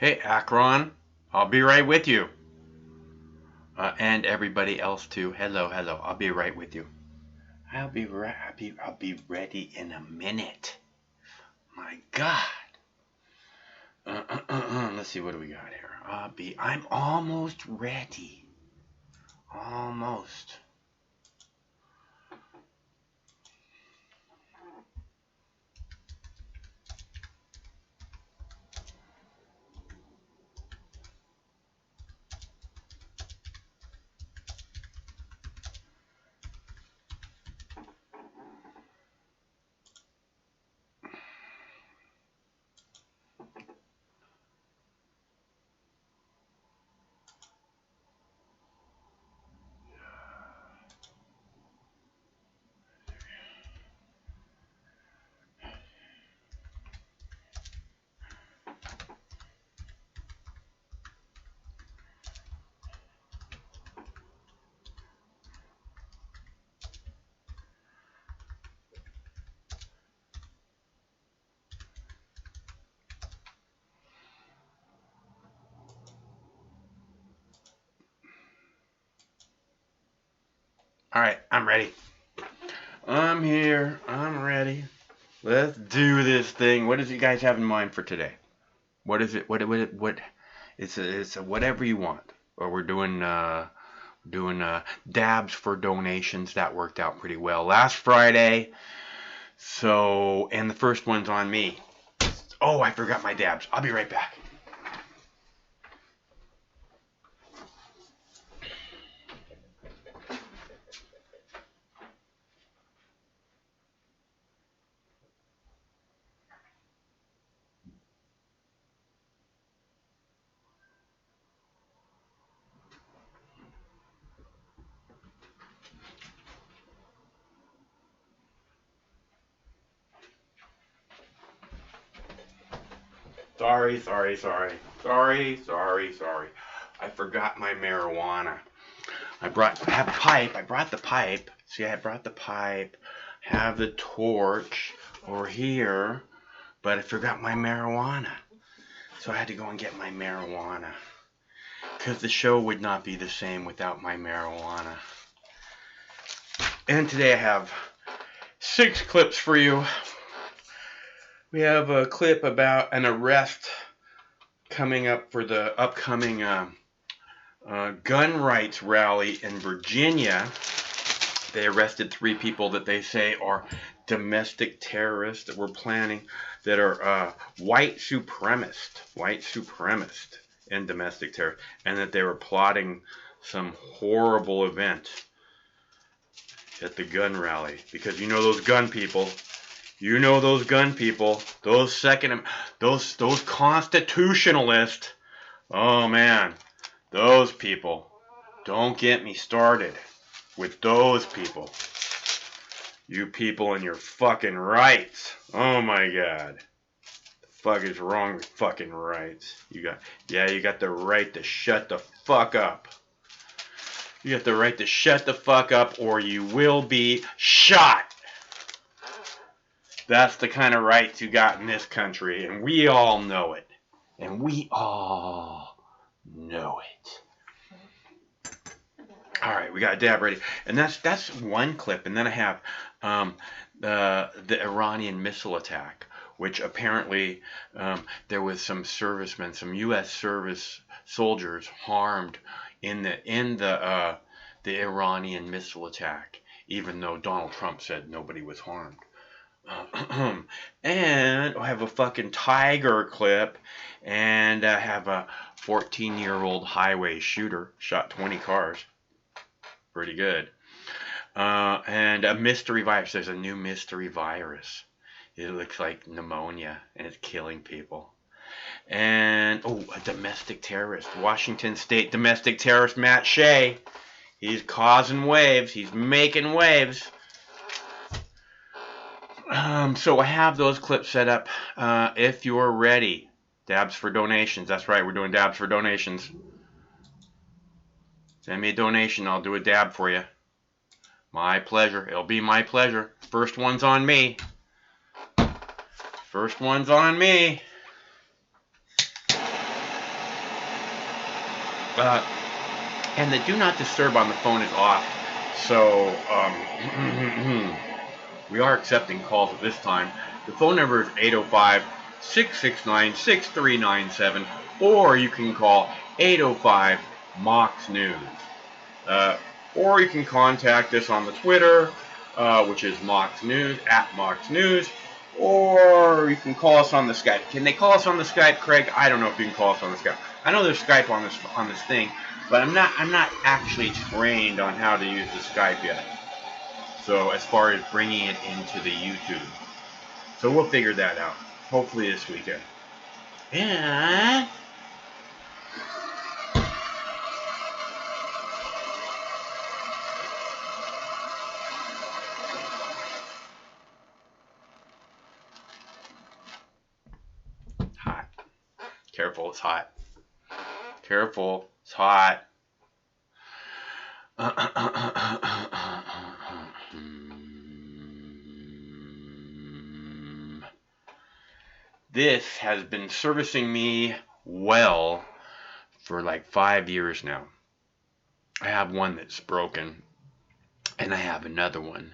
Hey, Akron. I'll be right with you. And everybody else too. Hello, hello. I'll be right with you. I'll be ready in a minute. My God. Let's see, what do we got here? I'm almost ready. Almost. All right, I'm ready. I'm here. I'm ready. Let's do this thing. What does you guys have in mind for today? What is it? What? It's a whatever you want. Or we're doing dabs for donations. That worked out pretty well last Friday. So, and the first one's on me. Oh, I forgot my dabs. I'll be right back. Sorry. I forgot my marijuana. I have a pipe. I brought the pipe. See, I brought the pipe. Have the torch over here, but I forgot my marijuana. So I had to go and get my marijuana. Because the show would not be the same without my marijuana. And today I have 6 clips for you. We have a clip about an arrest coming up for the upcoming gun rights rally in Virginia. They arrested 3 people that they say are domestic terrorists that were planning, that are white supremacist and domestic terrorists, and that they were plotting some horrible event at the gun rally. Because you know those gun people. You know those gun people, those constitutionalists. Oh man, those people. Don't get me started with those people. You people and your fucking rights. Oh my God. The fuck is wrong with fucking rights? You got the right to shut the fuck up. You got the right to shut the fuck up or you will be shot. That's the kind of rights you got in this country, and we all know it. All right, we got a dab ready, and that's one clip, and then I have the Iranian missile attack, which apparently there was some servicemen, some U.S. service soldiers harmed in the Iranian missile attack, even though Donald Trump said nobody was harmed. And I have a fucking tiger clip, and I have a 14-year-old highway shooter shot 20 cars. Pretty good. And a mystery virus. There's a new mystery virus. It looks like pneumonia, and it's killing people. And a domestic terrorist. Washington State domestic terrorist Matt Shea. He's causing waves. He's making waves. So I have those clips set up. If you're ready, dabs for donations. That's right, we're doing dabs for donations. Send me a donation, I'll do a dab for you. My pleasure. It'll be my pleasure. First one's on me. First one's on me. And the do not disturb on the phone is off. So we are accepting calls at this time. The phone number is 805-669-6397, or you can call 805 Mox News. Or you can contact us on the Twitter, which is Mox News, @MoxNews, or you can call us on the Skype. Can they call us on the Skype, Craig? I don't know if you can call us on the Skype. I know there's Skype on this thing, but I'm not actually trained on how to use the Skype yet. So as far as bringing it into the YouTube, so we'll figure that out. Hopefully this weekend. And hot. Careful, it's hot. Careful, it's hot. This has been servicing me well for like 5 years now. I have one that's broken, and I have another one,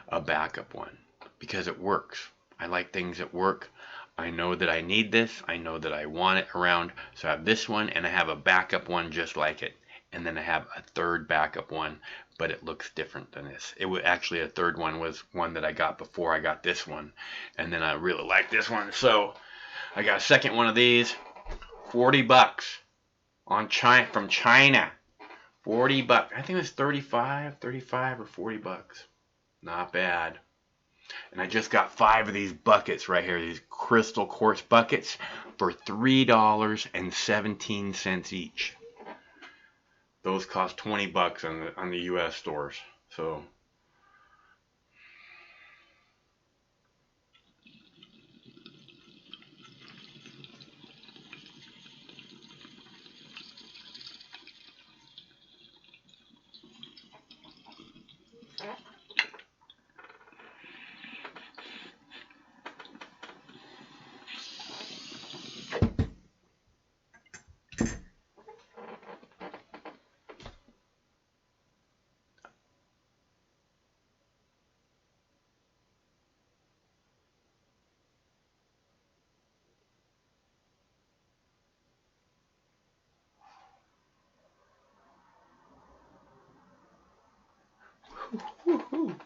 a backup one, because it works. I like things that work. I know that I need this. I know that I want it around. So I have this one, and I have a backup one just like it. And then I have a third backup one, but it looks different than this. It was actually, a third one was one that I got before I got this one. And then I really like this one. So I got a second one of these, $40 from China. $40. I think it was 35 or $40. Not bad. And I just got 5 of these buckets right here, these crystal quartz buckets, for $3.17 each. Those cost $20 on the U.S. stores. So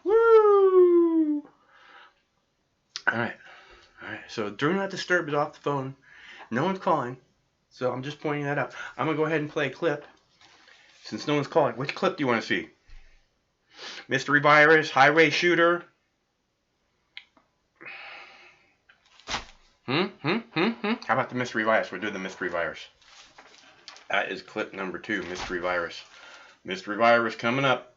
woo. All right. So do not disturb is off the phone. No one's calling. So I'm just pointing that out. I'm going to go ahead and play a clip. Since no one's calling. Which clip do you want to see? Mystery virus, highway shooter. How about the mystery virus? We'll do the mystery virus. That is clip number 2, mystery virus. Mystery virus coming up.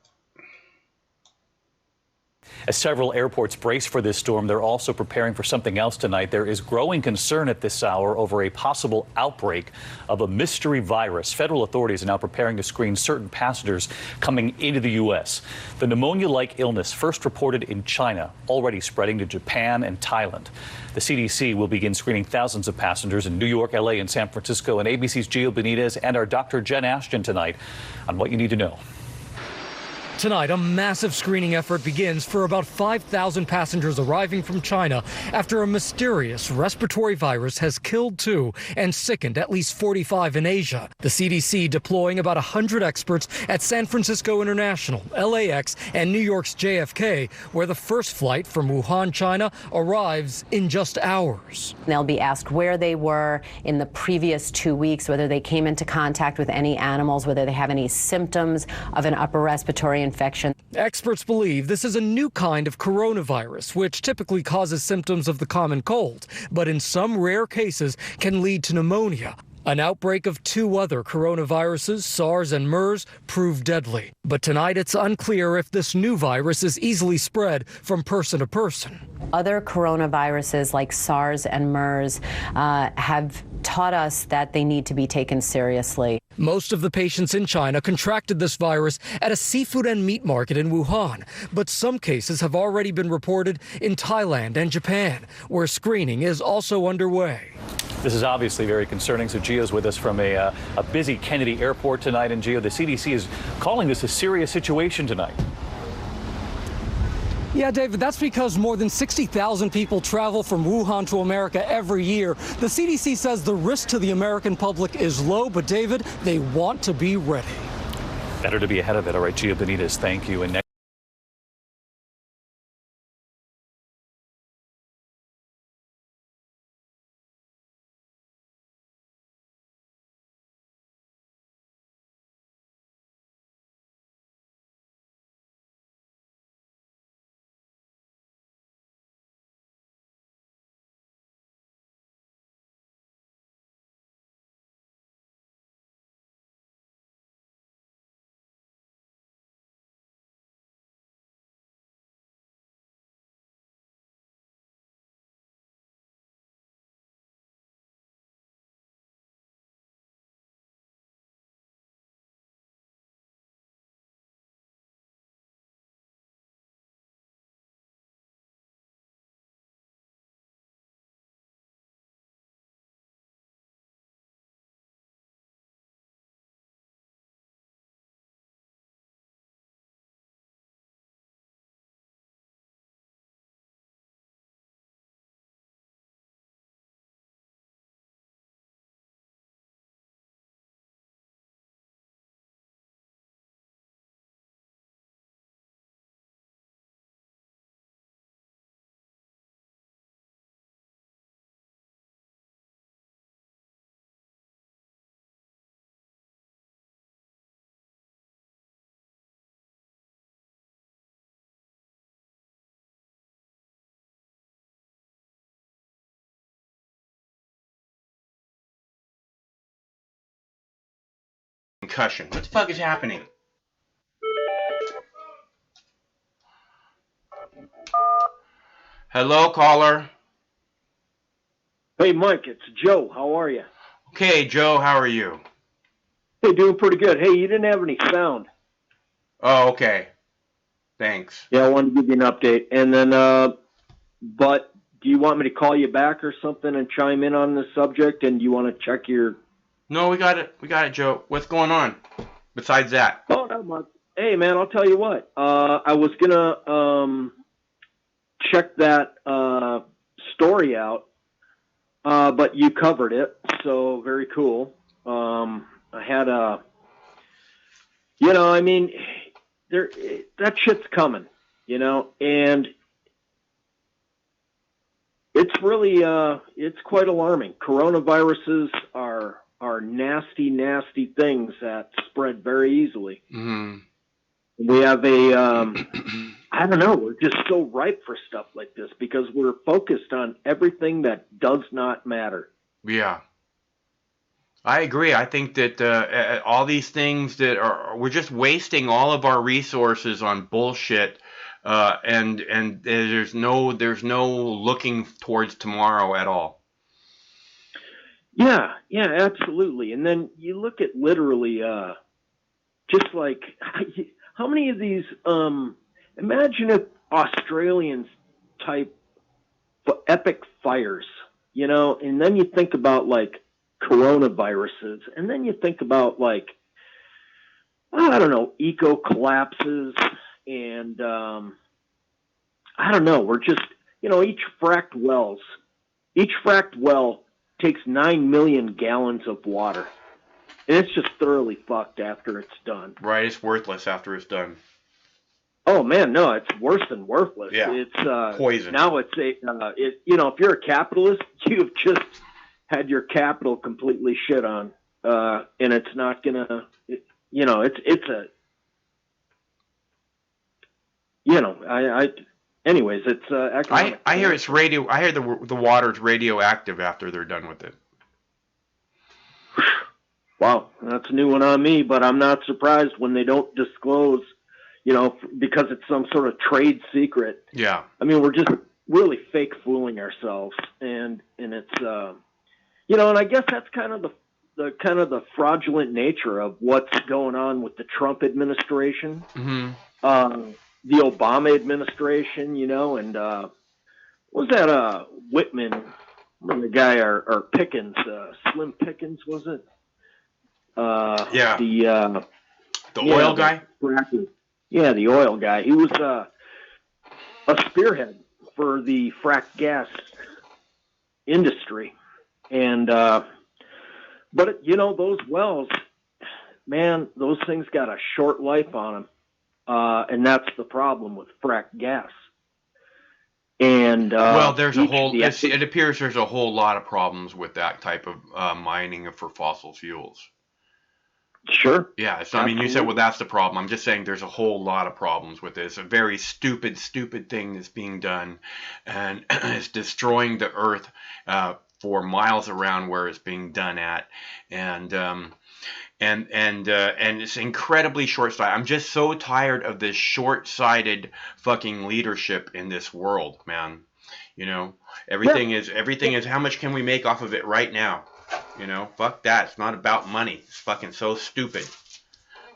As several airports brace for this storm, they're also preparing for something else tonight. There is growing concern at this hour over a possible outbreak of a mystery virus. Federal authorities are now preparing to screen certain passengers coming into the U.S. The pneumonia-like illness, first reported in China, already spreading to Japan and Thailand. The CDC will begin screening thousands of passengers in New York, L.A., and San Francisco. And ABC's Gio Benitez and our Dr. Jen Ashton tonight on what you need to know. Tonight, a massive screening effort begins for about 5,000 passengers arriving from China after a mysterious respiratory virus has killed 2 and sickened at least 45 in Asia. The CDC deploying about 100 experts at San Francisco International, LAX, and New York's JFK, where the first flight from Wuhan, China, arrives in just hours. They'll be asked where they were in the previous 2 weeks, whether they came into contact with any animals, whether they have any symptoms of an upper respiratory infection. Experts believe this is a new kind of coronavirus, which typically causes symptoms of the common cold, but in some rare cases can lead to pneumonia. An outbreak of 2 other coronaviruses, SARS and MERS, proved deadly. But tonight it's unclear if this new virus is easily spread from person to person. Other coronaviruses like SARS and MERS have taught us that they need to be taken seriously. Most of the patients in China contracted this virus at a seafood and meat market in Wuhan, but some cases have already been reported in Thailand and Japan, where screening is also underway. This is obviously very concerning. So Gio's with us from a busy Kennedy Airport tonight. And Gio, the CDC is calling this a serious situation tonight. Yeah, David, that's because more than 60,000 people travel from Wuhan to America every year. The CDC says the risk to the American public is low, but David, they want to be ready. Better to be ahead of it. All right, Gio Benitez, thank you. And Concussion. What the fuck is happening? Hello, caller. Hey, Mike, it's Joe. How are you? Okay, Joe, how are you? Hey, doing pretty good. Hey, you didn't have any sound. Oh, okay. Thanks. Yeah, I wanted to give you an update. And then, but do you want me to call you back or something and chime in on this subject? And do you want to check your... No, we got it. We got it, Joe. What's going on besides that? Oh, not much. Hey, man, I'll tell you what. I was going to check that story out, but you covered it, so very cool. I had a... You know, I mean, that shit's coming, you know, and it's really, it's quite alarming. Coronaviruses are nasty, nasty things that spread very easily. Mm-hmm. We have I don't know, we're just so ripe for stuff like this because we're focused on everything that does not matter. Yeah. I agree. I think that all these things we're just wasting all of our resources on bullshit, and there's no looking towards tomorrow at all. Yeah, absolutely. And then you look at literally, just like how many of these? Imagine if Australians type epic fires, you know, and then you think about like coronaviruses, and then you think about like, I don't know, eco collapses, and I don't know, we're just, you know, each fracked well takes 9 million gallons of water, and it's just thoroughly fucked after it's done. Right, it's worthless after it's done. Oh man, no, it's worse than worthless. Yeah, it's poison. Now it's you know, if you're a capitalist, you've just had your capital completely shit on, and it's not gonna, you know, it's a, you know, anyways, it's economic. I hear it's radio. I hear the water's radioactive after they're done with it. Wow, that's a new one on me, but I'm not surprised when they don't disclose, you know, because it's some sort of trade secret. Yeah. I mean, we're just really fake fooling ourselves, and it's, you know, and I guess that's kind of the fraudulent nature of what's going on with the Trump administration, the Obama administration, you know, and what was that Whitman The guy, or Pickens, Slim Pickens, was it? Yeah. The oil guy? Yeah, the oil guy. He was a spearhead for the frac gas industry. And, but, you know, those wells, man, those things got a short life on them. And that's the problem with frac gas. And well, there's a whole. It appears there's a whole lot of problems with that type of mining for fossil fuels. Sure. Yeah. So I mean, you said, well, that's the problem. I'm just saying there's a whole lot of problems with this. A very stupid thing that's being done, and it's destroying the earth for miles around where it's being done at, and it's incredibly short-sighted. I'm just so tired of this short-sighted fucking leadership in this world, man. You know, everything is how much can we make off of it right now? You know, fuck that. It's not about money. It's fucking so stupid.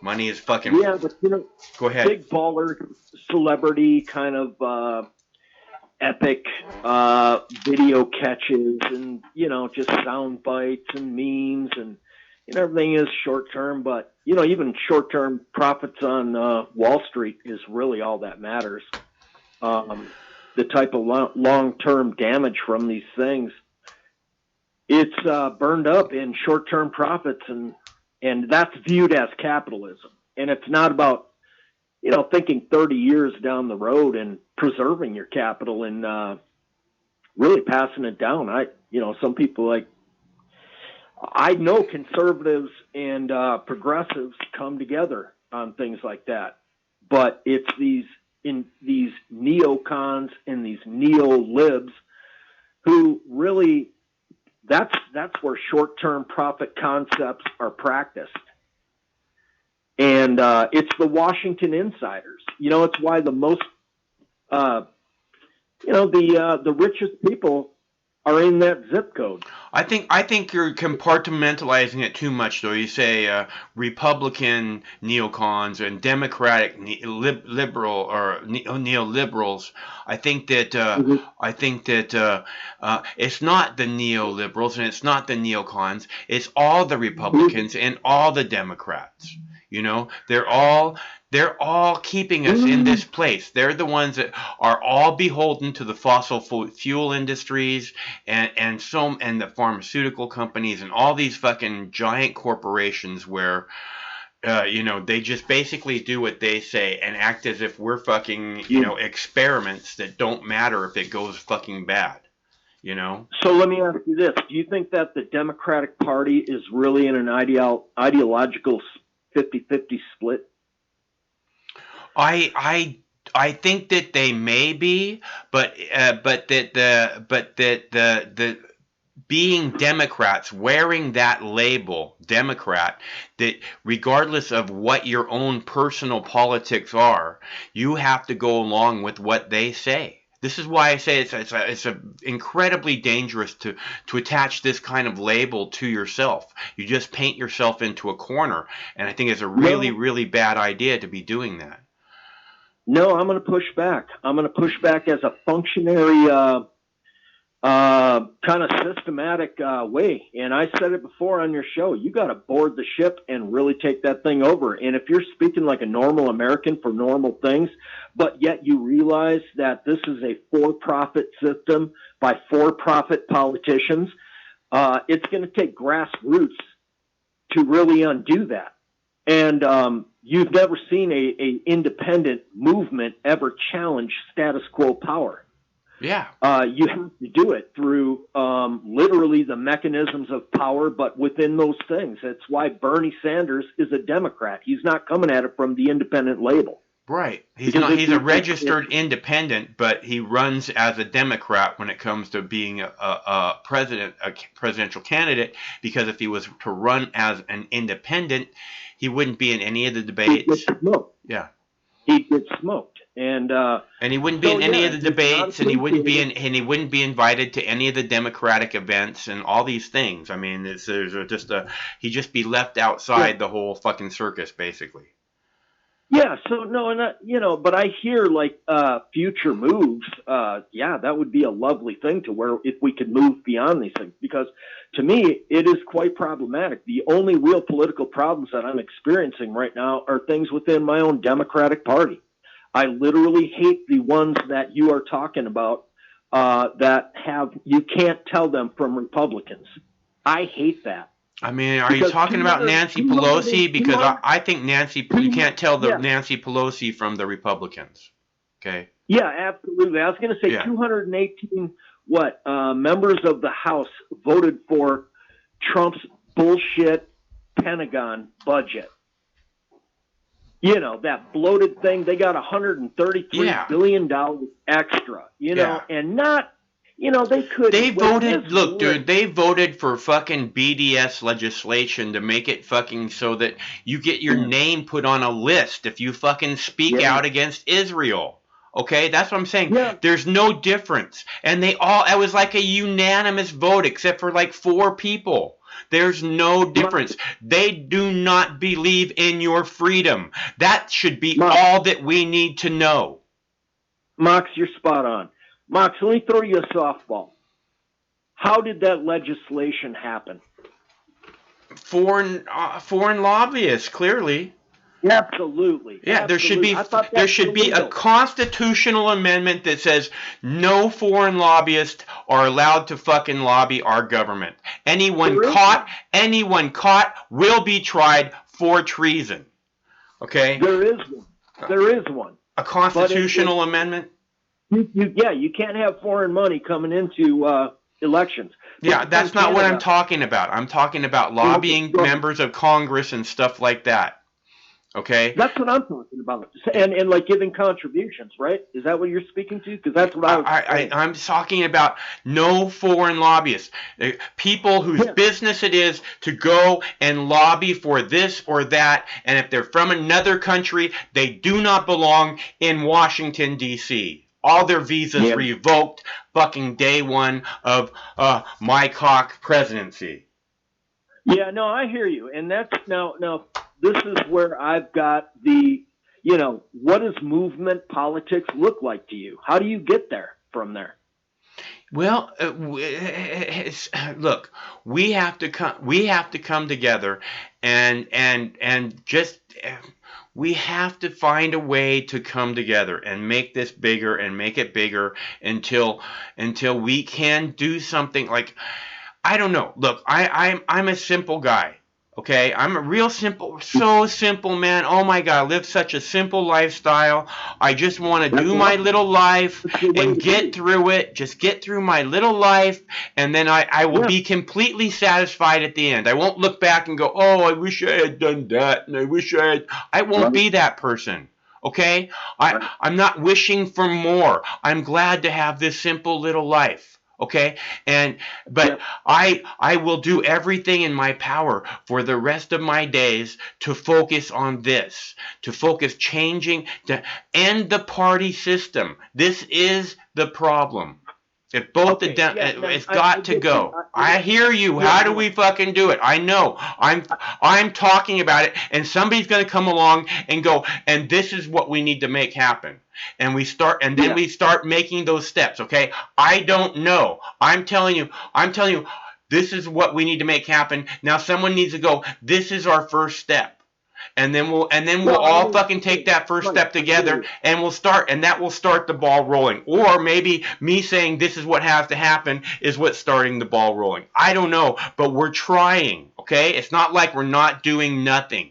Money is fucking. Yeah, but you know, go ahead. Big baller, celebrity kind of epic video catches, and you know, just sound bites and memes and. And everything is short term, but you know, even short term profits on Wall Street is really all that matters. The type of long term damage from these things, it's burned up in short term profits, and that's viewed as capitalism. And it's not about, you know, thinking 30 years down the road and preserving your capital and really passing it down. Some people I know conservatives and progressives come together on things like that, but it's these neocons and these neo-libs who really, that's where short-term profit concepts are practiced. And it's the Washington insiders. You know, it's why the most, the richest people are in that zip code. I think you're compartmentalizing it too much, though. You say Republican neocons and Democratic liberal or neoliberals. I think that it's not the neoliberals and it's not the neocons. It's all the Republicans and all the Democrats. You know, they're all keeping us in this place. They're the ones that are all beholden to the fossil fuel industries and the pharmaceutical companies and all these fucking giant corporations where, they just basically do what they say and act as if we're fucking, experiments that don't matter if it goes fucking bad. You know? So let me ask you this. Do you think that the Democratic Party is really in an ideological 50-50 split? I think that they may be, but the being Democrats, wearing that label, Democrat, that regardless of what your own personal politics are, you have to go along with what they say. This is why I say it's incredibly dangerous to attach this kind of label to yourself. You just paint yourself into a corner, and I think it's a really, really bad idea to be doing that. No, I'm going to push back. I'm going to push back as a functionary kind of systematic way. And I said it before on your show, you got to board the ship and really take that thing over. And if you're speaking like a normal American for normal things, but yet you realize that this is a for-profit system by for-profit politicians, it's going to take grassroots to really undo that. And you've never seen a independent movement ever challenge status quo power. Yeah. You have to do it through literally the mechanisms of power, but within those things. That's why Bernie Sanders is a Democrat. He's not coming at it from the independent label. Right. He's a registered independent, but he runs as a Democrat when it comes to being a presidential candidate, because if he was to run as an independent, he wouldn't be in any of the debates. He'd get smoked. Yeah. He'd get smoked. And he wouldn't be in any of the debates, and he wouldn't be invited to any of the Democratic events and all these things. I mean, he'd just be left outside the whole fucking circus, basically. Yeah, so no, and but I hear like future moves. Yeah, that would be a lovely thing to where if we could move beyond these things, because to me it is quite problematic. The only real political problems that I'm experiencing right now are things within my own Democratic Party. I literally hate the ones that you are talking about that have you can't tell them from Republicans. I hate that. I mean, are you talking about Nancy Pelosi? Because I think you can't tell the Nancy Pelosi from the Republicans. Okay. Yeah, absolutely. I was going to say 218 members of the House voted for Trump's bullshit Pentagon budget. You know, that bloated thing. They got $133 billion extra, and not, they could. They voted, look, dude, they voted for fucking BDS legislation to make it fucking so that you get your name put on a list if you fucking speak out against Israel. Okay, that's what I'm saying. Yeah. There's no difference. And it was like a unanimous vote except for like 4 people. There's no difference. They do not believe in your freedom. That should be all that we need to know. Mox, you're spot on. Mox, let me throw you a softball. How did that legislation happen? Foreign lobbyists, clearly. Absolutely. Yeah, absolutely. there should be a constitutional amendment that says no foreign lobbyists are allowed to fucking lobby our government. Anyone caught will be tried for treason. Okay? There is one. A constitutional amendment? You can't have foreign money coming into elections. Yeah, that's not what I'm talking about. I'm talking about lobbying members of Congress and stuff like that. Okay, that's what I'm talking about, and like giving contributions, right? Is that what you're speaking to? Because that's what I'm talking about. No foreign lobbyists, people whose business it is to go and lobby for this or that, and if they're from another country, they do not belong in Washington D.C. All their visas revoked, fucking day one of my cock presidency. Yeah, no, I hear you, and that's now. This is where I've got the, what does movement politics look like to you? How do you get there from there? Well, look, we have to come together, and just we have to find a way to come together and make this bigger and make it bigger until we can do something like, I don't know. Look, I'm a simple guy. Okay, I'm a real so simple, man. Oh my God, I live such a simple lifestyle. I just want to do my little life and get through it. Just get through my little life, and then I will be completely satisfied at the end. I won't look back and go, oh, I wish I had done that, and I won't be that person. Okay, I'm not wishing for more. I'm glad to have this simple little life. Okay, but I will do everything in my power for the rest of my days to focus on this, to focus changing, to end the party system. This is the problem. If both it's got to go. I hear you. How do we fucking do it? I know. I'm talking about it, and somebody's going to come along and go, and this is what we need to make happen. And we start making those steps, okay? I don't know. I'm telling you, this is what we need to make happen. Now someone needs to go, this is our first step. And then we'll all fucking take that first step together, and we'll start, and that will start the ball rolling. Or maybe me saying this is what has to happen is what's starting the ball rolling. I don't know, but we're trying, okay? It's not like we're not doing nothing.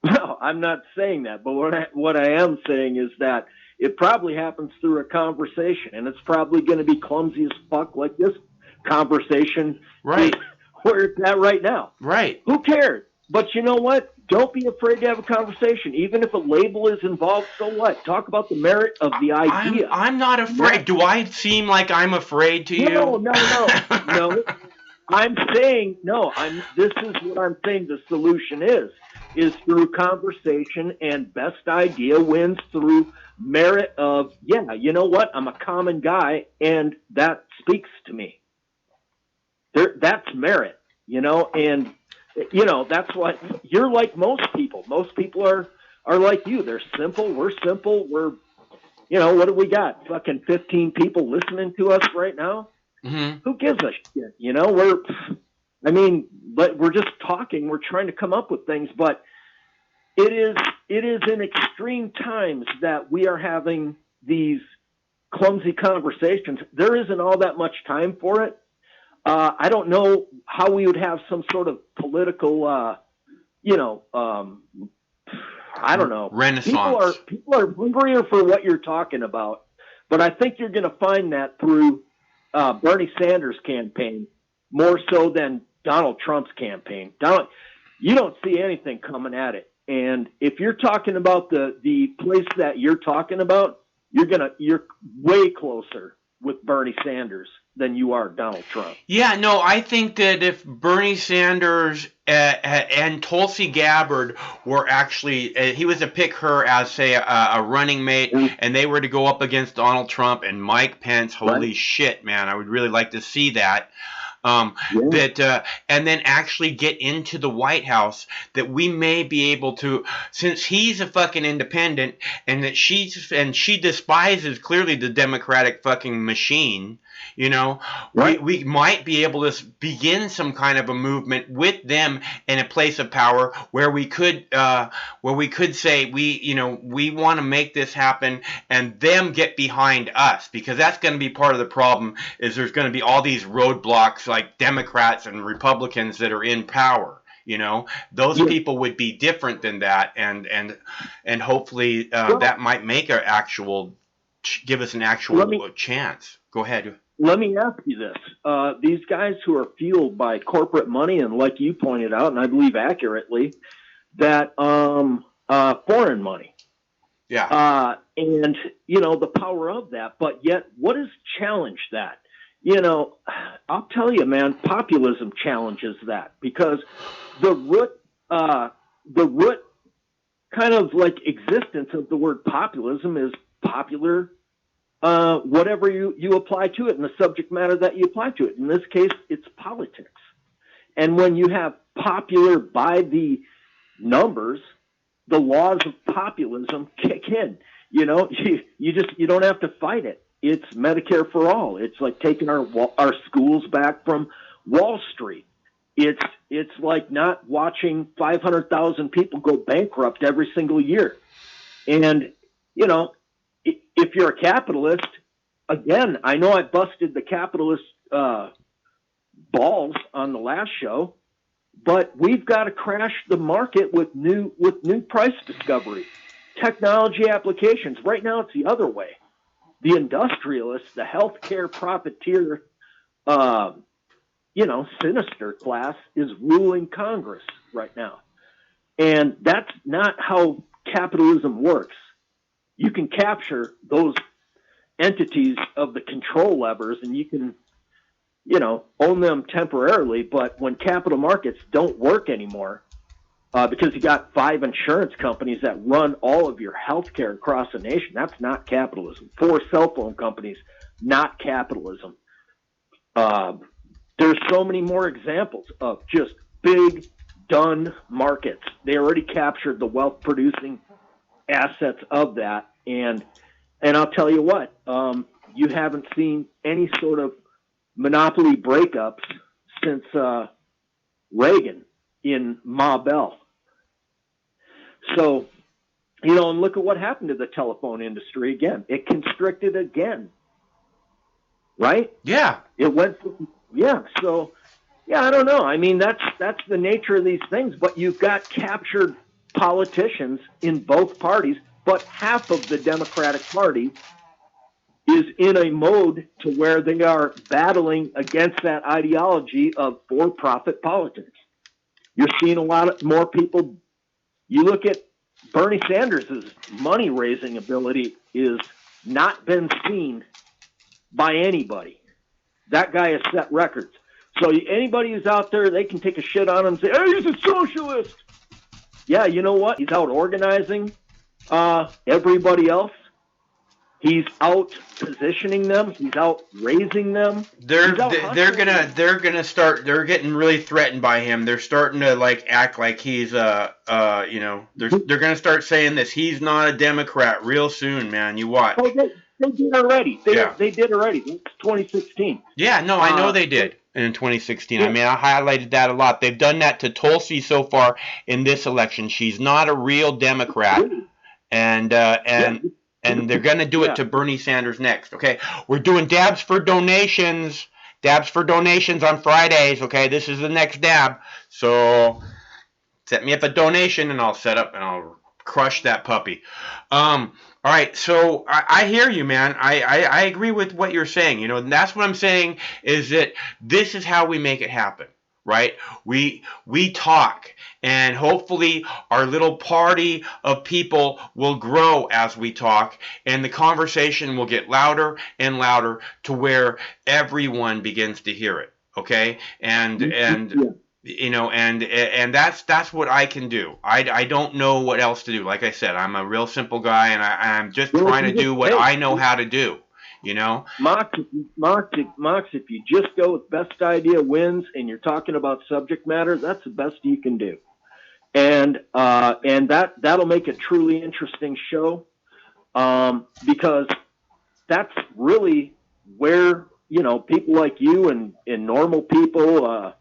No, I'm not saying that, but what I am saying is that it probably happens through a conversation, and it's probably going to be clumsy as fuck like this conversation. Right. Where it's at right now. Right. Who cares? But you know what? Don't be afraid to have a conversation. Even if a label is involved, so what? Talk about the merit of the idea. I'm not afraid. Do I seem like I'm afraid to you? No. I'm saying, this is what I'm saying the solution is through conversation, and best idea wins through merit of, you know what? I'm a common guy, and that speaks to me. That's merit, and... that's what you're like most people. Most people are like you. They're simple. We're simple. We're, what do we got? Fucking 15 people listening to us right now? Mm-hmm. Who gives a shit? But we're just talking. We're trying to come up with things, but it is in extreme times that we are having these clumsy conversations. There isn't all that much time for it. I don't know how we would have some sort of political, I don't know. Renaissance. People are hungrier for what you're talking about, but I think you're going to find that through Bernie Sanders' campaign more so than Donald Trump's campaign. You don't see anything coming at it. And if you're talking about the place that you're talking about, you're way closer with Bernie Sanders than you are Donald Trump. Yeah, no, I think that if Bernie Sanders and Tulsi Gabbard were actually, he was to pick her as, say, a running mate, and they were to go up against Donald Trump and Mike Pence, holy shit, man, I would really like to see that. And then actually get into the White House, that we may be able to, since he's a fucking independent, and that she despises clearly the Democratic fucking machine, we might be able to begin some kind of a movement with them in a place of power where we could say we want to make this happen, and them get behind us, because that's going to be part of the problem. Is there's going to be all these roadblocks like Democrats and Republicans that are in power. Those people would be different than that, and hopefully that might make give us an actual chance. Go ahead. Let me ask you this. These guys who are fueled by corporate money, and like you pointed out, and I believe accurately, that foreign money. Yeah. And, the power of that. But yet, what has challenged that? I'll tell you, man, populism challenges that, because the root kind of like existence of the word populism is popular, whatever you apply to it, and the subject matter that you apply to it. In this case, it's politics. And when you have popular by the numbers, the laws of populism kick in. You don't have to fight it. It's Medicare for all. It's like taking our schools back from Wall Street. It's like not watching 500,000 people go bankrupt every single year. And, if you're a capitalist, again, I know I busted the capitalist balls on the last show, but we've got to crash the market with new price discovery, technology applications. Right now, it's the other way. The industrialists, the healthcare profiteer, sinister class is ruling Congress right now. And that's not how capitalism works. You can capture those entities of the control levers, and you can, own them temporarily. But when capital markets don't work anymore, because you got 5 insurance companies that run all of your health care across the nation, that's not capitalism. 4 cell phone companies, not capitalism. There's so many more examples of just big, done markets. They already captured the wealth-producing assets of that, and I'll tell you what, you haven't seen any sort of monopoly breakups since Reagan in Ma Bell. So, and look at what happened to the telephone industry again. It constricted again, right? Yeah. It went. Yeah. So, I don't know. I mean, that's the nature of these things. But you've got captured politicians in both parties, but half of the Democratic Party is in a mode to where they are battling against that ideology of for-profit politics. You're seeing a lot more people. You look at Bernie Sanders' money-raising ability is not been seen by anybody. That guy has set records. So anybody who's out there, they can take a shit on him and say, hey, he's a socialist. Yeah, you know what? He's out organizing everybody else. He's out positioning them. He's out raising them. They're gonna they're getting really threatened by him. They're starting to like act like he's they're gonna start saying this. He's not a Democrat real soon, man. You watch. Oh, they did already. They did already. It's 2016. Yeah, no, I know they did in 2016. I mean, I highlighted that a lot. They've done that to Tulsi so far in this election. She's not a real Democrat, and they're going to do it to Bernie Sanders next. Okay, we're doing dabs for donations. Dabs for donations on Fridays. Okay, this is the next dab. So set me up a donation, and I'll set up and I'll crush that puppy. All right, so I hear you, man. I agree with what you're saying. You know, and that's what I'm saying is that this is how we make it happen, right? We talk, and hopefully our little party of people will grow as we talk, and the conversation will get louder and louder to where everyone begins to hear it. Okay, and you know, and that's what I can do. I don't know what else to do. Like I said, I'm a real simple guy, and I'm just trying to do what I know how to do. You know, Mox, if you just go with best idea wins, and you're talking about subject matter, that's the best you can do, and that'll make a truly interesting show, because that's really where, you know, people like you and normal people.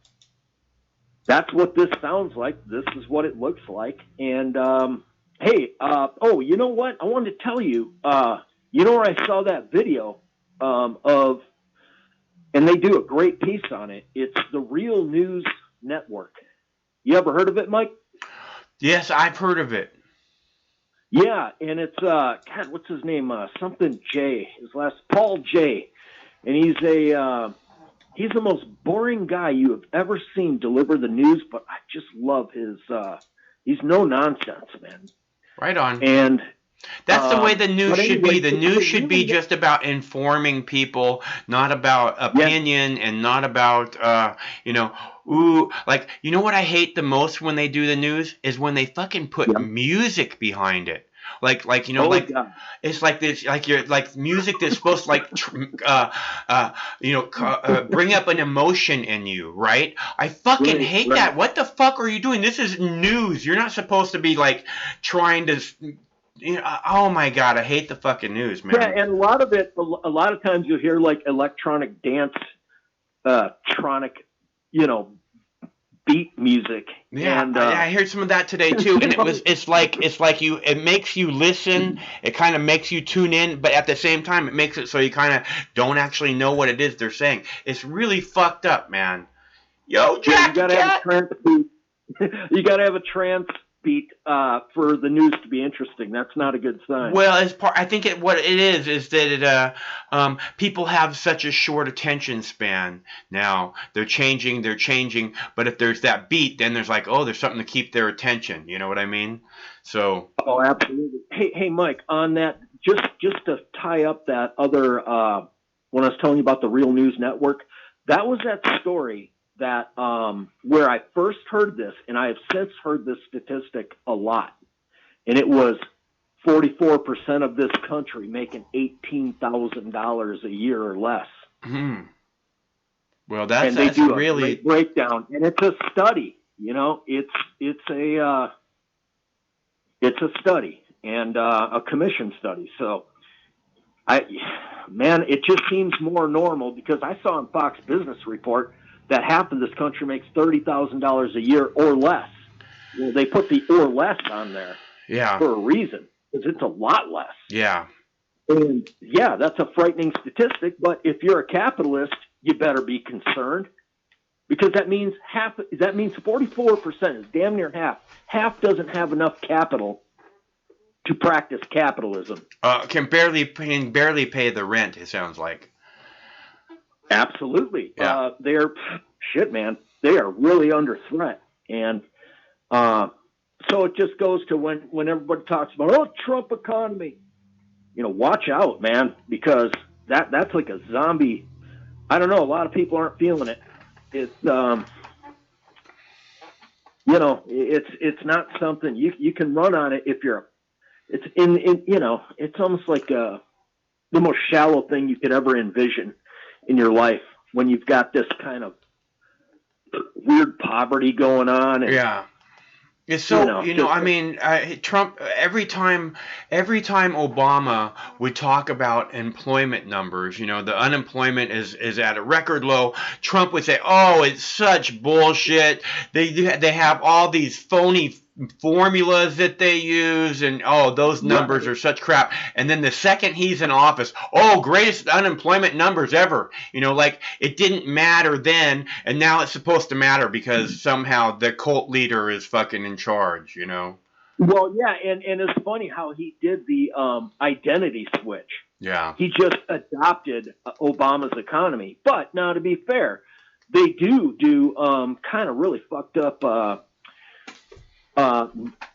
That's what this sounds like. This is what it looks like. And, hey, you know what? I wanted to tell you, you know where I saw that video of, and they do a great piece on it. It's the Real News Network. You ever heard of it, Mike? Yes, I've heard of it. Yeah, and it's, God, what's his name? Something J. His last, Paul J. And he's the most boring guy you have ever seen deliver the news, but I just love his, he's no nonsense, man. Right on. And that's the way the news should be. The news should be just about informing people, not about opinion and not about, you know, like, you know what I hate the most when they do the news is when they fucking put music behind it. Like you know, it's like this, like you're like music that's supposed to like bring up an emotion in you, right? I fucking hate that. What the fuck are you doing? This is news. You're not supposed to be like trying to. You know, oh my god, I hate the fucking news, man. Yeah, and a lot of times you'll hear like electronic dance, you know, beat music. Yeah, and, I heard some of that today too, and it's like it makes you listen, it kind of makes you tune in, but at the same time it makes it so you kind of don't actually know what it is they're saying. It's really fucked up, man. Yo, Jack, you gotta have a trance beat. You gotta have a trance beat for the news to be interesting. That's not a good sign. Well, I think what it is that people have such a short attention span now. They're changing, but if there's that beat, then there's like, oh, there's something to keep their attention. You know what I mean? So. Oh, absolutely. Hey, Mike, on that, just to tie up that other, when I was telling you about the Real News Network, that was that story that where I first heard this, and I have since heard this statistic a lot, and it was 44% of this country making $18,000 a year or less. Hmm. Well, that's a really great breakdown, and it's a study. You know, it's a study and a commission study. So, it just seems more normal because I saw in Fox Business Report that half of this country makes $30,000 a year or less. Well, they put the or less on there for a reason, because it's a lot less. Yeah. And that's a frightening statistic, but if you're a capitalist, you better be concerned, because that means 44% is damn near half. Half doesn't have enough capital to practice capitalism. Can barely pay the rent, it sounds like. Absolutely. Yeah. They're shit, man. They are really under threat. And so it just goes to when everybody talks about, Trump economy, you know, watch out, man, because that's like a zombie. I don't know. A lot of people aren't feeling it. It's, you know, it's not something you can run on it if you're, it's in, you know, it's almost like the most shallow thing you could ever envision in your life when you've got this kind of weird poverty going on. And, yeah. It's so, I mean, Trump, every time Obama would talk about employment numbers, the unemployment is at a record low, Trump would say, oh, it's such bullshit. They have all these phony formulas that they use, and oh, those numbers are such crap. And then the second he's in office, oh, greatest unemployment numbers ever. Like it didn't matter then, and now it's supposed to matter because somehow the cult leader is fucking in charge. Well, yeah, and it's funny how he did the identity switch. Yeah, he just adopted Obama's economy. But now, to be fair, they do kind of really fucked up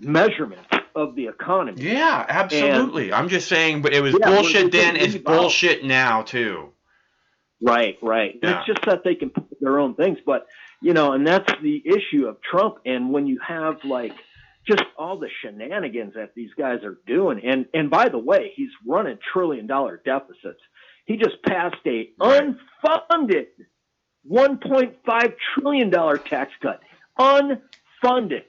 measurements of the economy. Yeah, absolutely. And I'm just saying, but it was bullshit then. It's bullshit now too. Right. Yeah. It's just that they can put their own things, but and that's the issue of Trump. And when you have like just all the shenanigans that these guys are doing, and by the way, he's running $1 trillion deficits. He just passed a unfunded $1.5 trillion tax cut. Unfunded.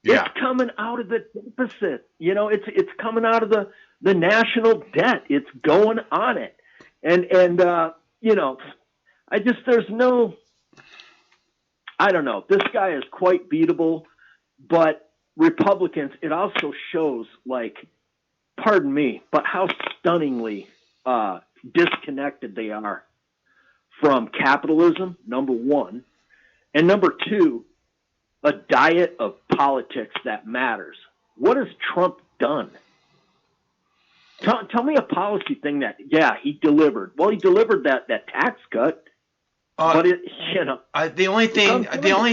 Yeah. It's coming out of the deficit. It's coming out of the national debt. It's going on it. And I don't know. This guy is quite beatable, but Republicans, it also shows, like, pardon me, but how stunningly disconnected they are from capitalism, number one, and number two, a diet of politics that matters. What has Trump done? Tell me a policy thing that, he delivered. Well, he delivered that tax cut, but the only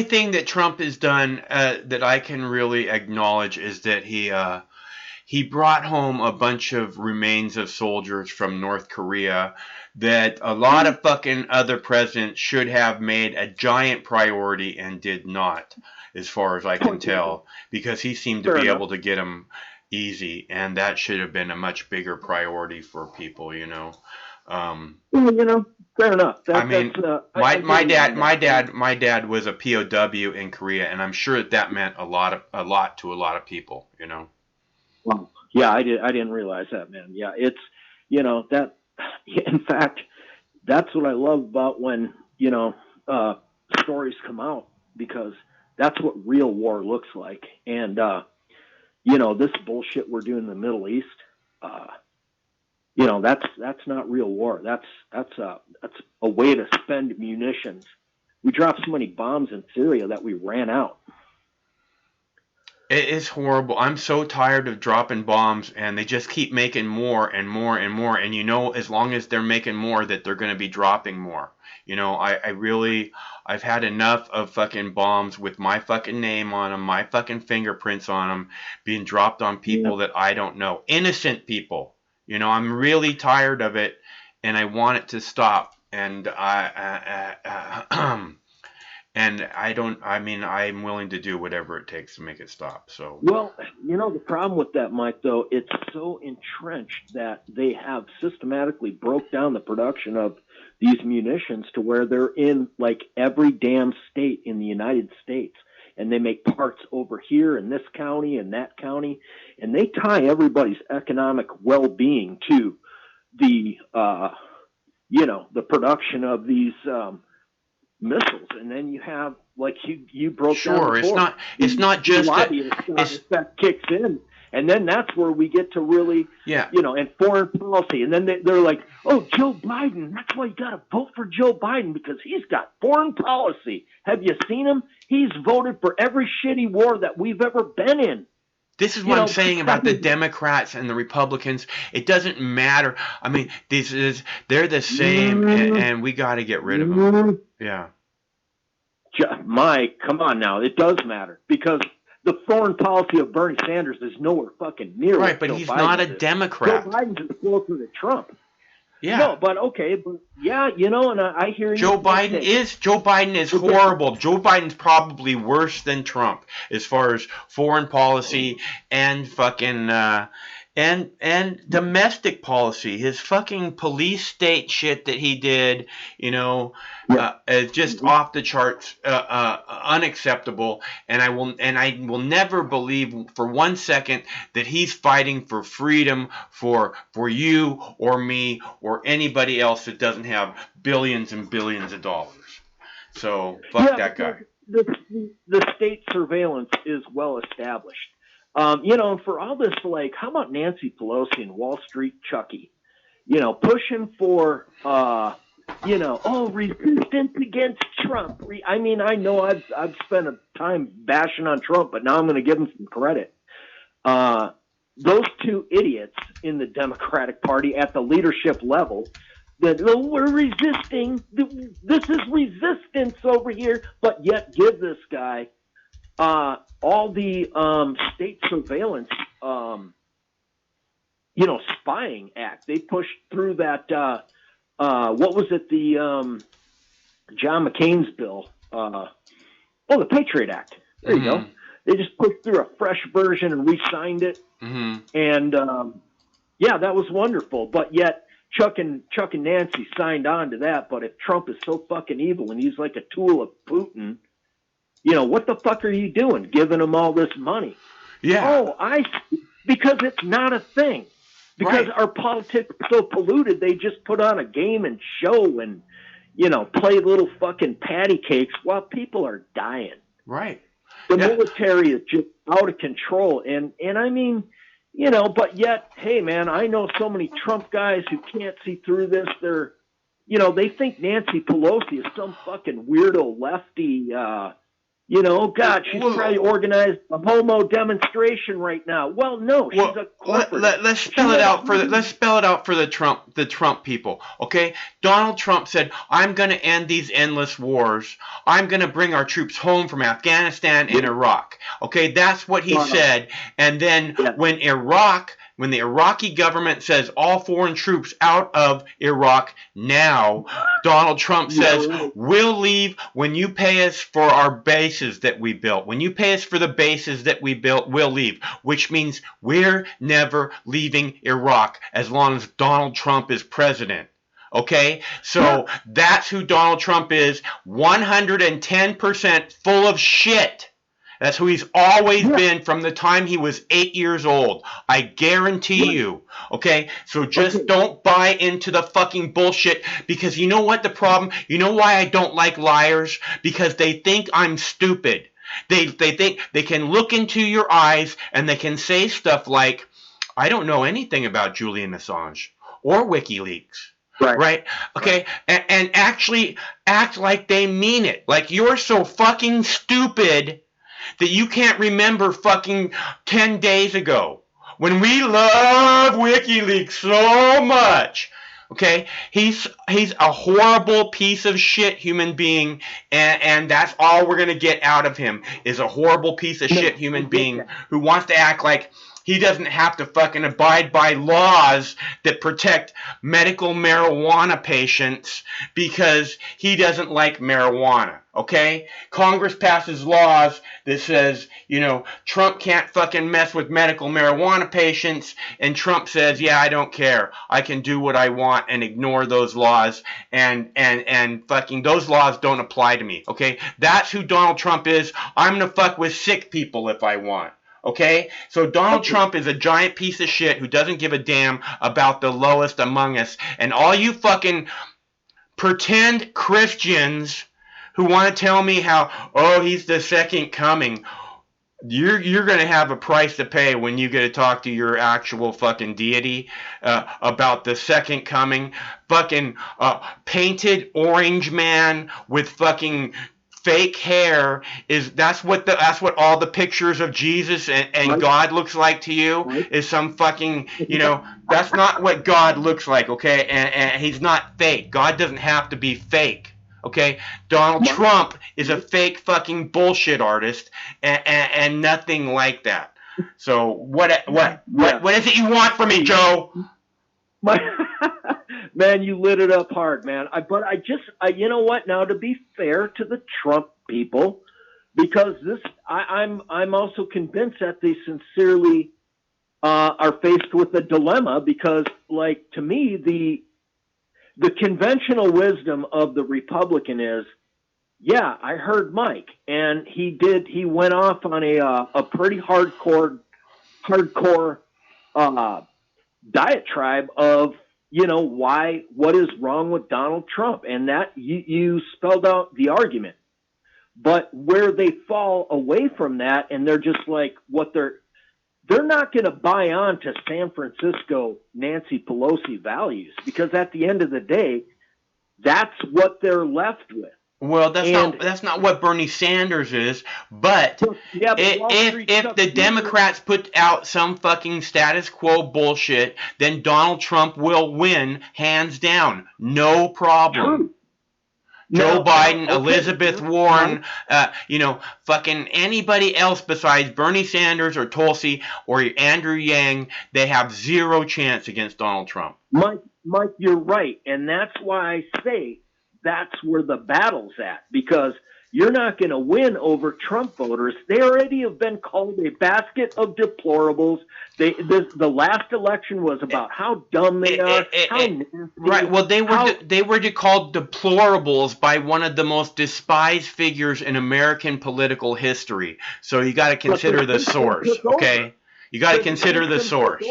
thing that Trump has done that I can really acknowledge is that he brought home a bunch of remains of soldiers from North Korea that a lot of fucking other presidents should have made a giant priority and did not, as far as I can tell, because he seemed to be able to get them easy, and that should have been a much bigger priority for people, fair enough. My dad was a POW in Korea, and I'm sure that meant a lot to a lot of people, Wow. Yeah, I didn't realize that, man. Yeah, it's that. In fact, that's what I love about when stories come out, because that's what real war looks like. And this bullshit we're doing in the Middle East, that's not real war. That's a way to spend munitions. We dropped so many bombs in Syria that we ran out. It is horrible. I'm so tired of dropping bombs, and they just keep making more and more and more. And as long as they're making more, that they're going to be dropping more. I've had enough of fucking bombs with my fucking name on them, my fucking fingerprints on them, being dropped on people that I don't know. Innocent people. I'm really tired of it, and I want it to stop. And I'm willing to do whatever it takes to make it stop. So. Well, the problem with that, Mike, though, it's so entrenched that they have systematically broke down the production of these munitions to where they're in like every damn state in the United States. And they make parts over here in this county and that county, and they tie everybody's economic well-being to the, the production of these missiles. And then you have, like you broke down before, it's not just that kicks in. And then that's where we get to really, and foreign policy. And then they're like, oh, Joe Biden, that's why you got to vote for Joe Biden, because he's got foreign policy. Have you seen him? He's voted for every shitty war that we've ever been in. This is what I'm saying about the Democrats and the Republicans. It doesn't matter. I mean, they're the same, and we got to get rid of them. Yeah. Mike, come on now. It does matter, because the foreign policy of Bernie Sanders is nowhere fucking near. Right, but he's not a Democrat. Joe Biden's closer to Trump. Yeah. No, but okay, but and I hear you. Joe Biden is horrible. Joe Biden's probably worse than Trump as far as foreign policy and fucking and domestic policy, his fucking police state shit that he did, is just off the charts, unacceptable. And I will never believe for 1 second that he's fighting for freedom for you or me or anybody else that doesn't have billions and billions of dollars. So fuck that guy. The state surveillance is well established. For all this, like, how about Nancy Pelosi and Wall Street Chucky, pushing for, resistance against Trump. I know I've spent a time bashing on Trump, but now I'm going to give him some credit. Those two idiots in the Democratic Party at the leadership level, that we're resisting, this is resistance over here, but yet give this guy all the state surveillance, spying act. They pushed through that, what was it, the John McCain's bill? The Patriot Act. There you go. They just pushed through a fresh version and re-signed it. Mm-hmm. And, that was wonderful. But yet Chuck and Nancy signed on to that. But if Trump is so fucking evil and he's like a tool of Putin, what the fuck are you doing, giving them all this money? Yeah. Because it's not a thing. Because our politics are so polluted, they just put on a game and show and, play little fucking patty cakes while people are dying. Right. The military is just out of control. And but yet, hey, man, I know so many Trump guys who can't see through this. They're, they think Nancy Pelosi is some fucking weirdo lefty, God, she's probably organized a homo demonstration right now. Well, no, she's a corporate. Let's spell it out for the Trump people. Okay, Donald Trump said, "I'm going to end these endless wars. I'm going to bring our troops home from Afghanistan and Iraq." Okay, that's what he said. And then when the Iraqi government says all foreign troops out of Iraq now, Donald Trump says, we'll leave when you pay us for our bases that we built. When you pay us for the bases that we built, we'll leave. Which means we're never leaving Iraq as long as Donald Trump is president. Okay? So that's who Donald Trump is. 110% full of shit. That's who he's always been from the time he was 8 years old. I guarantee you. Okay? So just don't buy into the fucking bullshit, because you know what the problem? You know why I don't like liars? Because they think I'm stupid. They think they can look into your eyes and they can say stuff like, I don't know anything about Julian Assange or WikiLeaks. Right? Okay? And actually act like they mean it. Like you're so fucking stupid that you can't remember fucking 10 days ago when we loved WikiLeaks so much. Okay, he's a horrible piece of shit human being, and that's all we're gonna get out of him is a horrible piece of shit human being who wants to act like he doesn't have to fucking abide by laws that protect medical marijuana patients because he doesn't like marijuana, okay? Congress passes laws that says, Trump can't fucking mess with medical marijuana patients, and Trump says, yeah, I don't care. I can do what I want and ignore those laws, and fucking those laws don't apply to me, okay? That's who Donald Trump is. I'm gonna fuck with sick people if I want. Okay? So Donald Trump is a giant piece of shit who doesn't give a damn about the lowest among us. And all you fucking pretend Christians who want to tell me how, he's the second coming, you're going to have a price to pay when you get to talk to your actual fucking deity about the second coming. Fucking painted orange man with fucking fake hair that's what all the pictures of Jesus and God looks like to you is some fucking, that's not what God looks like, okay? And he's not fake. God doesn't have to be fake, okay? Donald Trump is a fake fucking bullshit artist and nothing like that. So what is it you want from me, Joe? Man, you lit it up hard, man. But you know what? Now, to be fair to the Trump people, because I'm also convinced that they sincerely are faced with a dilemma because, like, to me, the conventional wisdom of the Republican is, yeah, I heard Mike, and he went off on a pretty hardcore diatribe of, what is wrong with Donald Trump, and that you spelled out the argument. But where they fall away from that, and they're just like they're not going to buy on to San Francisco Nancy Pelosi values, because at the end of the day, that's what they're left with. Well, that's not what Bernie Sanders is. But if the Democrats put out some fucking status quo bullshit, then Donald Trump will win hands down, no problem. True. Joe Biden, Elizabeth Warren, fucking anybody else besides Bernie Sanders or Tulsi or Andrew Yang, they have zero chance against Donald Trump. Mike, you're right, and that's why I say that's where the battle's at, because you're not going to win over Trump voters. They already have been called a basket of deplorables. The last election was about how dumb they are. Right. Well, they were called deplorables by one of the most despised figures in American political history. So you got to consider the source, okay? You got to consider the source.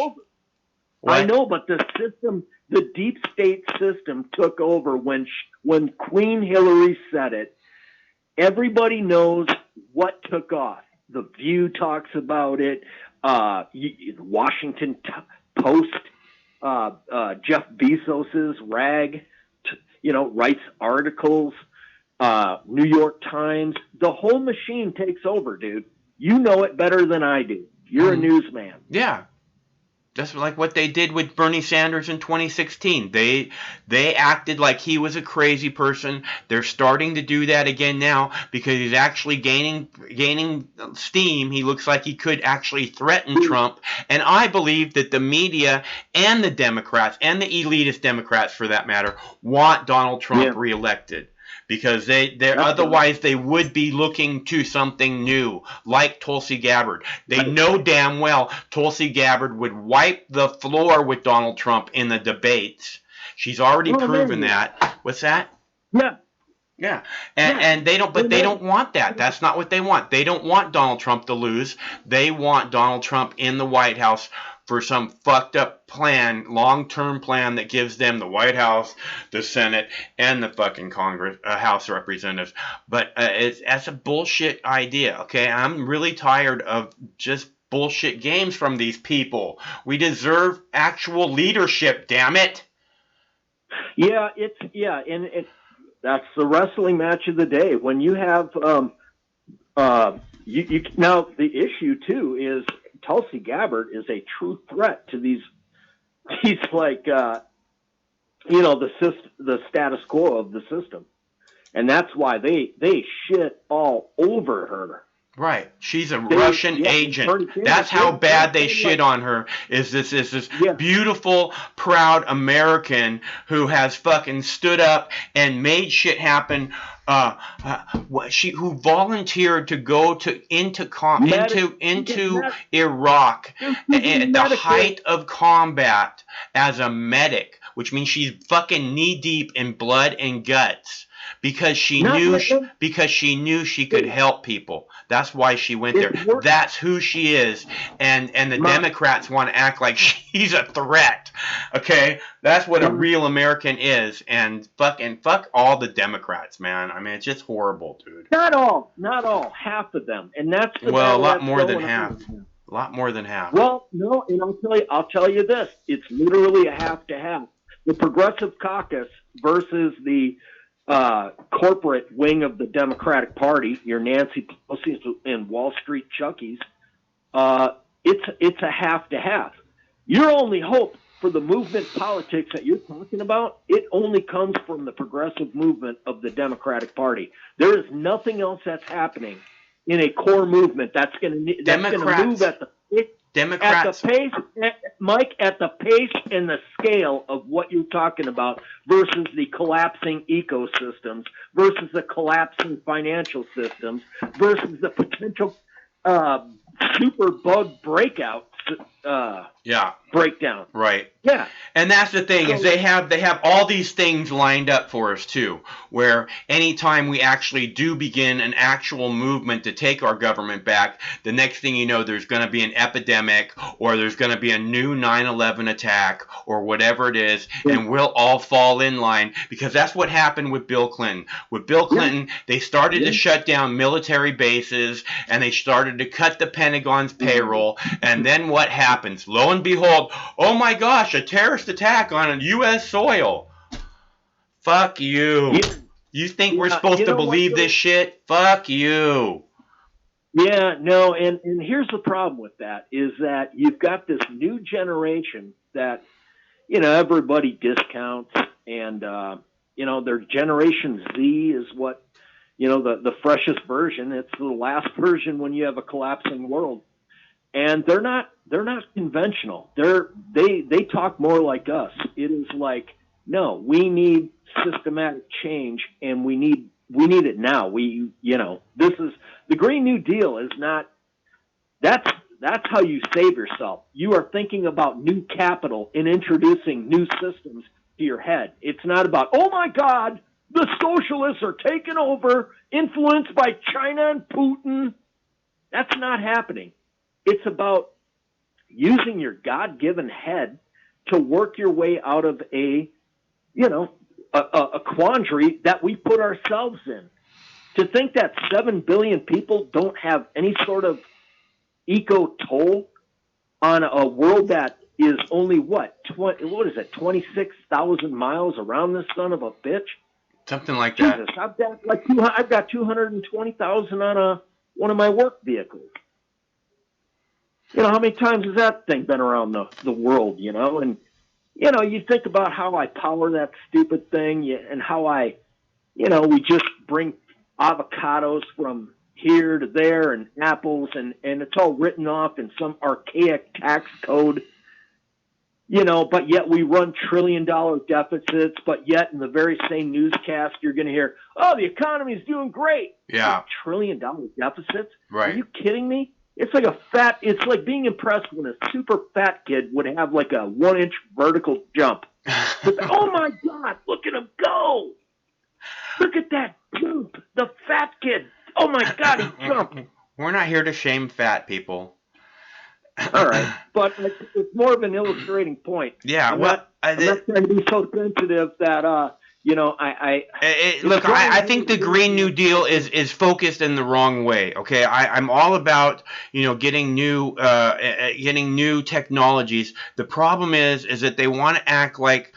I know, but the system, the deep state system, took over when Queen Hillary said it. Everybody knows what took off. The View talks about it. Washington Post, Jeff Bezos's rag, writes articles. New York Times. The whole machine takes over, dude. You know it better than I do. You're a newsman. Yeah. That's like what they did with Bernie Sanders in 2016. They acted like he was a crazy person. They're starting to do that again now because he's actually gaining steam. He looks like he could actually threaten Trump. And I believe that the media and the Democrats, and the elitist Democrats for that matter, want Donald Trump reelected. Because otherwise they would be looking to something new, like Tulsi Gabbard. They know damn well Tulsi Gabbard would wipe the floor with Donald Trump in the debates. She's already proven that. What's that? Yeah. Yeah. And they don't want that. That's not what they want. They don't want Donald Trump to lose. They want Donald Trump in the White House for some fucked up plan, long-term plan that gives them the White House, the Senate, and the fucking Congress, House of Representatives. But that's a bullshit idea, okay? I'm really tired of just bullshit games from these people. We deserve actual leadership, damn it. Yeah, and that's the wrestling match of the day. When you have now the issue too is Tulsi Gabbard is a true threat to these like the status quo of the system, and that's why they shit all over her. Right, she's a Russian agent. That's how bad they shit on her. Is this beautiful, proud American who has fucking stood up and made shit happen. Who volunteered to go into Iraq at the height of combat as a medic, which means she's fucking knee deep in blood and guts. Because she knew she could help people. That's why she went there. That's who she is. And the Democrats want to act like she's a threat. Okay? That's what a real American is. And fuck all the Democrats, man. I mean, it's just horrible, dude. Not all. Half of them. And that's a lot more than half. A lot more than half. Well, no, and I'll tell you this. It's literally a half to half. The Progressive Caucus versus the corporate wing of the Democratic Party, your Nancy Pelosi and Wall Street Chuckies, it's a half to half. Your only hope for the movement politics that you're talking about, it only comes from the progressive movement of the Democratic Party. There is nothing else that's happening in a core movement that's going to move at the pace, Mike, at the pace and the scale of what you're talking about versus the collapsing ecosystems, versus the collapsing financial systems, versus the potential super bug breakouts breakdown. Right. Yeah. And that's the thing, is they have all these things lined up for us too, where anytime we actually do begin an actual movement to take our government back, the next thing you know, there's going to be an epidemic, or there's going to be a new 9/11 attack, or whatever it is, and we'll all fall in line, because that's what happened with Bill Clinton. With Bill Clinton, they started to shut down military bases, and they started to cut the Pentagon's payroll, and then what happens? Lo and behold, oh my gosh, a terrorist attack on U.S. soil. Fuck you. You think we're supposed to believe this shit? Fuck you. Yeah, no, and here's the problem with that, is that you've got this new generation that, everybody discounts, and, their Generation Z is what, the freshest version. It's the last version when you have a collapsing world. And they're not conventional. They talk more like us. It is like, no, we need systematic change, and we need it now. This is the Green New Deal is not. That's how you save yourself. You are thinking about new capital and introducing new systems to your head. It's not about, oh my God, the socialists are taking over, influenced by China and Putin. That's not happening. It's about using your God-given head to work your way out of a quandary that we put ourselves in. To think that 7 billion people don't have any sort of eco-toll on a world that is only 26,000 miles around this son of a bitch? Something like that. Jesus, I've got 220,000 on one of my work vehicles. How many times has that thing been around the world, And, you think about how I power that stupid thing, and how we just bring avocados from here to there, and apples, and it's all written off in some archaic tax code, but yet we run $1 trillion deficits, but yet in the very same newscast, you're going to hear, oh, the economy is doing great. Yeah. $1 trillion deficits? Right. Are you kidding me? It's like being impressed when a super fat kid would have like a 1-inch vertical jump. Oh my God, look at him go. Look at that poop. The fat kid. Oh my God, he jumped. We're not here to shame fat people. All right. But it's more of an illustrating point. Yeah. I'm not trying to be so sensitive that, I think the Green New Deal is focused in the wrong way. Okay, I'm all about getting new technologies. The problem is that they want to act like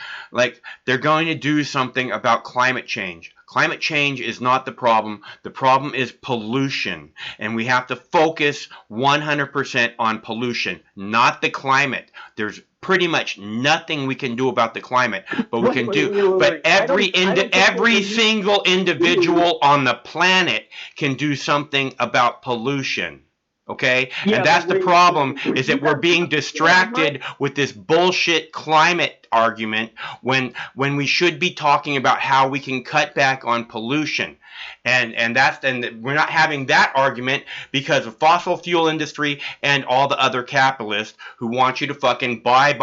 they're going to do something about climate change. Climate change is not the problem. The problem is pollution, and we have to focus 100% on pollution, not the climate. There's pretty much nothing we can do about the climate, but we can do. But every single individual on the planet can do something about pollution. Okay? Yeah, and that's the problem, is that we're being distracted with this bullshit climate argument when we should be talking about how we can cut back on pollution. And we're not having that argument because of fossil fuel industry and all the other capitalists who want you to fucking buy.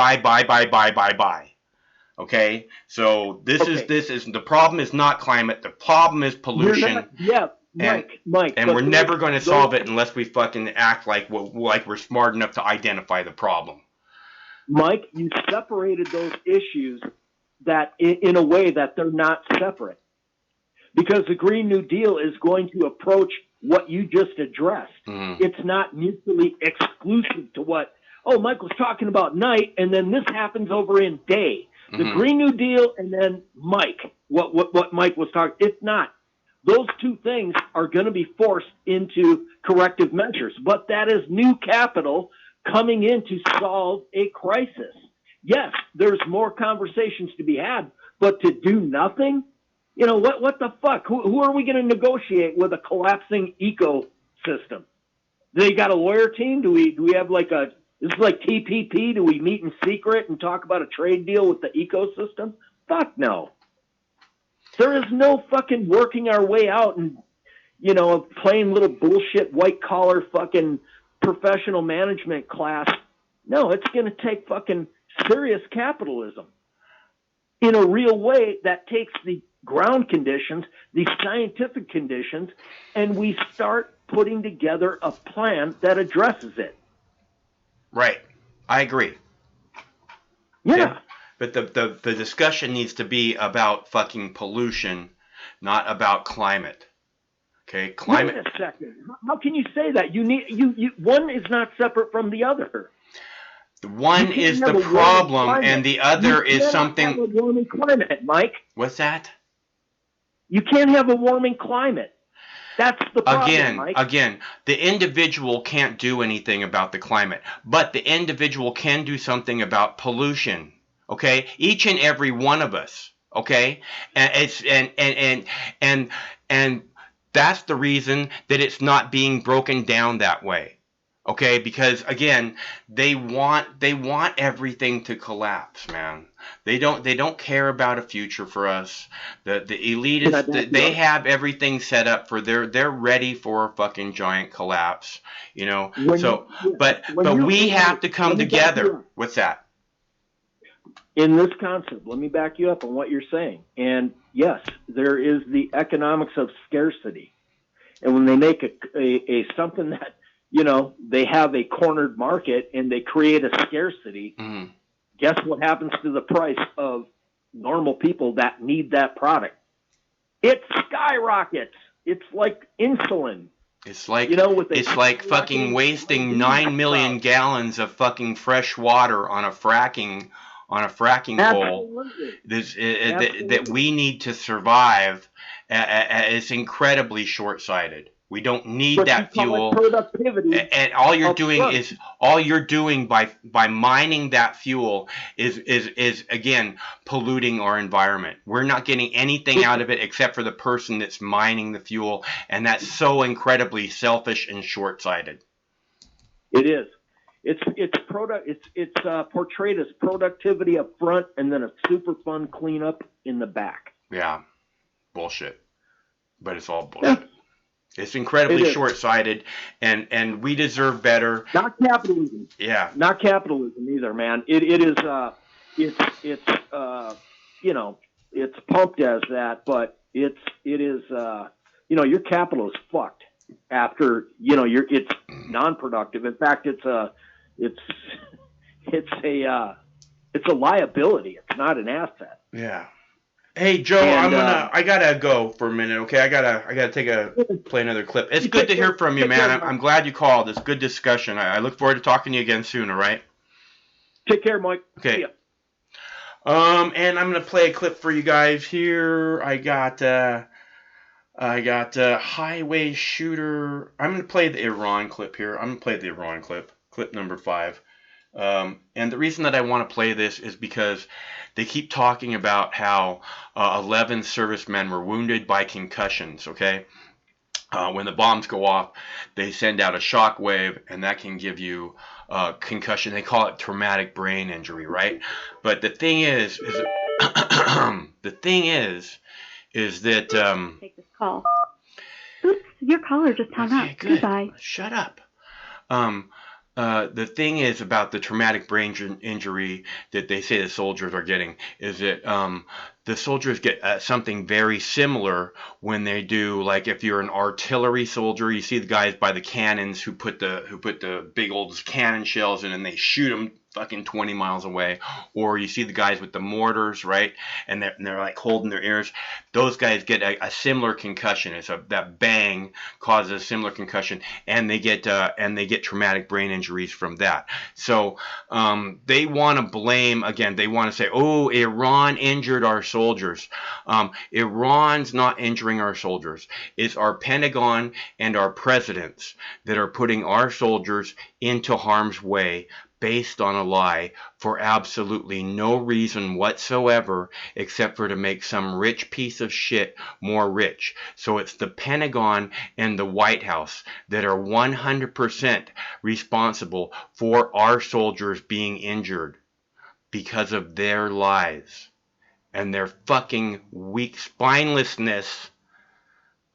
Okay? So this is the problem is not climate, the problem is pollution. Mike, and we're never going to solve it unless we fucking act like we're smart enough to identify the problem. Mike, you separated those issues that in a way that they're not separate, because the Green New Deal is going to approach what you just addressed. Mm-hmm. It's not mutually exclusive to what Mike was talking about night, and then this happens over in day. The mm-hmm. Green New Deal, and then Mike, what Mike was talking. It's not. Those two things are going to be forced into corrective measures, but that is new capital coming in to solve a crisis. Yes, there's more conversations to be had, but to do nothing, what the fuck? Who are we going to negotiate with a collapsing ecosystem? They got a lawyer team? Do we have this is like TPP? Do we meet in secret and talk about a trade deal with the ecosystem? Fuck no. There is no fucking working our way out and, playing little bullshit white collar fucking professional management class No, it's going to take fucking serious capitalism in a real way that takes the ground conditions, the scientific conditions, and we start putting together a plan that addresses it. Right. I agree. Yeah. Okay? But the discussion needs to be about fucking pollution, not about climate. Okay? Climate. Wait a second. How can you say that? You one is not separate from the other. One is the problem, and the other is something. You can't have a warming climate, Mike. What's that? You can't have a warming climate. That's the problem, Mike. Again, the individual can't do anything about the climate, but the individual can do something about pollution. Okay, each and every one of us. Okay, and it's and that's the reason that it's not being broken down that way. Okay, because again, they want everything to collapse, man. They don't care about a future for us. The elitists, they have everything set up for they're ready for a fucking giant collapse, you know. But we have to come together. What's that? In this concept, let me back you up on what you're saying. And yes, there is the economics of scarcity. And when they make a something that, you know, they have a cornered market and they create a scarcity, guess what happens to the price of normal people that need that product? It skyrockets. It's like insulin. It's like, you know, it's like fucking wasting 9 million gallons of fucking fresh water on a fracking hole that we need to survive. It's incredibly short-sighted. We don't need that fuel. And all you're doing by mining that fuel is again polluting our environment. We're not getting anything out of it except for the person that's mining the fuel, and that's so incredibly selfish and short-sighted. It is. It's portrayed as productivity up front and then a super fun cleanup in the back. Yeah, bullshit. But it's all bullshit. Yeah. It's incredibly short-sighted, and we deserve better. Not capitalism. Yeah. Not capitalism either, man. It is you know, it's pumped as that, but it is you know, your capital is fucked after, you know, it's non-productive. In fact, it's a liability. It's not an asset. Yeah. Hey Joe, I gotta go for a minute, okay? I gotta play another clip. It's good to hear from you, man. I'm glad you called. It's good discussion. I look forward to talking to you again soon, all right? Take care, Mike. Okay. And I'm gonna play a clip for you guys here. I got highway shooter. I'm gonna play the Iran clip here. I'm gonna play the Iran clip number 5. And the reason that I want to play this is because they keep talking about how 11 servicemen were wounded by concussions, okay? When the bombs go off, they send out a shock wave, and that can give you concussion. They call it traumatic brain injury, right? But the thing is that... Take this call. Oops, your caller just hung up. Good. Goodbye. Shut up. The thing is about the traumatic brain injury that they say the soldiers are getting is that the soldiers get something very similar when they do, like if you're an artillery soldier, you see the guys by the cannons who put the big old cannon shells in and they shoot them fucking 20 miles away, or you see the guys with the mortars, right, and they're like holding their ears. Those guys get a similar concussion. It's that bang causes a similar concussion, and they get traumatic brain injuries from that. So they want to blame again. They want to say, oh, Iran injured our soldiers. Iran's not injuring our soldiers. It's our Pentagon and our presidents that are putting our soldiers into harm's way based on a lie for absolutely no reason whatsoever except for to make some rich piece of shit more rich. So it's the Pentagon and the White House that are 100% responsible for our soldiers being injured because of their lies and their fucking weak spinelessness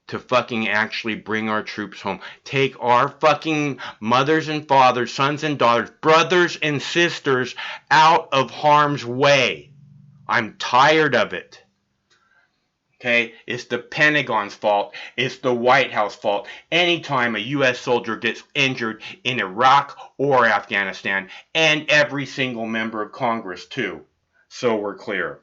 to fucking actually bring our troops home. Take our fucking mothers and fathers, sons and daughters, brothers and sisters out of harm's way. I'm tired of it. Okay? It's the Pentagon's fault. It's the White House fault. Anytime a U.S. soldier gets injured in Iraq or Afghanistan, and every single member of Congress too. So we're clear.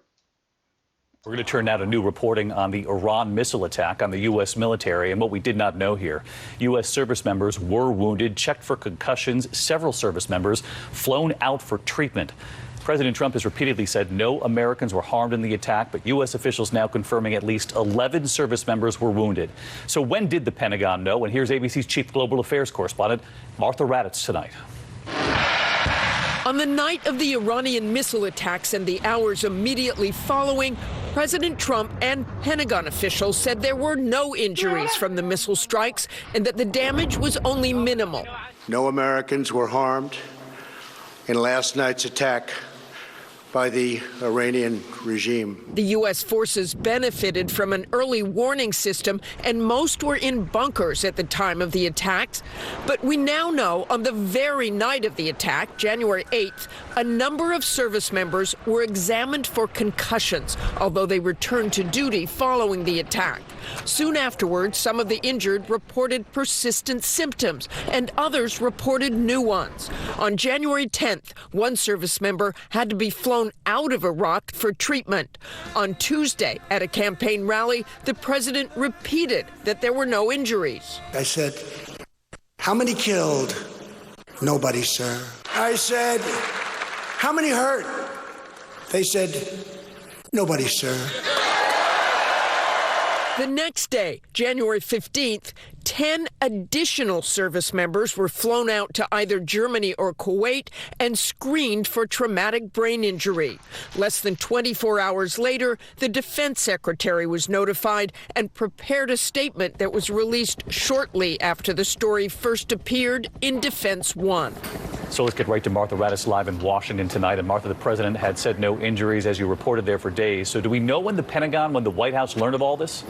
We're going to turn now to new reporting on the Iran missile attack on the U.S. military and what we did not know here. U.S. service members were wounded, checked for concussions, several service members flown out for treatment. President Trump has repeatedly said no Americans were harmed in the attack, but U.S. officials now confirming at least 11 service members were wounded. So when did the Pentagon know? And here's ABC's chief global affairs correspondent, Martha Raddatz, tonight. On the night of the Iranian missile attacks and the hours immediately following, President Trump and Pentagon officials said there were no injuries from the missile strikes and that the damage was only minimal. No Americans were harmed in last night's attack by the Iranian regime. The U.S. forces benefited from an early warning system, and most were in bunkers at the time of the attacks. But we now know on the very night of the attack, January 8th, a number of service members were examined for concussions, although they returned to duty following the attack. Soon afterwards, some of the injured reported persistent symptoms, and others reported new ones. On January 10th, one service member had to be flown out of Iraq for treatment. On Tuesday, at a campaign rally, the president repeated that there were no injuries. I said, how many killed? Nobody, sir. I said, how many hurt? They said, nobody, sir. The next day, January 15th, 10 additional service members were flown out to either Germany or Kuwait and screened for traumatic brain injury. Less than 24 hours later, the defense secretary was notified and prepared a statement that was released shortly after the story first appeared in Defense One. So let's get right to Martha Raddatz live in Washington tonight. And Martha, the president had said no injuries, as you reported there, for days. So do we know when the Pentagon, when the White House learned of all this?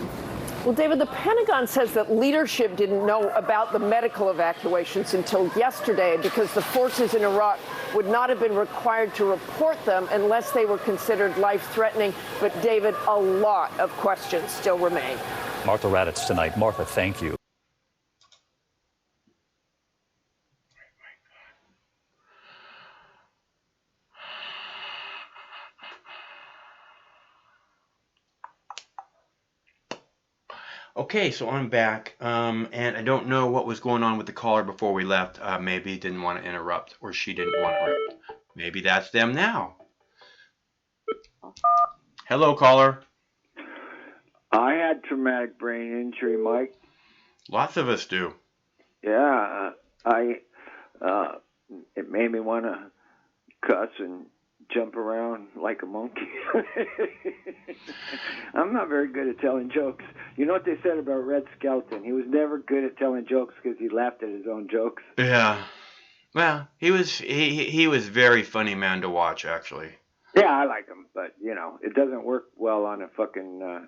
Well, David, the Pentagon says that leadership didn't know about the medical evacuations until yesterday because the forces in Iraq would not have been required to report them unless they were considered life-threatening. But, David, a lot of questions still remain. Martha Raddatz tonight. Martha, thank you. Okay, so I'm back, and I don't know what was going on with the caller before we left. Maybe didn't want to interrupt, or she didn't want to interrupt. Maybe that's them now. Hello, caller. I had traumatic brain injury, Mike. Lots of us do. Yeah, it made me want to cuss and jump around like a monkey. I'm not very good at telling jokes. You know what they said about Red Skelton? He was never good at telling jokes because he laughed at his own jokes. Yeah. Well, he was very funny man to watch, actually. Yeah, I like him, but, you know, it doesn't work well on a fucking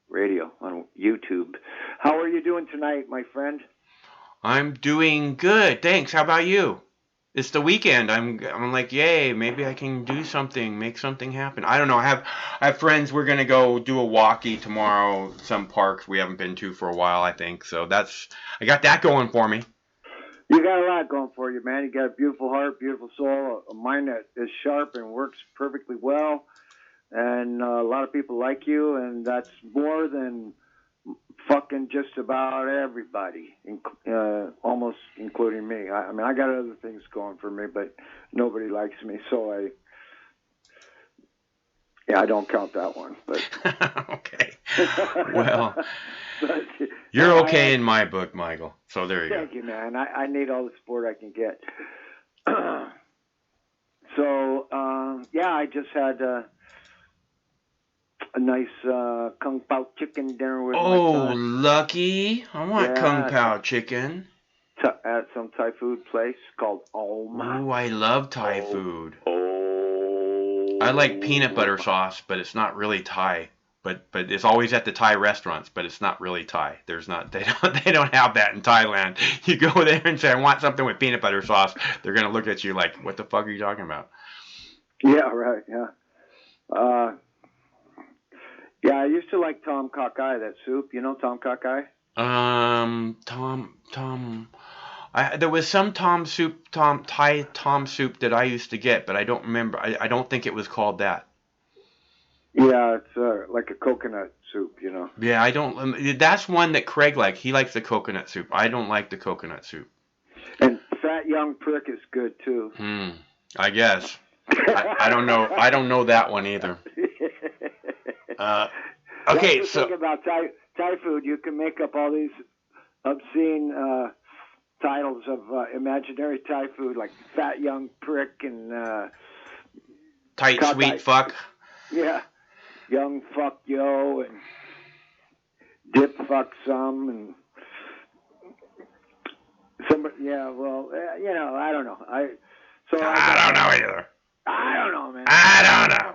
radio, on YouTube. How are you doing tonight, my friend? I'm doing good, thanks. How about you? It's the weekend. I'm like, yay, maybe I can do something, make something happen. I don't know. I have friends. We're going to go do a walkie tomorrow, some park we haven't been to for a while, I think. So I got that going for me. You got a lot going for you, man. You got a beautiful heart, beautiful soul, a mind that is sharp and works perfectly well. And a lot of people like you, and that's more than fucking just about everybody, almost including me. I mean, I got other things going for me, but nobody likes me, so I don't count that one. But okay. Well, you're okay in my book, Michael. So there you go. Thank you, man. I need all the support I can get. So, I just had a nice Kung Pao chicken dinner with my son. Oh, lucky. I want Kung Pao chicken. At some Thai food place called Om. Oh, I love Thai food. I like peanut butter sauce, but it's not really Thai. But it's always at the Thai restaurants, but it's not really Thai. They don't have that in Thailand. You go there and say, I want something with peanut butter sauce. They're gonna look at you like, what the fuck are you talking about? Yeah, right. Yeah. Yeah, I used to like Tom Cockeye, that soup. You know Tom Cockeye? There was some Thai Tom soup that I used to get, but I don't remember. I don't think it was called that. Yeah, it's like a coconut soup, you know. Yeah, I don't. That's one that Craig likes. He likes the coconut soup. I don't like the coconut soup. And Fat Young Prick is good too. I guess. I don't know. I don't know that one either. Okay, that's the thing about Thai food. You can make up all these obscene titles of imaginary Thai food, like Fat Young Prick and Tight Sweet Fuck. Yeah. Young Fuck Yo and Dip Fuck Some and somebody. Yeah, well, you know, I don't know. I don't know either. I don't know, man. I don't know.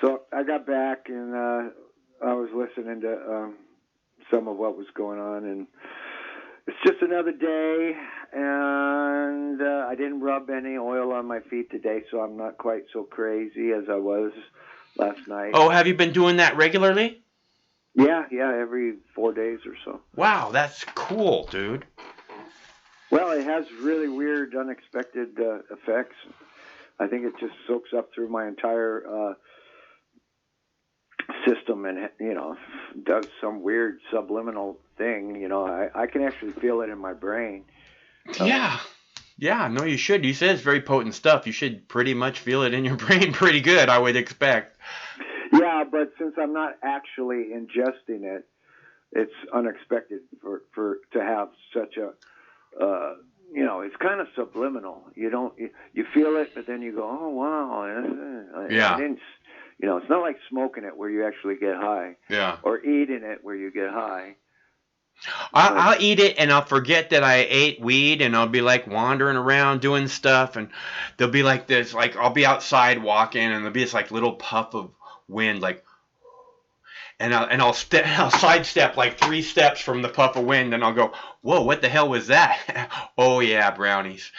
So I got back and I was listening to some of what was going on, and it's just another day, and I didn't rub any oil on my feet today, so I'm not quite so crazy as I was last night. Oh, have you been doing that regularly? Yeah, every 4 days or so. Wow, that's cool, dude. Well, it has really weird, unexpected effects. I think it just soaks up through my entire system and, you know, does some weird subliminal thing. You know, I can actually feel it in my brain. Yeah, no, you should. You said it's very potent stuff. You should pretty much feel it in your brain pretty good, I would expect. Yeah, but since I'm not actually ingesting it, it's unexpected for to have such a, you know, it's kind of subliminal. You feel it, but then you go, oh wow, yeah. You know, it's not like smoking it where you actually get high. Yeah. Or eating it where you get high. I'll eat it and I'll forget that I ate weed, and I'll be like wandering around doing stuff, and there'll be like this, like I'll be outside walking, and there'll be this like little puff of wind, like, and I'll sidestep like 3 steps from the puff of wind, and I'll go, whoa, what the hell was that? Oh yeah, brownies.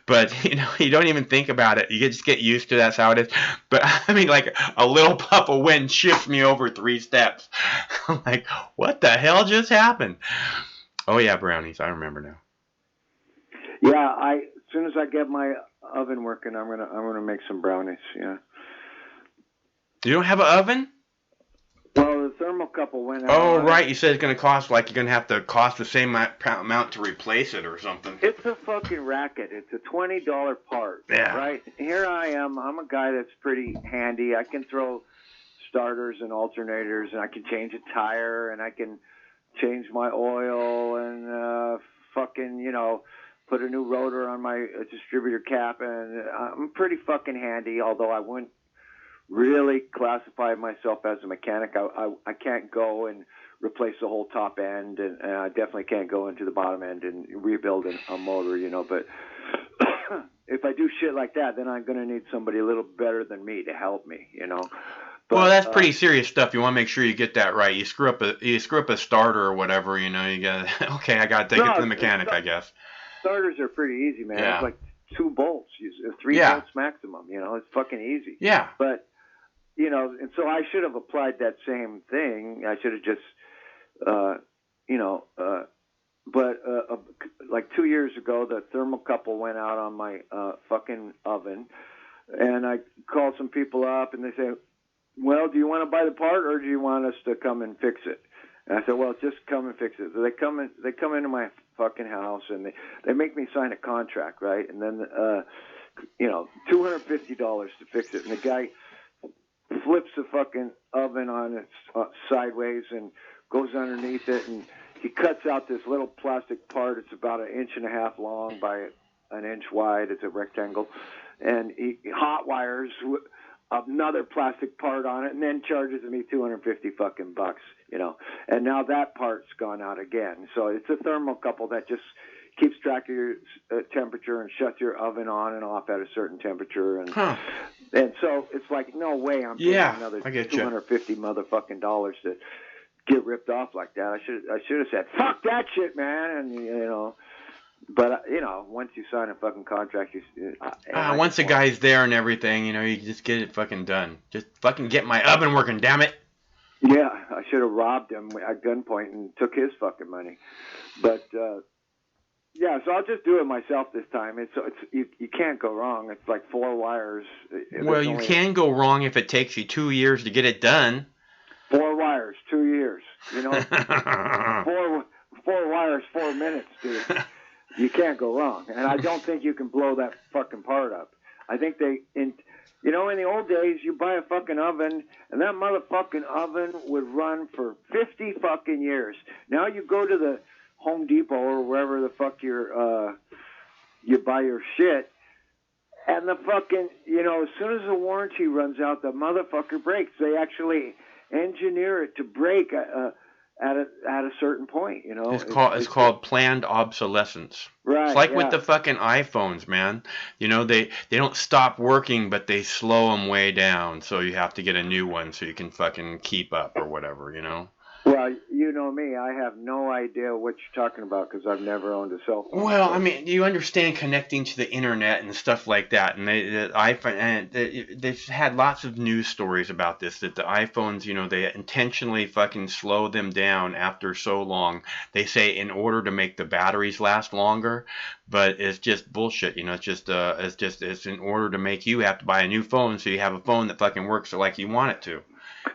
But you know, you don't even think about it. You just get used to that's how it is. But I mean, like a little puff of wind shifts me over 3 steps. I'm like, what the hell just happened? Oh yeah, brownies. I remember now. Yeah, as soon as I get my oven working, I'm gonna make some brownies. Yeah. You don't have an oven? Well, the thermocouple went out. Oh, right. You said it's going to cost, like, you're going to have to cost the same amount to replace it or something. It's a fucking racket. It's a $20 part. Yeah. Right? Here I am. I'm a guy that's pretty handy. I can throw starters and alternators, and I can change a tire, and I can change my oil, and fucking, you know, put a new rotor on my distributor cap, and I'm pretty fucking handy, although I wouldn't really classify myself as a mechanic. I can't go and replace the whole top end, and I definitely can't go into the bottom end and rebuild a motor, you know. But if I do shit like that, then I'm going to need somebody a little better than me to help me, you know. But, well, that's pretty serious stuff. You want to make sure you get that right. You screw up a starter or whatever, you know. You got okay. I got to take it to the mechanic, I guess. Starters are pretty easy, man. Yeah. It's like 2 bolts, 3 bolts maximum. You know, it's fucking easy. Yeah. But you know, and so I should have applied that same thing. I should have just, you know, but like 2 years ago, the thermocouple went out on my fucking oven, and I called some people up, and they say, well, do you want to buy the part, or do you want us to come and fix it? And I said, well, just come and fix it. So they come into my fucking house, and they make me sign a contract, right? And then, you know, $250 to fix it, and the guy flips the fucking oven on its sideways and goes underneath it, and he cuts out this little plastic part. It's about 1.5 inches long by 1 inch wide. It's a rectangle, and he hot wires another plastic part on it, and then charges me $250 fucking bucks, you know. And now that part's gone out again. So it's a thermocouple that just keeps track of your temperature and shuts your oven on and off at a certain temperature. And And so it's like, no way I'm paying another $250 motherfucking dollars to get ripped off like that. I should have said, fuck that shit, man. And, you know, but, you know, once you sign a fucking contract, once the guy's there and everything, you know, you just get it fucking done. Just fucking get my oven working, damn it. Yeah, I should have robbed him at gunpoint and took his fucking money. But, yeah, so I'll just do it myself this time. You can't go wrong. It's like 4 wires. Well, you can go wrong if it takes you 2 years to get it done. 4 wires, 2 years. You know, 4 wires, 4 minutes, dude. You can't go wrong. And I don't think you can blow that fucking part up. I think in the old days, you buy a fucking oven, and that motherfucking oven would run for 50 fucking years. Now you go to the Home Depot or wherever the fuck you buy your shit, and the fucking, you know, as soon as the warranty runs out, the motherfucker breaks. They actually engineer it to break at a certain point, you know. It's called planned obsolescence. Right. It's like with the fucking iPhones, man. You know, they don't stop working, but they slow them way down, so you have to get a new one so you can fucking keep up or whatever, you know. Well, you know me, I have no idea what you're talking about because I've never owned a cell phone. Well, I mean, you understand connecting to the internet and stuff like that, and they've had lots of news stories about this, that the iPhones, you know, they intentionally fucking slow them down after so long. They say in order to make the batteries last longer, but it's just bullshit, you know. It's in order to make you have to buy a new phone so you have a phone that fucking works like you want it to.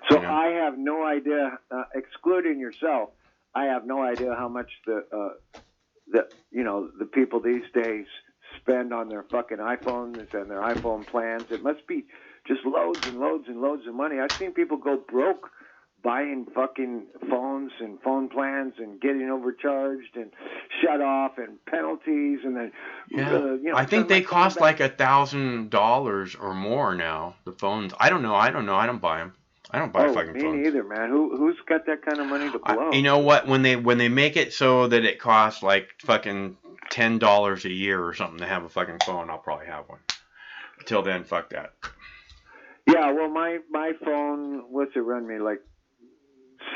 So I have no idea, excluding yourself, I have no idea how much the people these days spend on their fucking iPhones and their iPhone plans. It must be just loads and loads and loads of money. I've seen people go broke buying fucking phones and phone plans and getting overcharged and shut off and penalties and then I think they cost like $1,000 or more now, the phones. I don't know. I don't buy them. I don't buy fucking phones. Me neither, man. Who's got that kind of money to blow? You know what? When they make it so that it costs like fucking $10 a year or something to have a fucking phone, I'll probably have one. Until then, fuck that. Yeah, well, my phone, what's it run me? Like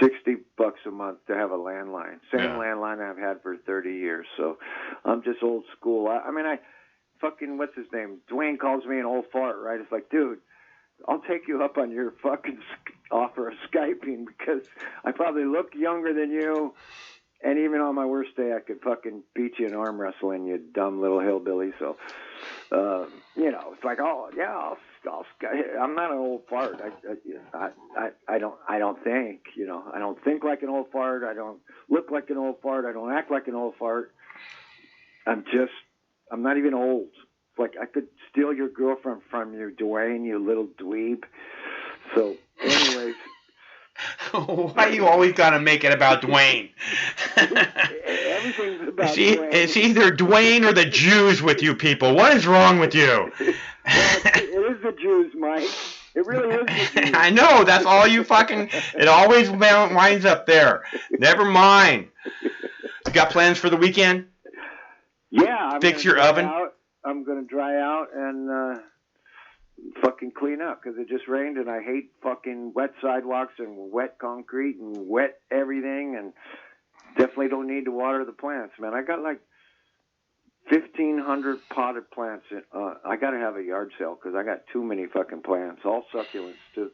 $60 a month to have a landline. Same landline I've had for 30 years. So I'm just old school. I mean, what's his name? Dwayne calls me an old fart, right? It's like, dude, I'll take you up on your fucking offer of Skyping because I probably look younger than you, and even on my worst day, I could fucking beat you in arm wrestling, you dumb little hillbilly. So, you know, it's like, oh yeah, I'll Skype. I'm not an old fart. I don't think, you know, I don't think like an old fart. I don't look like an old fart. I don't act like an old fart. I'm not even old. Like, I could steal your girlfriend from you, Dwayne, you little dweeb. So, anyways. Why you always got to make it about Dwayne? Everything's about Dwayne. It's either Dwayne or the Jews with you people. What is wrong with you? Well, it is the Jews, Mike. It really is the Jews. I know. That's all you fucking... It always winds up there. Never mind. You got plans for the weekend? Yeah. Fix your oven? I'm going to dry out and fucking clean up because it just rained and I hate fucking wet sidewalks and wet concrete and wet everything and definitely don't need to water the plants, man. I got like 1,500 potted plants. I got to have a yard sale because I got too many fucking plants, all succulents too.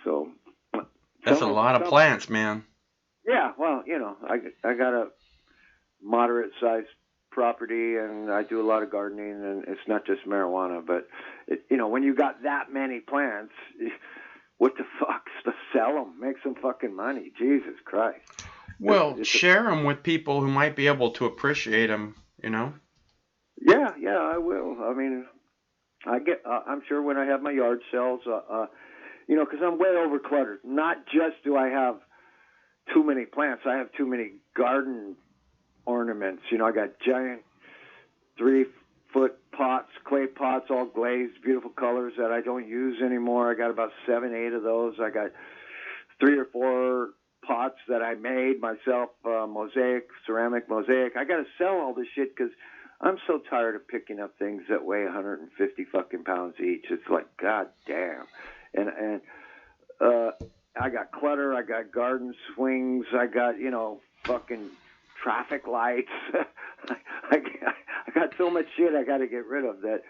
So that's a lot of plants, man. Yeah, well, you know, I got a moderate sized property and I do a lot of gardening and it's not just marijuana, but you know, when you got that many plants, what the fuck, to sell them, make some fucking money. Jesus Christ. Well, share them with people who might be able to appreciate them, you know? Yeah, I will. I mean, I'm sure when I have my yard sales, you know, because I'm way over cluttered. Not just do I have too many plants, I have too many garden ornaments. You know, I got giant 3-foot pots, clay pots, all glazed, beautiful colors that I don't use anymore. I got about 7-8 of those. I got 3 or 4 pots that I made myself, ceramic mosaic. I got to sell all this shit because I'm so tired of picking up things that weigh 150 fucking pounds each. It's like, god damn. And I got clutter, I got garden swings, I got, fucking traffic lights. I got so much shit I got to get rid of that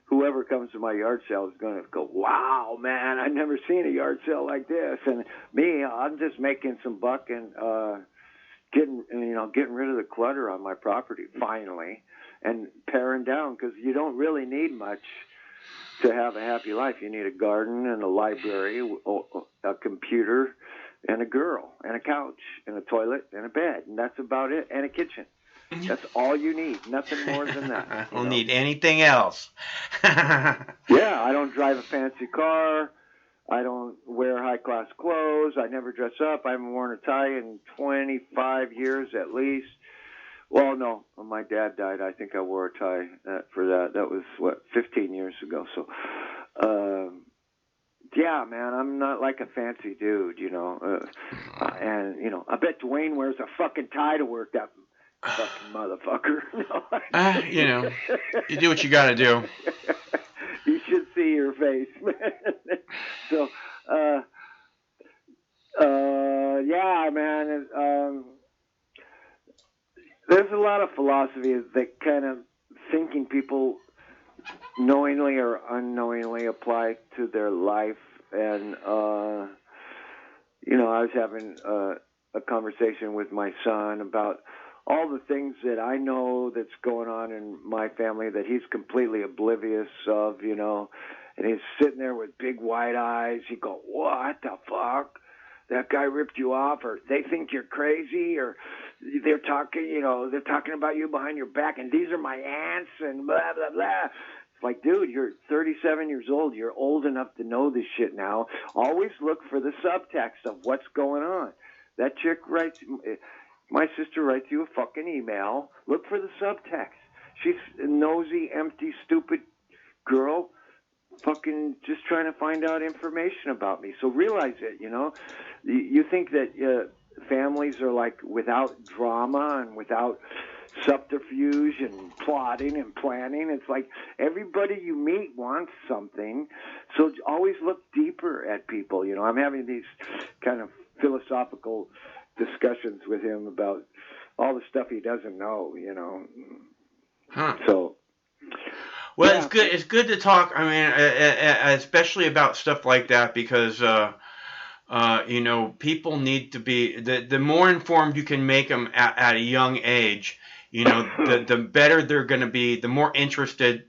whoever comes to my yard sale is going to go, wow, man, I've never seen a yard sale like this. And me, I'm just making some buck and getting rid of the clutter on my property finally and paring down, because you don't really need much to have a happy life. You need a garden and a library, a computer, and a girl, and a couch, and a toilet, and a bed, and that's about it, and a kitchen. That's all you need, nothing more than that. I don't need anything else. Yeah, I don't drive a fancy car. I don't wear high-class clothes. I never dress up. I haven't worn a tie in 25 years at least. Well, no, when my dad died, I think I wore a tie for that. That was, 15 years ago. So, yeah, man, I'm not like a fancy dude, and, I bet Dwayne wears a fucking tie to work, that fucking motherfucker. You do what you got to do. You should see your face, man. So, yeah, man, there's a lot of philosophy that kind of thinking people knowingly or unknowingly apply to their life. And, I was having a conversation with my son about all the things that I know that's going on in my family that he's completely oblivious of, and he's sitting there with big wide eyes. He go, what the fuck? That guy ripped you off, or they think you're crazy, or they're talking about you behind your back, and these are my aunts, and blah, blah, blah. It's like, dude, you're 37 years old. You're old enough to know this shit now. Always look for the subtext of what's going on. That chick my sister writes you a fucking email. Look for the subtext. She's a nosy, empty, stupid girl, fucking just trying to find out information about me. So realize it, You think that families are like without drama and without subterfuge and plotting and planning. It's like everybody you meet wants something. So always look deeper at people. I'm having these kind of philosophical discussions with him about all the stuff he doesn't know, Huh. So, well, yeah. It's good to talk. I mean, especially about stuff like that, because people need to be the more informed you can make them at a young age. The better they're going to be. The more interested.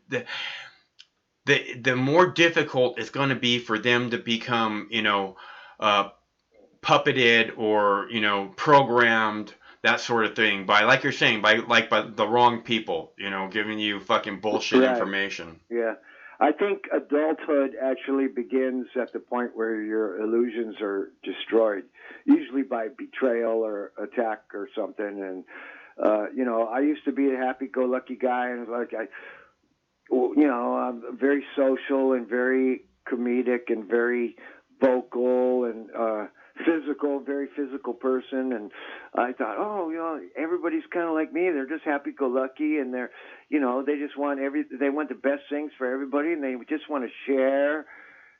The more difficult it's going to be for them to become, puppeted or programmed, that sort of thing, by, like you're saying, by the wrong people, giving you fucking bullshit information. Yeah, I think adulthood actually begins at the point where your illusions are destroyed, usually by betrayal or attack or something. And I used to be a happy-go-lucky guy, and I'm very social and very comedic and very vocal and very physical person, and I thought, everybody's kind of like me. They're just happy-go-lucky, and they're, they just want they want the best things for everybody, and they just want to share.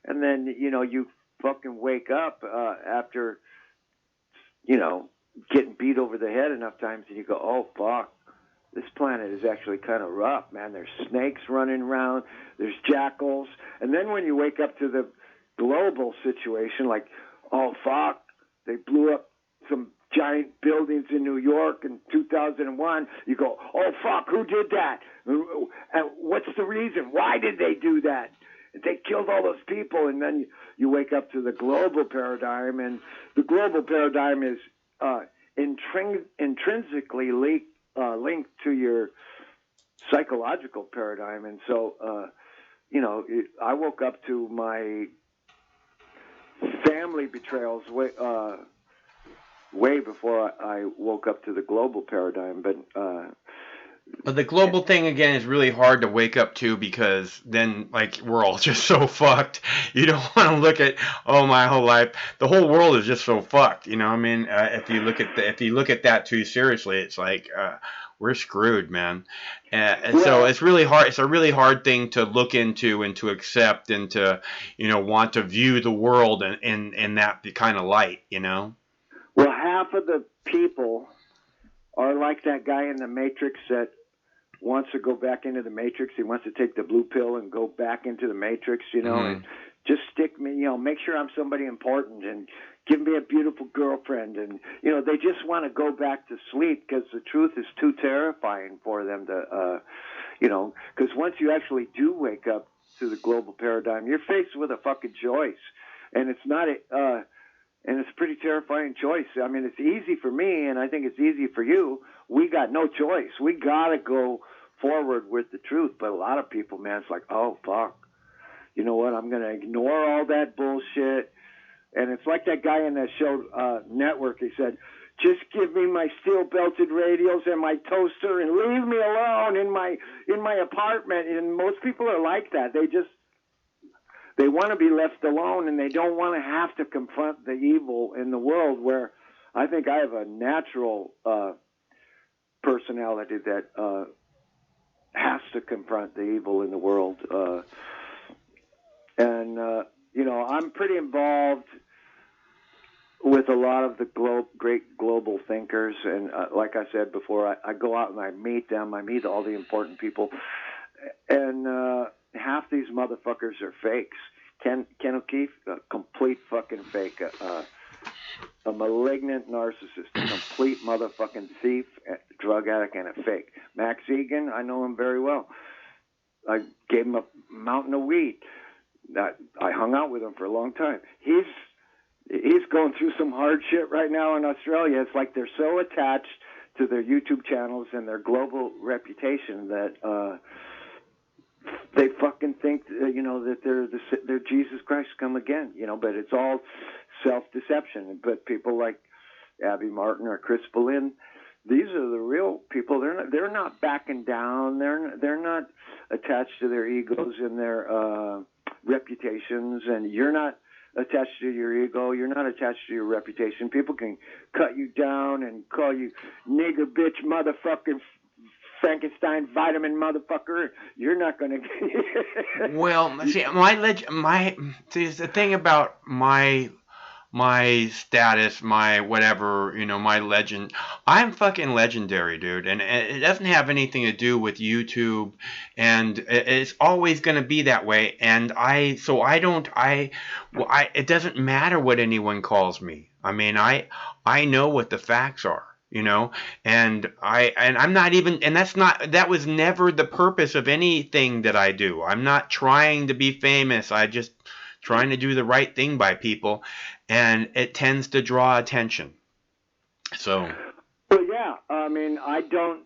And then, you fucking wake up after, getting beat over the head enough times, and you go, oh fuck, this planet is actually kind of rough, man. There's snakes running around, there's jackals, and then when you wake up to the global situation, like, oh, fuck, they blew up some giant buildings in New York in 2001. You go, oh, fuck, who did that? And what's the reason? Why did they do that? They killed all those people. And then you wake up to the global paradigm, and the global paradigm is intrinsically linked to your psychological paradigm. And so, I woke up to my family betrayals way before I woke up to the global paradigm. But But the global thing again is really hard to wake up to, because then like we're all just so fucked. You don't want to look at, oh, my whole life, the whole world is just so fucked. You know what I mean? If you look at that too seriously, it's like we're screwed, man. And so it's really hard. It's a really hard thing to look into and to accept and to want to view the world in that kind of light. Well, half of the people are like that guy in the Matrix that wants to go back into the Matrix. He wants to take the blue pill and go back into the Matrix, and just stick me, make sure I'm somebody important and give me a beautiful girlfriend. And, they just want to go back to sleep because the truth is too terrifying for them to, because once you actually do wake up to the global paradigm, you're faced with a fucking choice. And it's not and it's a pretty terrifying choice. I mean, it's easy for me, and I think it's easy for you. We got no choice. We got to go forward with the truth. But a lot of people, man, it's like, oh, fuck. You know what? I'm going to ignore all that bullshit. And it's like that guy in that show Network. He said, just give me my steel-belted radios and my toaster and leave me alone in my apartment. And most people are like that. They want to be left alone, and they don't want to have to confront the evil in the world, where I think I have a natural personality that has to confront the evil in the world. I'm pretty involved with a lot of the great global thinkers. And like I said before, I go out and I meet them. I meet all the important people. And half these motherfuckers are fakes. Ken O'Keefe, a complete fucking fake, a malignant narcissist, a complete motherfucking thief, a drug addict, and a fake. Max Egan, I know him very well. I gave him a mountain of weed. I hung out with him for a long time. He's going through some hard shit right now in Australia. It's like they're so attached to their YouTube channels and their global reputation that they fucking think, that they're Jesus Christ come again, but it's all self-deception. But people like Abby Martin or Chris Boleyn, these are the real people. They're not backing down. They're not attached to their egos and their reputations. And you're not attached to your ego. You're not attached to your reputation. People can cut you down and call you nigger, bitch, motherfucking Frankenstein vitamin motherfucker. You're not going to. Well, see, the thing about my status, my whatever, my legend, I'm fucking legendary, dude, and it doesn't have anything to do with YouTube, and it's always going to be that way. And it doesn't matter what anyone calls me. I mean, I know what the facts are. And I'm not even, and that was never the purpose of anything that I do. I'm not trying to be famous. I just trying to do the right thing by people, and it tends to draw attention. So. Well, yeah. I mean, I don't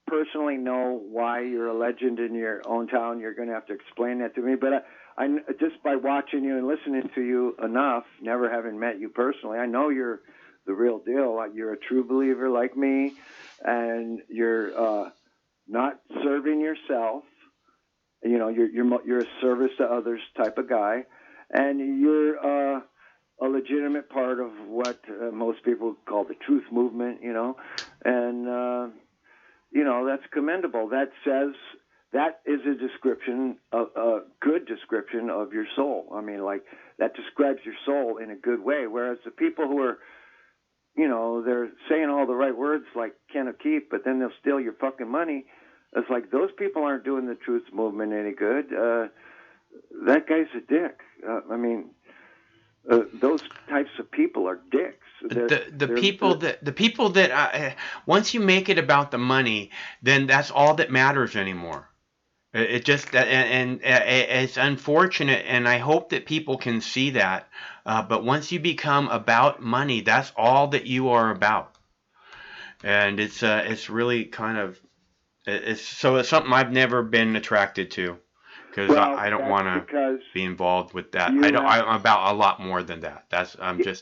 personally know why you're a legend in your own town. You're going to have to explain that to me. But I just by watching you and listening to you enough, never having met you personally, I know you're the real deal. You're a true believer like me, and you're not serving yourself. You're a service to others type of guy, and you're a legitimate part of what most people call the truth movement. And that's commendable. That is a description, a good description of your soul. I mean, like that describes your soul in a good way. Whereas the people who are they're saying all the right words like Ken O'Keefe, but then they'll steal your fucking money. It's like those people aren't doing the truth movement any good. That guy's a dick. Those types of people are dicks. The people that once you make it about the money, then that's all that matters anymore. It just and it's unfortunate, and I hope that people can see that. But once you become about money, that's all that you are about, and it's really kind of it's something I've never been attracted to, because I don't want to be involved with that. I'm about a lot more than that.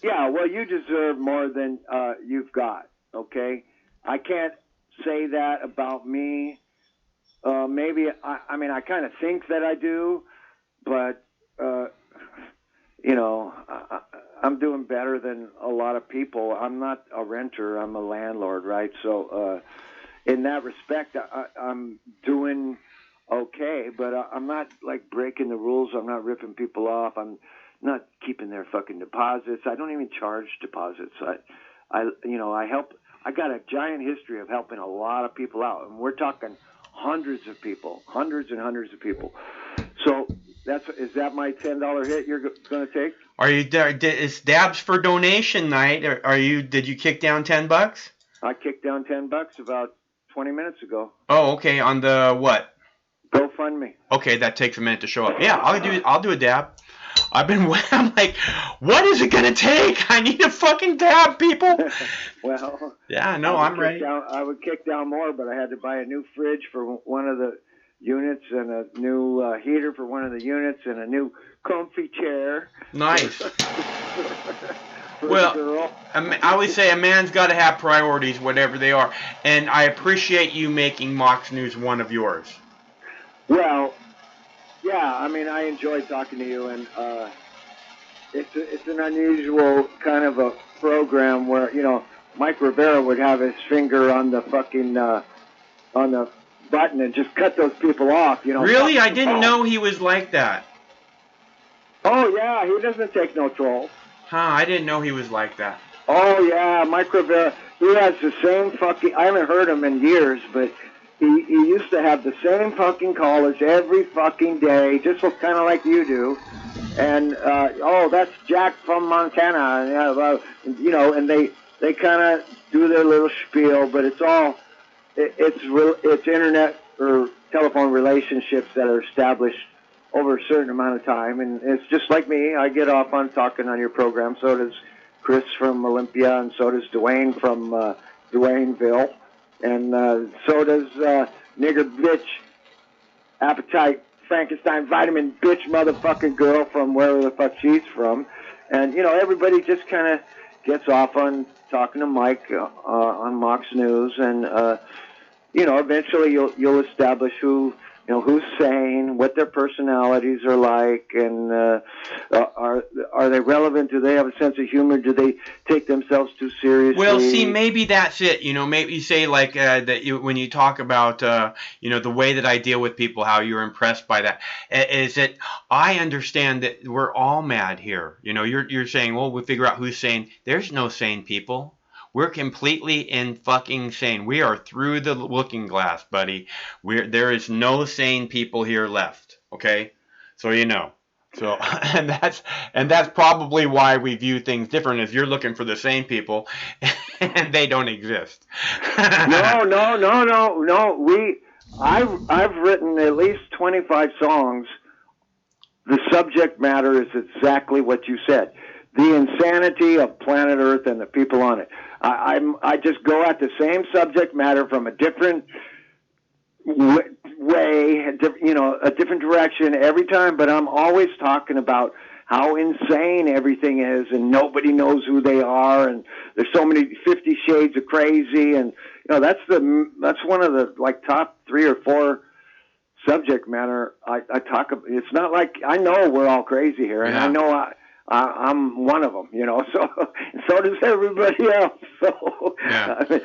Yeah. Well, you deserve more than you've got. Okay, I can't say that about me. maybe, I mean, I kind of think that I do, but, I'm doing better than a lot of people. I'm not a renter. I'm a landlord, right? So in that respect, I'm doing okay, but I'm not, like, breaking the rules. I'm not ripping people off. I'm not keeping their fucking deposits. I don't even charge deposits. I help. I got a giant history of helping a lot of people out, and we're talking hundreds and hundreds of people. So is that my $10 hit you're going to take? Are you? It's Dabs for donation night. Did you kick down $10? I kicked down $10 about 20 minutes ago. Oh, okay. On the what? GoFundMe. Okay, that takes a minute to show up. Yeah, I'll do a dab. I'm like, what is it gonna take? I need a fucking dab, people. Well, yeah, no, I'm ready. I would kick down more, but I had to buy a new fridge for one of the units and a new heater for one of the units and a new comfy chair. Nice. Well, I always say a man's got to have priorities, whatever they are, and I appreciate you making Mox News one of yours. Well, yeah, I mean, I enjoy talking to you, and it's an unusual kind of a program where, Mike Rivera would have his finger on the fucking, on the button and just cut those people off, Really? I didn't know he was like that. Oh, yeah, he doesn't take no trolls. Huh, I didn't know he was like that. Oh, yeah, Mike Rivera, he has the same fucking, I haven't heard him in years, but he used to have the same fucking callers every fucking day, just kind of like you do. And, that's Jack from Montana, and they kind of do their little spiel, but it's all, it's internet or telephone relationships that are established over a certain amount of time, and it's just like me. I get off on talking on your program. So does Chris from Olympia, and so does Dwayne from Dwayneville, and so does nigger bitch, appetite, Frankenstein, vitamin bitch, motherfucking girl from wherever the fuck she's from, and everybody just kind of gets off on talking to Mike on Mox News, and eventually you'll establish who's sane, what their personalities are like, and are they relevant? Do they have a sense of humor? Do they take themselves too seriously? Well, see, maybe that's it. Maybe you say like that when you talk about the way that I deal with people, how you're impressed by that. Is that I understand that we're all mad here. You're saying, well, we'll figure out who's sane. There's no sane people. We're completely fucking sane. We are through the looking glass, buddy. There is no sane people here left. Okay, so So and that's probably why we view things different. Is you're looking for the sane people, and they don't exist. No. I've written at least 25 songs. The subject matter is exactly what you said. The insanity of planet Earth and the people on it. I just go at the same subject matter from a different way, a different direction every time, but I'm always talking about how insane everything is, and nobody knows who they are, and there's so many 50 Shades of Crazy, and that's one of the top 3 or 4 subject matter I talk about. It's not like I know we're all crazy here, and I know I'm one of them, so does everybody else. So I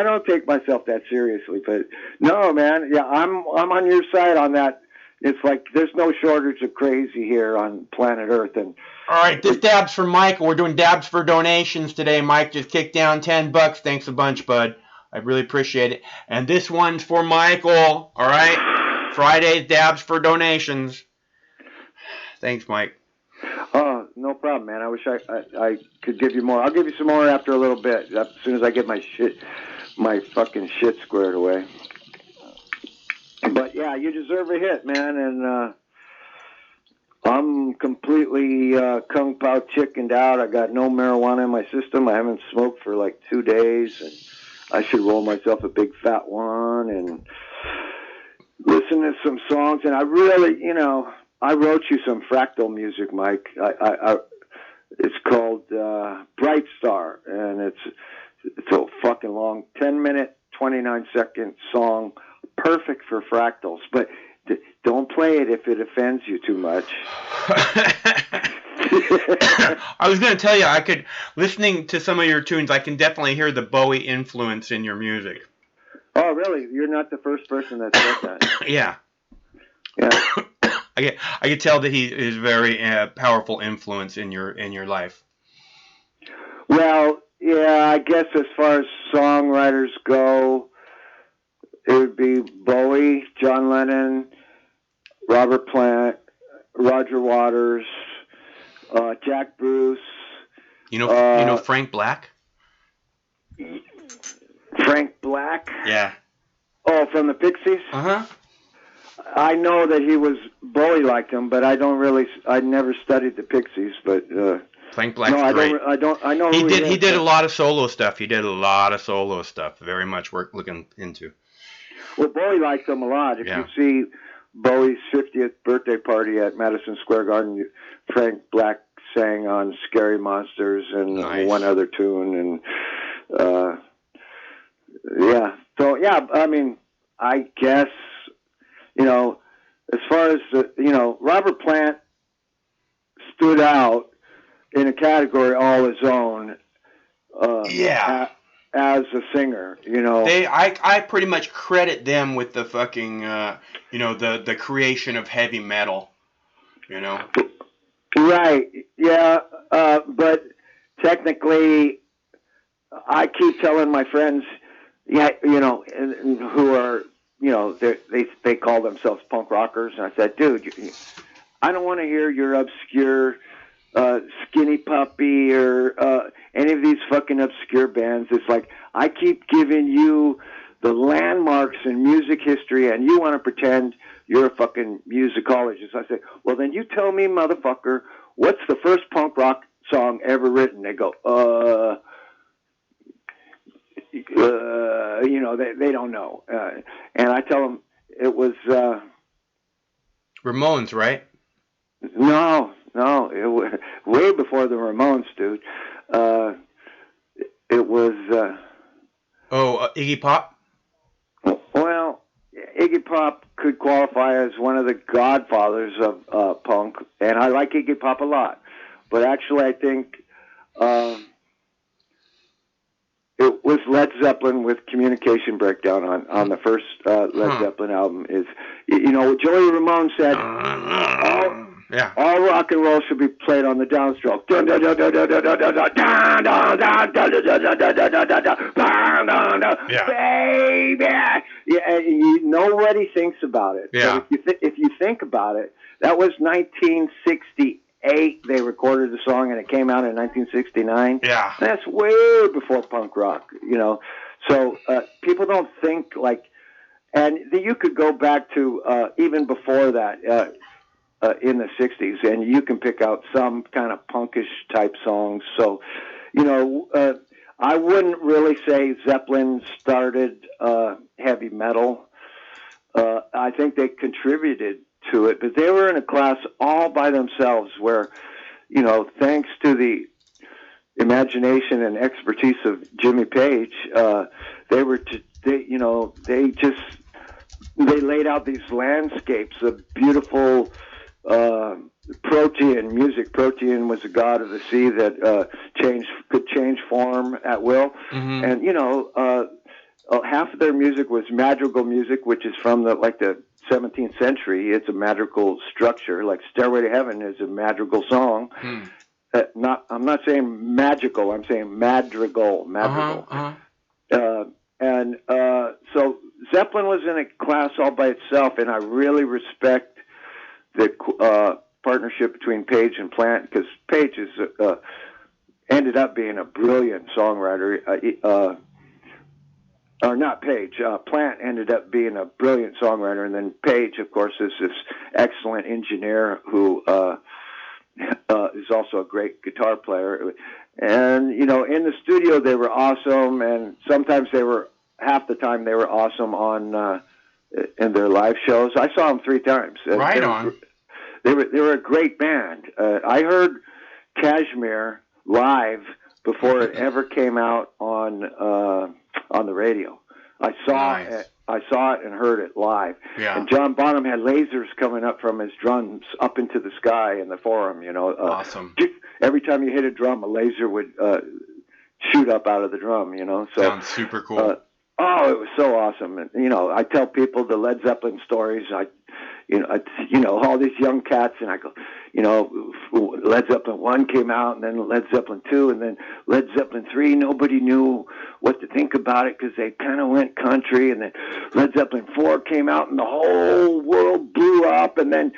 don't take myself that seriously, but no, man, I'm on your side on that. It's like there's no shortage of crazy here on planet Earth. And all right, this dab's for Michael. We're doing dabs for donations today. Mike just kicked down $10. Thanks a bunch, bud. I really appreciate it. And this one's for Michael. All right, Friday's dabs for donations. Thanks, Mike. Oh, no problem, man. I wish I could give you more. I'll give you some more after a little bit, as soon as I get my fucking shit squared away. But yeah, you deserve a hit, man, and I'm completely kung pao chickened out. I got no marijuana in my system. I haven't smoked for like 2 days, and I should roll myself a big fat one and listen to some songs. And I really, I wrote you some fractal music, Mike. It's called Bright Star, and it's a fucking long 10-minute, 29-second song perfect for fractals, but don't play it if it offends you too much. I was going to tell you, listening to some of your tunes, I can definitely hear the Bowie influence in your music. Oh, really? You're not the first person that said that. Yeah. Yeah. I can tell that he is very powerful influence in your life. Well, yeah, I guess as far as songwriters go, it would be Bowie, John Lennon, Robert Plant, Roger Waters, Jack Bruce. You know Frank Black? Frank Black? Yeah. Oh, from the Pixies? Uh-huh. I know that he was Bowie liked him, but I never studied the Pixies, but Frank Black's great. I know he did a lot of solo stuff. Very much worth looking into. Well, Bowie liked him a lot. If you see Bowie's 50th birthday party at Madison Square Garden, Frank Black sang on Scary Monsters and one other tune, and yeah. So yeah, I mean, I guess, as far as Robert Plant stood out in a category all his own. As a singer, I pretty much credit them with the fucking, the creation of heavy metal, Right. Yeah. But technically, I keep telling my friends, who are, they call themselves punk rockers, and I said, dude, I don't want to hear your obscure Skinny Puppy or any of these fucking obscure bands. It's like, I keep giving you the landmarks in music history, and you want to pretend you're a fucking musicologist. I say, well, then you tell me, motherfucker, what's the first punk rock song ever written? They go, they don't know. And I tell them it was Ramones, right? No, it was way before the Ramones, dude. It was Iggy Pop? Well, Iggy Pop could qualify as one of the godfathers of punk, and I like Iggy Pop a lot. But actually, I think it was Led Zeppelin with Communication Breakdown on the first Led Zeppelin album. Is Joey Ramone said, all rock and roll should be played on the downstroke. Baby! Yeah, nobody thinks about it. Yeah. But if you think about it, that was 1968. They recorded the song, and it came out in 1969. Yeah. That's way before punk rock, So people don't think like, and you could go back to even before that. In the 60s, and you can pick out some kind of punkish type songs. So, I wouldn't really say Zeppelin started heavy metal. I think they contributed to it, but they were in a class all by themselves where, thanks to the imagination and expertise of Jimmy Page, they laid out these landscapes of beautiful Protean music. Protean was a god of the sea that could change form at will. Mm-hmm. And half of their music was madrigal music, which is from the 17th century. It's a madrigal structure, like Stairway to Heaven is a madrigal song. I'm not saying magical, I'm saying madrigal. So Zeppelin was in a class all by itself, and I really respect the partnership between Page and Plant, because Page ended up being a brilliant songwriter. Or not Page, Plant ended up being a brilliant songwriter, and then Page, of course, is this excellent engineer who is also a great guitar player. And, in the studio they were awesome, and sometimes half the time they were awesome on in their live shows. I saw them 3 times. Right on. They were a great band. I heard Kashmir live before it ever came out on the radio. I saw I saw it and heard it live. Yeah. And John Bonham had lasers coming up from his drums up into the sky in the Forum. Awesome. Every time you hit a drum, a laser would shoot up out of the drum. So sounds super cool. It was so awesome. And I tell people the Led Zeppelin stories. All these young cats, and I go, Led Zeppelin 1 came out, and then Led Zeppelin 2, and then Led Zeppelin 3. Nobody knew what to think about it because they kind of went country, and then Led Zeppelin 4 came out, and the whole world blew up, and then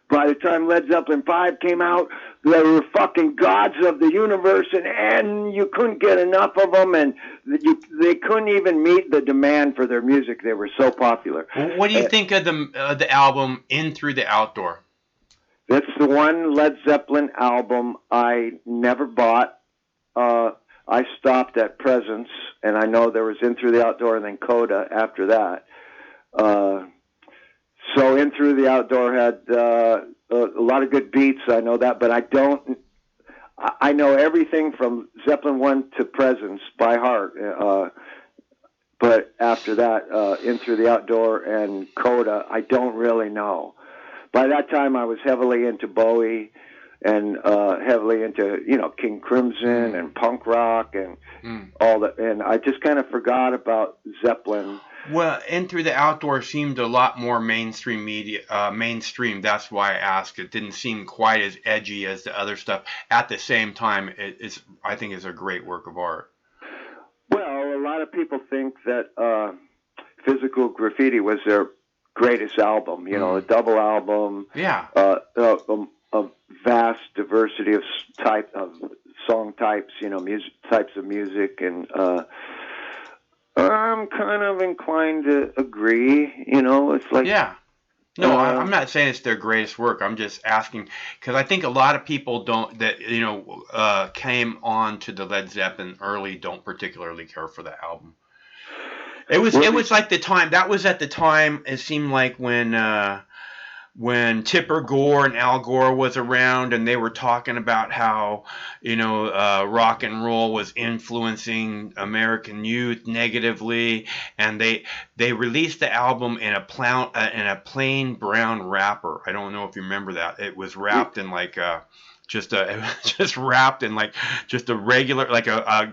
by the time Led Zeppelin 5 came out, they were fucking gods of the universe, and you couldn't get enough of them, and they couldn't even meet the demand for their music. They were so popular. What do you think of the album In Through the Outdoor? That's the one Led Zeppelin album I never bought. I stopped at Presence, and I know there was In Through the Outdoor and then Coda after that. So In Through the Outdoor had a lot of good beats. I know that, but I know everything from Zeppelin 1 to Presence by heart. But after that, In Through the Outdoor and Coda, I don't really know. By that time, I was heavily into Bowie and heavily into, King Crimson and punk rock and all that. And I just kind of forgot about Zeppelin. Well, In Through the Outdoor seemed a lot more mainstream media. Mainstream. That's why I asked. It didn't seem quite as edgy as the other stuff. At the same time, I think it's a great work of art. Well, a lot of people think that Physical Graffiti was their greatest album. A double album. Yeah. A vast diversity of song types. Music types of music, and I'm kind of inclined to agree. It's like yeah. No, I'm not saying it's their greatest work. I'm just asking because I think a lot of people came on to the Led Zeppelin early don't particularly care for the album. It was like the time that was at the time. It seemed like when Tipper Gore and Al Gore was around, and they were talking about how rock and roll was influencing American youth negatively, and they released the album in a plain brown wrapper. I don't know if you remember that. It was wrapped in like just wrapped in like just a regular like a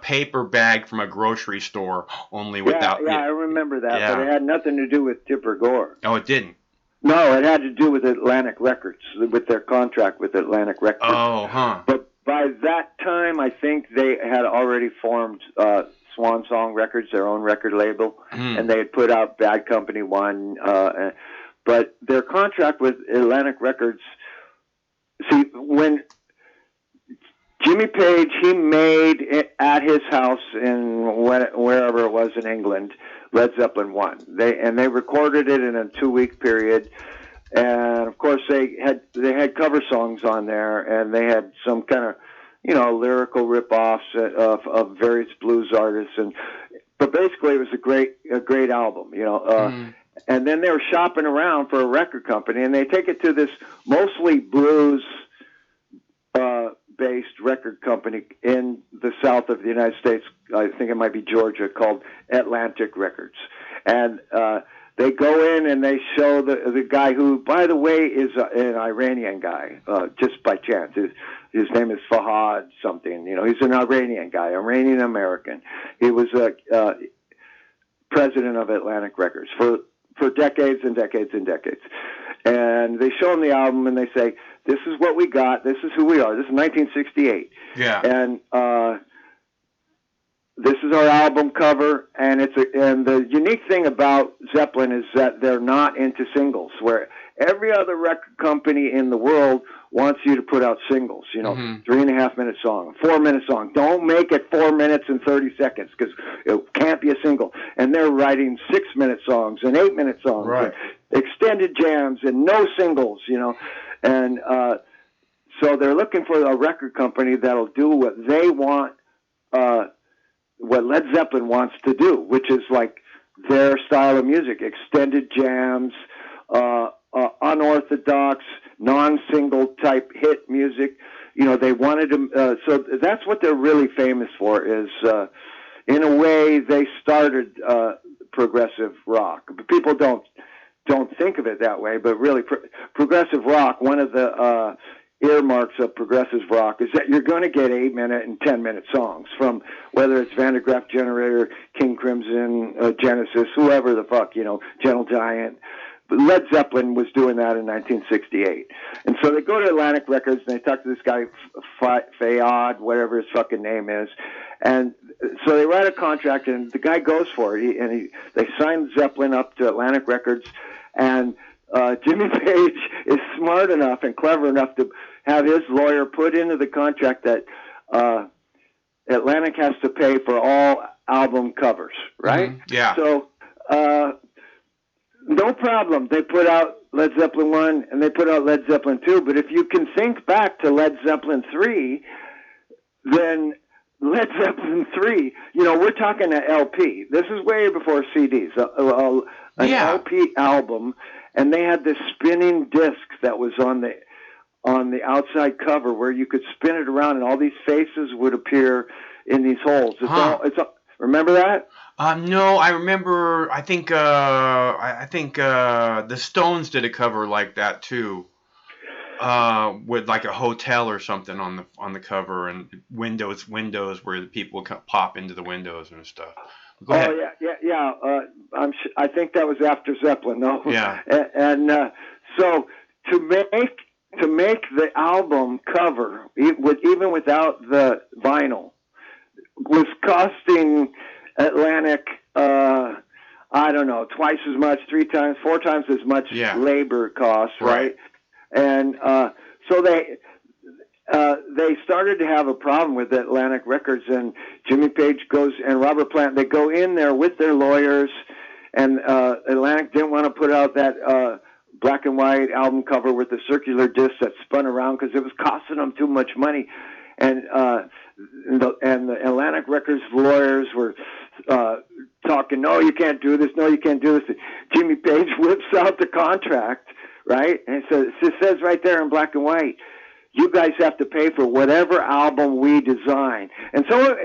paper bag from a grocery store, only without. Yeah, I remember that, but it had nothing to do with Tipper Gore. Oh, it didn't. No, it had to do with Atlantic Records, with their contract with Atlantic Records. Oh, huh. But by that time, I think they had already formed Swan Song Records, their own record label, and they had put out Bad Company 1. But their contract with Atlantic Records. See, when Jimmy Page, he made it at his house in wherever it was in England, Led Zeppelin 1. They recorded it in a 2-week period, and of course they had cover songs on there, and they had some kind of lyrical rip-offs of various blues artists, but basically it was a great album, And then they were shopping around for a record company, and they take it to this mostly blues based record company in the south of the United States. I think it might be Georgia, called Atlantic Records. And they go in and they show the guy who, by the way, is an Iranian guy, just by chance. His name is Fahad something. He's an Iranian guy, Iranian American. He was president of Atlantic Records for decades and decades and decades. And they show him the album and they say, this is what we got, this is who we are. This is 1968. Yeah. And this is our album cover, and and the unique thing about Zeppelin is that they're not into singles, where every other record company in the world wants you to put out singles, 3.5-minute song, 4-minute song. Don't make it 4 minutes and 30 seconds because it can't be a single. And they're writing 6-minute songs and 8-minute songs, right, and extended jams and no singles, And so they're looking for a record company that'll do what they want, what Led Zeppelin wants to do, which is like their style of music, extended jams, unorthodox, non-single type hit music. They wanted to, so that's what they're really famous for is, in a way, they started progressive rock. People don't think of it that way, but really, progressive rock, one of the earmarks of progressive rock is that you're going to get 8-minute and 10-minute songs from whether it's Van de Graaff Generator, King Crimson, Genesis, whoever the fuck, Gentle Giant. But Led Zeppelin was doing that in 1968. And so they go to Atlantic Records and they talk to this guy, Fayad, whatever his fucking name is. And so they write a contract and the guy goes for it. They sign Zeppelin up to Atlantic Records, and Jimmy Page is smart enough and clever enough to have his lawyer put into the contract that Atlantic has to pay for all album covers, right? Mm-hmm. Yeah. So no problem. They put out Led Zeppelin 1 and they put out Led Zeppelin 2, but if you can think back to Led Zeppelin 3, then Led Zeppelin 3, we're talking an LP. This is way before CDs. An LP album, and they had this spinning disc that was on the outside cover where you could spin it around and all these faces would appear in these holes. Remember that? No, I remember. I think the Stones did a cover like that too, with like a hotel or something on the cover, and windows where the people would pop into the windows and stuff. Go ahead. Yeah. I think that was after Zeppelin, no? Yeah. And so to make the album cover, even without the vinyl, was costing Atlantic, I don't know, twice as much, 3 times, 4 times as much labor costs, right? And so they started to have a problem with Atlantic Records, and Jimmy Page goes and Robert Plant, they go in there with their lawyers, and Atlantic didn't want to put out that black and white album cover with the circular disc that spun around because it was costing them too much money. And the Atlantic Records lawyers were talking, no, you can't do this, no, you can't do this. Jimmy Page whips out the contract, right? And it says right there in black and white, you guys have to pay for whatever album we design. And so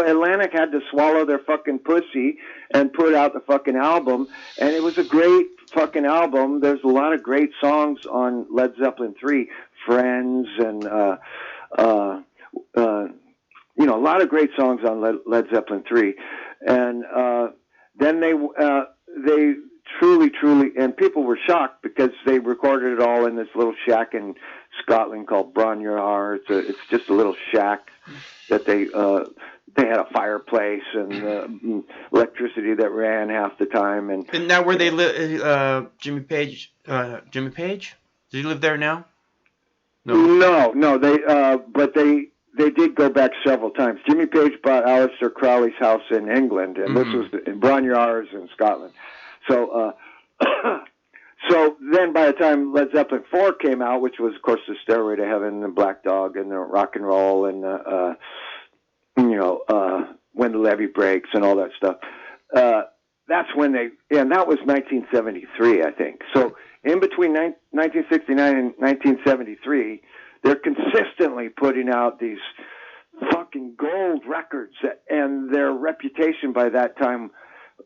Atlantic had to swallow their fucking pussy and put out the fucking album. And it was a great fucking album. There's a lot of great songs on Led Zeppelin 3, Friends, and a lot of great songs on Led Zeppelin 3. And then they truly, and people were shocked because they recorded it all in this little shack in Scotland called Bronyar. It's just a little shack that they had a fireplace and electricity that ran half the time. And now where they live, Jimmy Page? Does he live there now? No. But they did go back several times. Jimmy Page bought Aleister Crowley's house in England, and this was in Bronyars in Scotland. So, so then by the time Led Zeppelin 4 came out, which was, of course, the Stairway to Heaven, and Black Dog, and the Rock and Roll, and, When the Levee Breaks, and all that stuff, that's when and that was 1973, I think. So in between 1969 and 1973, they're consistently putting out these fucking gold records, and their reputation by that time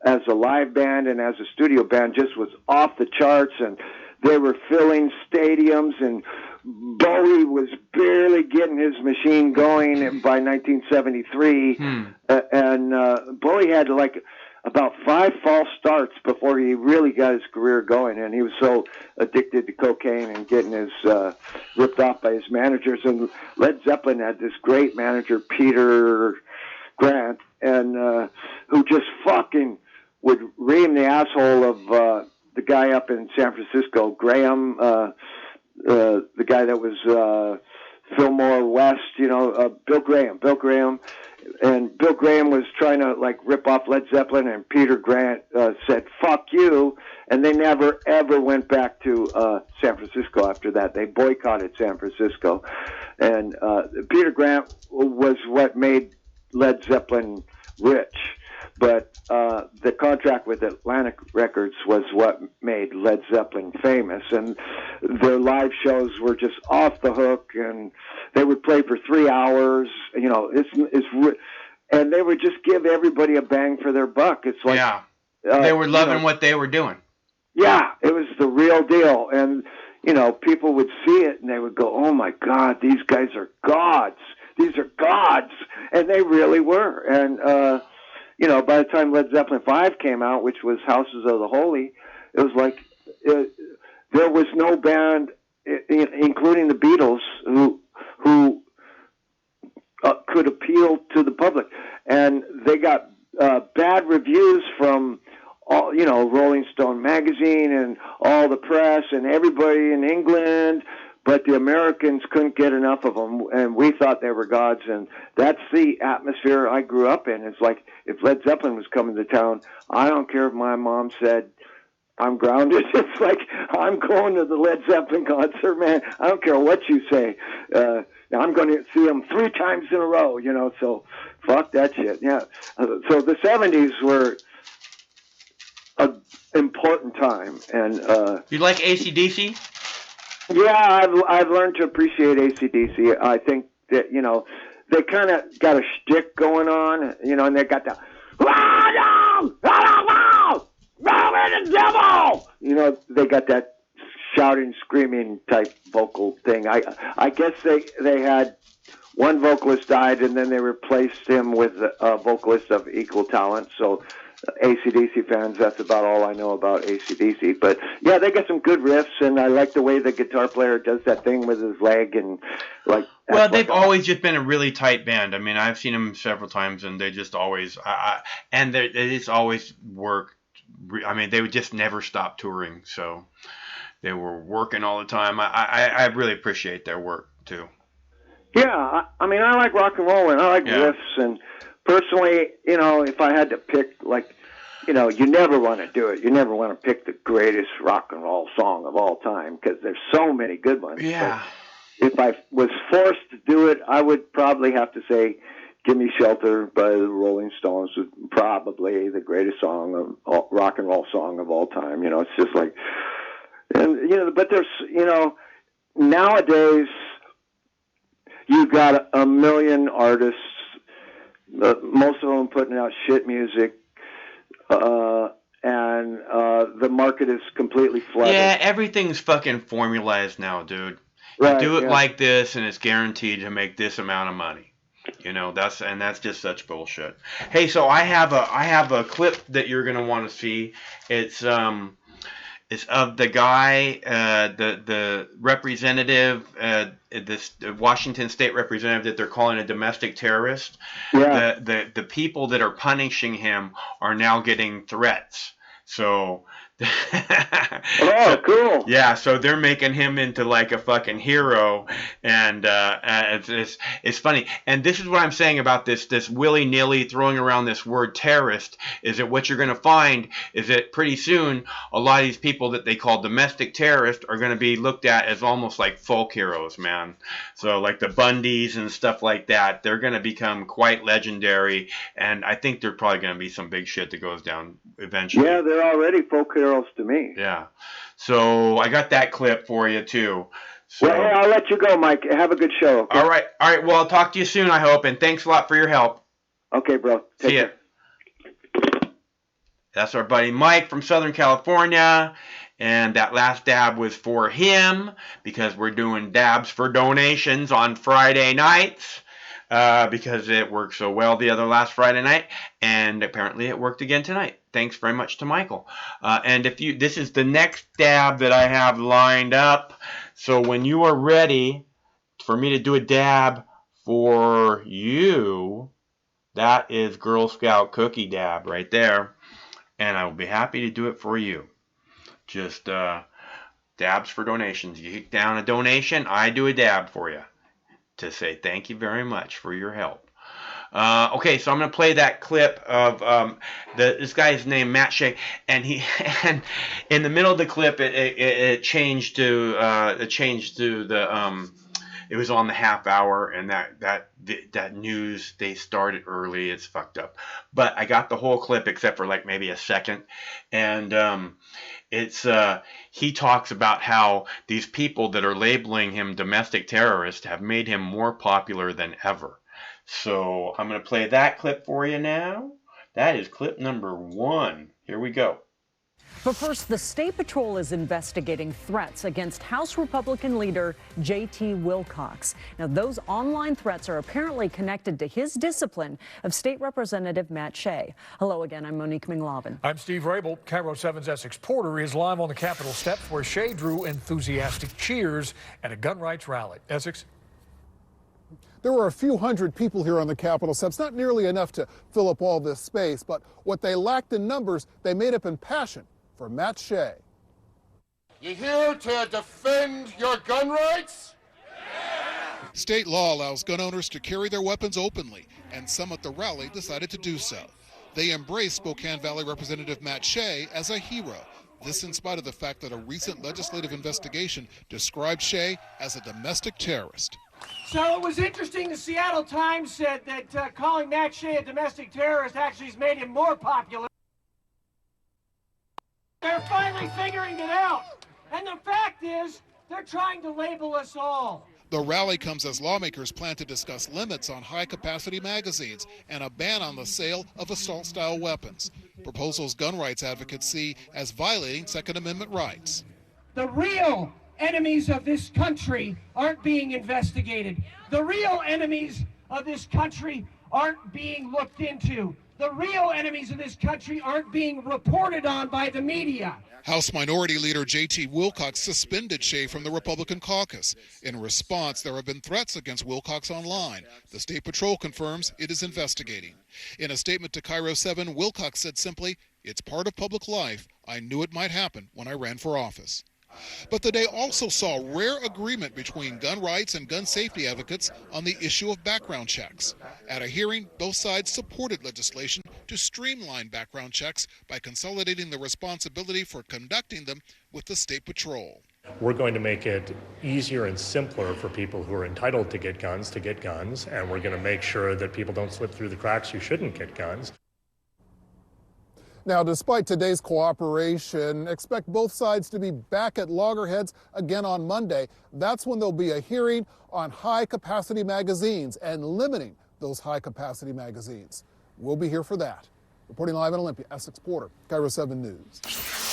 as a live band and as a studio band just was off the charts, and they were filling stadiums, and Bowie was barely getting his machine going by 1973, and Bowie had about 5 false starts before he really got his career going, and he was so addicted to cocaine and getting his ripped off by his managers. And Led Zeppelin had this great manager, Peter Grant, and who just fucking would ream the asshole of the guy up in San Francisco, Graham, the guy that was Fillmore West, Bill Graham. And Bill Graham was trying to rip off Led Zeppelin, and Peter Grant said, fuck you. And they never, ever went back to San Francisco after that. They boycotted San Francisco. And Peter Grant was what made Led Zeppelin rich. But the contract with Atlantic Records was what made Led Zeppelin famous. And their live shows were just off the hook, and they would play for 3 hours. And they would just give everybody a bang for their buck. It's like They were loving what they were doing. Yeah, it was the real deal. And, people would see it and they would go, oh my God, these guys are gods. These are gods. And they really were. And, by the time Led Zeppelin 5 came out, which was Houses of the Holy, it was like there was no band, including the Beatles, who could appeal to the public. And they got bad reviews from all, Rolling Stone magazine and all the press and everybody in England, but the Americans couldn't get enough of them, and we thought they were gods. And that's the atmosphere I grew up in. It's like if Led Zeppelin was coming to town, I don't care if my mom said I'm grounded. It's like I'm going to the Led Zeppelin concert, man. I don't care what you say. I'm going to see them 3 times in a row, so fuck that shit. Yeah. So the 70s were an important time. And you like AC/DC? Yeah, I've learned to appreciate AC/DC. I think that, they kind of got a shtick going on, and they got the devil! They got that shouting, screaming type vocal thing. I guess they had one vocalist died, and then they replaced him with a vocalist of equal talent. So AC/DC fans, that's about all I know about AC/DC. But yeah, they got some good riffs, and I like the way the guitar player does that thing with his leg and like. Well, they've always just been a really tight band. I mean, I've seen them several times, and they just always they just always work. I mean, they would just never stop touring, so they were working all the time. I really appreciate their work too. Yeah, I mean, I like rock and roll and I like riffs, and personally, if I had to pick, you never want to do it. You never want to pick the greatest rock and roll song of all time because there's so many good ones. Yeah. But if I was forced to do it, I would probably have to say "Gimme Shelter" by the Rolling Stones was probably the greatest song of rock and roll song of all time. It's just like, and but there's, nowadays you got a million artists, most of them putting out shit music, and the market is completely flooded. Yeah, everything's fucking formalized now, dude. Right, you do it like this, and it's guaranteed to make this amount of money. That's just such bullshit. Hey, so I have a clip that you're gonna want to see. It's of the guy, the representative, this Washington State representative that they're calling a domestic terrorist. Yeah. The people that are punishing him are now getting threats. So. Oh, cool. Yeah, so they're making him into like a fucking hero, and it's funny. And this is what I'm saying about this willy-nilly throwing around this word terrorist, is that what you're going to find is that pretty soon a lot of these people that they call domestic terrorists are going to be looked at as almost like folk heroes, man. So like the Bundys and stuff like that, they're going to become quite legendary, and I think there's probably going to be some big shit that goes down eventually. Yeah, they're already folk heroes to me. Yeah. So I got that clip for you too. So, well, I'll let you go, Mike. Have a good show. Okay? All right. Well, I'll talk to you soon, I hope, and thanks a lot for your help. Okay, bro. Take See ya. care. That's our buddy Mike from Southern California. And that last dab was for him because we're doing dabs for donations on Friday nights. Because it worked so well the last Friday night, and apparently it worked again tonight. Thanks very much to Michael. And this is the next dab that I have lined up. So when you are ready for me to do a dab for you, that is Girl Scout cookie dab right there, and I will be happy to do it for you. Just dabs for donations. You hit down a donation, I do a dab for you, to say thank you very much for your help. Okay, so I'm going to play that clip of this guy's name, Matt Shea, and in the middle of the clip, it changed to the it was on the half hour, and that news, they started early. It's fucked up, but I got the whole clip except for like maybe a second, and he talks about how these people that are labeling him domestic terrorist have made him more popular than ever. So I'm going to play that clip for you now. That is clip number 1. Here we go. But first, the State Patrol is investigating threats against House Republican leader J.T. Wilcox. Now, those online threats are apparently connected to his discipline of State Representative Matt Shea. Hello again, I'm Monique Minglavin. I'm Steve Rabel. Cairo 7's Essex Porter is live on the Capitol steps where Shea drew enthusiastic cheers at a gun rights rally. Essex? There were a few hundred people here on the Capitol steps, not nearly enough to fill up all this space, but what they lacked in numbers, they made up in passion for Matt Shea. You here to defend your gun rights? State law allows gun owners to carry their weapons openly, and some at the rally decided to do so. They embraced Spokane Valley Representative Matt Shea as a hero. This in spite of the fact that a recent legislative investigation described Shea as a domestic terrorist. So it was interesting, the Seattle Times said that calling Matt Shea a domestic terrorist actually has made him more popular. They're finally figuring it out. And the fact is, they're trying to label us all. The rally comes as lawmakers plan to discuss limits on high-capacity magazines and a ban on the sale of assault-style weapons. Proposals gun rights advocates see as violating Second Amendment rights. The real enemies of this country aren't being investigated. The real enemies of this country aren't being looked into. The real enemies of this country aren't being reported on by the media. House Minority Leader J.T. Wilcox suspended Shea from the Republican caucus. In response, there have been threats against Wilcox online. The State Patrol confirms it is investigating. In a statement to Cairo 7, Wilcox said simply, "It's part of public life. I knew it might happen when I ran for office." But the day also saw rare agreement between gun rights and gun safety advocates on the issue of background checks. At a hearing, both sides supported legislation to streamline background checks by consolidating the responsibility for conducting them with the State Patrol. We're going to make it easier and simpler for people who are entitled to get guns, and we're going to make sure that people don't slip through the cracks who shouldn't get guns. Now, despite today's cooperation, expect both sides to be back at loggerheads again on Monday. That's when there'll be a hearing on high-capacity magazines and limiting those high-capacity magazines. We'll be here for that. Reporting live in Olympia, Essex Porter, Cairo 7 News.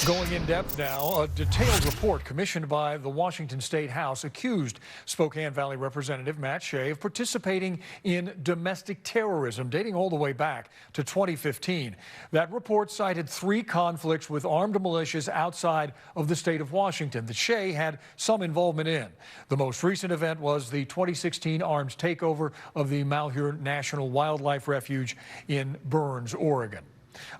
Going in depth now, a detailed report commissioned by the Washington State House accused Spokane Valley Representative Matt Shea of participating in domestic terrorism dating all the way back to 2015. That report cited 3 conflicts with armed militias outside of the state of Washington that Shea had some involvement in. The most recent event was the 2016 armed takeover of the Malheur National Wildlife Refuge in Burns, Oregon.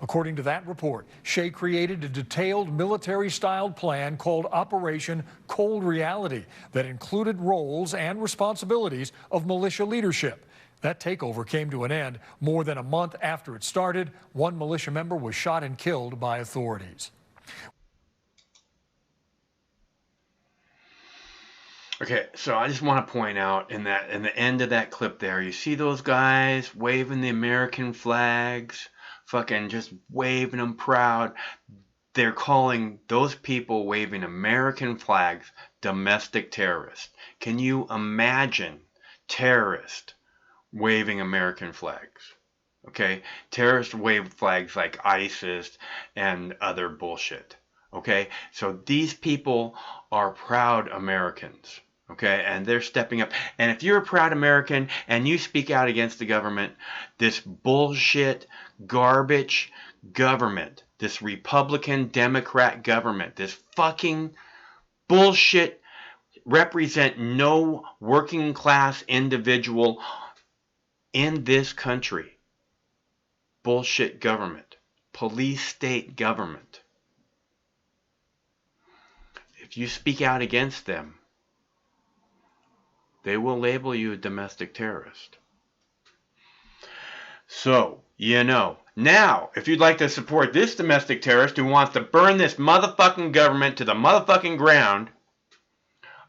According to that report, Shea created a detailed military-styled plan called Operation Cold Reality that included roles and responsibilities of militia leadership. That takeover came to an end more than a month after it started. One militia member was shot and killed by authorities. Okay, so I just want to point out in the end of that clip there, you see those guys waving the American flags, fucking just waving them proud. They're calling those people waving American flags domestic terrorists. Can you imagine terrorists waving American flags? Okay, terrorists wave flags like ISIS and other bullshit. Okay, so these people are proud Americans. Okay, and they're stepping up. And if you're a proud American and you speak out against the government, this bullshit, garbage government, this Republican Democrat government, this fucking bullshit, represent no working class individual in this country. Bullshit government, police state government. If you speak out against them, they will label you a domestic terrorist. So, you know. Now, if you'd like to support this domestic terrorist who wants to burn this motherfucking government to the motherfucking ground,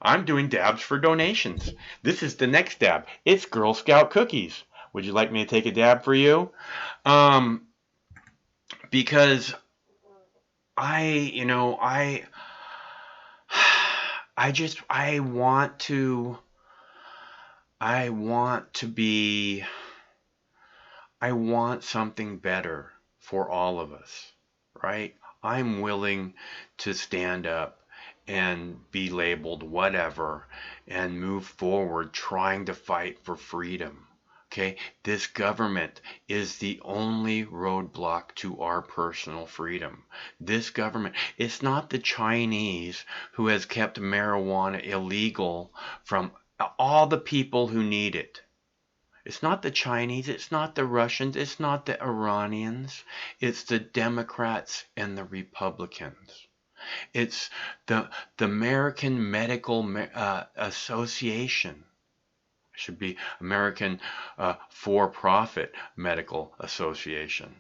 I'm doing dabs for donations. This is the next dab. It's Girl Scout cookies. Would you like me to take a dab for you? Because I want something better. for all of us, right? I'm willing to stand up and be labeled whatever and move forward trying to fight for freedom. Okay, this government is the only roadblock to our personal freedom. This government, it's not the Chinese who has kept marijuana illegal from all the people who need it. It's not the Chinese, it's not the Russians, it's not the Iranians, it's the Democrats and the Republicans. It's the American Medical Association. Should be American for-profit medical association,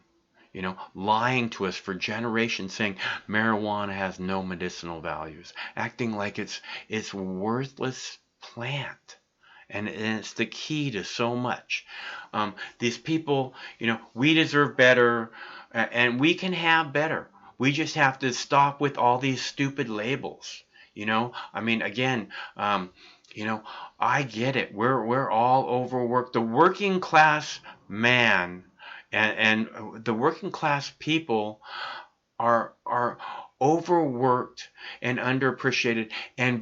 you know, lying to us for generations, saying marijuana has no medicinal values, acting like it's worthless plant, and it's the key to so much. These people, you know, we deserve better, and we can have better. We just have to stop with all these stupid labels. You know, I mean, again, you know, I get it. We're all overworked. The working class man and the working class people are overworked and underappreciated and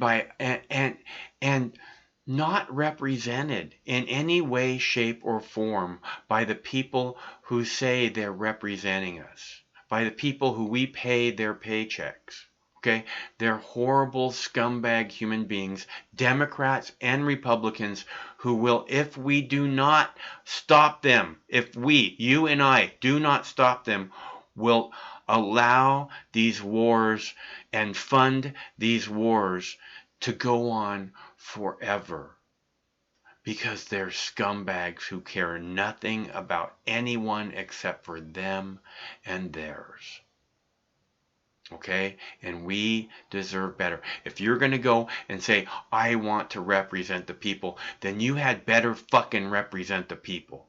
not represented in any way, shape, or form by the people who say they're representing us, by the people who we pay their paychecks. Okay, they're horrible scumbag human beings, Democrats and Republicans, who will, if we do not stop them, if we, you and I, do not stop them, will allow these wars and fund these wars to go on forever. Because they're scumbags who care nothing about anyone except for them and theirs. Okay, and we deserve better. If you're going to go and say, I want to represent the people, then you had better fucking represent the people.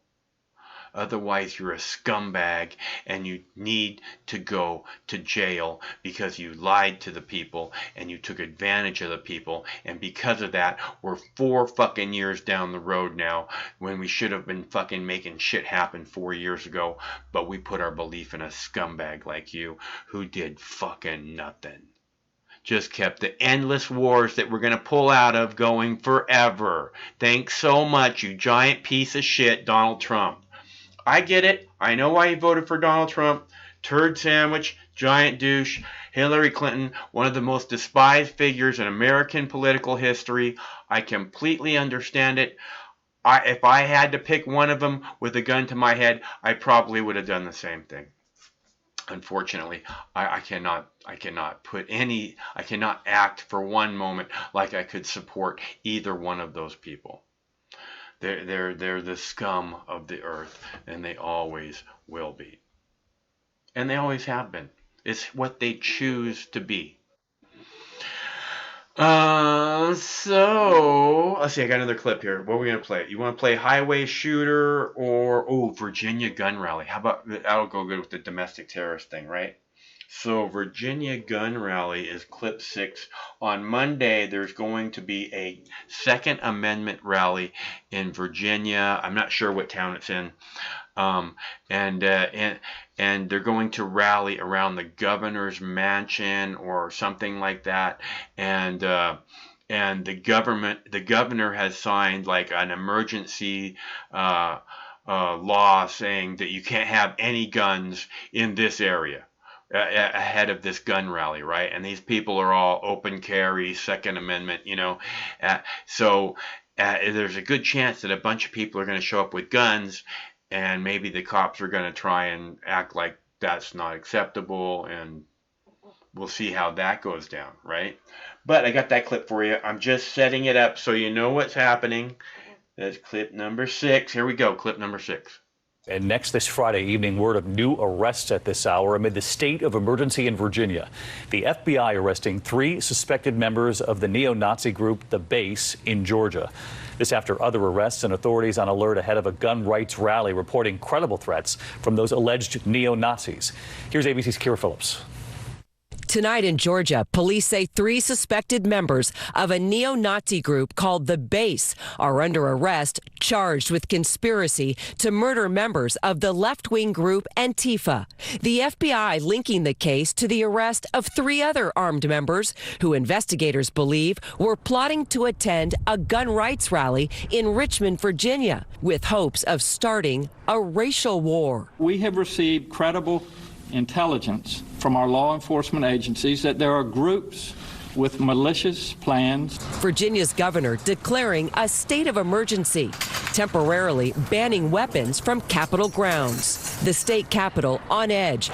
Otherwise, you're a scumbag and you need to go to jail because you lied to the people and you took advantage of the people. And because of that, we're 4 fucking years down the road now when we should have been fucking making shit happen 4 years ago. But we put our belief in a scumbag like you who did fucking nothing. Just kept the endless wars that we're going to pull out of going forever. Thanks so much, you giant piece of shit, Donald Trump. I get it. I know why you voted for Donald Trump. Turd sandwich, giant douche. Hillary Clinton, one of the most despised figures in American political history. I completely understand it. If I had to pick one of them with a gun to my head, I probably would have done the same thing. Unfortunately, I cannot act for one moment like I could support either one of those people. They're the scum of the earth, and they always will be. And they always have been. It's what they choose to be. So, let's see, I got another clip here. What are we going to play? You want to play Highway Shooter or, Virginia Gun Rally? How about, that'll go good with the domestic terrorist thing, right? So Virginia Gun Rally is clip 6. On Monday, there's going to be a Second Amendment rally in Virginia. I'm not sure what town it's in. And they're going to rally around the governor's mansion or something like that. And the governor has signed like an emergency law saying that you can't have any guns in this area. Ahead of this gun rally, right? And these people are all open carry, Second Amendment, you know. So there's a good chance that a bunch of people are going to show up with guns, and maybe the cops are going to try and act like that's not acceptable, and we'll see how that goes down, right? But I got that clip for you. I'm just setting it up so you know what's happening. That's clip number 6. Here we go, clip number 6. And next this Friday evening, word of new arrests at this hour amid the state of emergency in Virginia. The FBI arresting 3 suspected members of the neo-Nazi group The Base in Georgia. This after other arrests and authorities on alert ahead of a gun rights rally reporting credible threats from those alleged neo-Nazis. Here's ABC's Kira Phillips. Tonight in Georgia, police say 3 suspected members of a neo-Nazi group called the Base are under arrest, charged with conspiracy to murder members of the left-wing group Antifa. The FBI linking the case to the arrest of 3 other armed members who investigators believe were plotting to attend a gun rights rally in Richmond, Virginia, with hopes of starting a racial war. We have received credible intelligence from our law enforcement agencies that there are groups with malicious plans. Virginia's governor declaring a state of emergency, temporarily banning weapons from Capitol grounds. The state capitol on edge.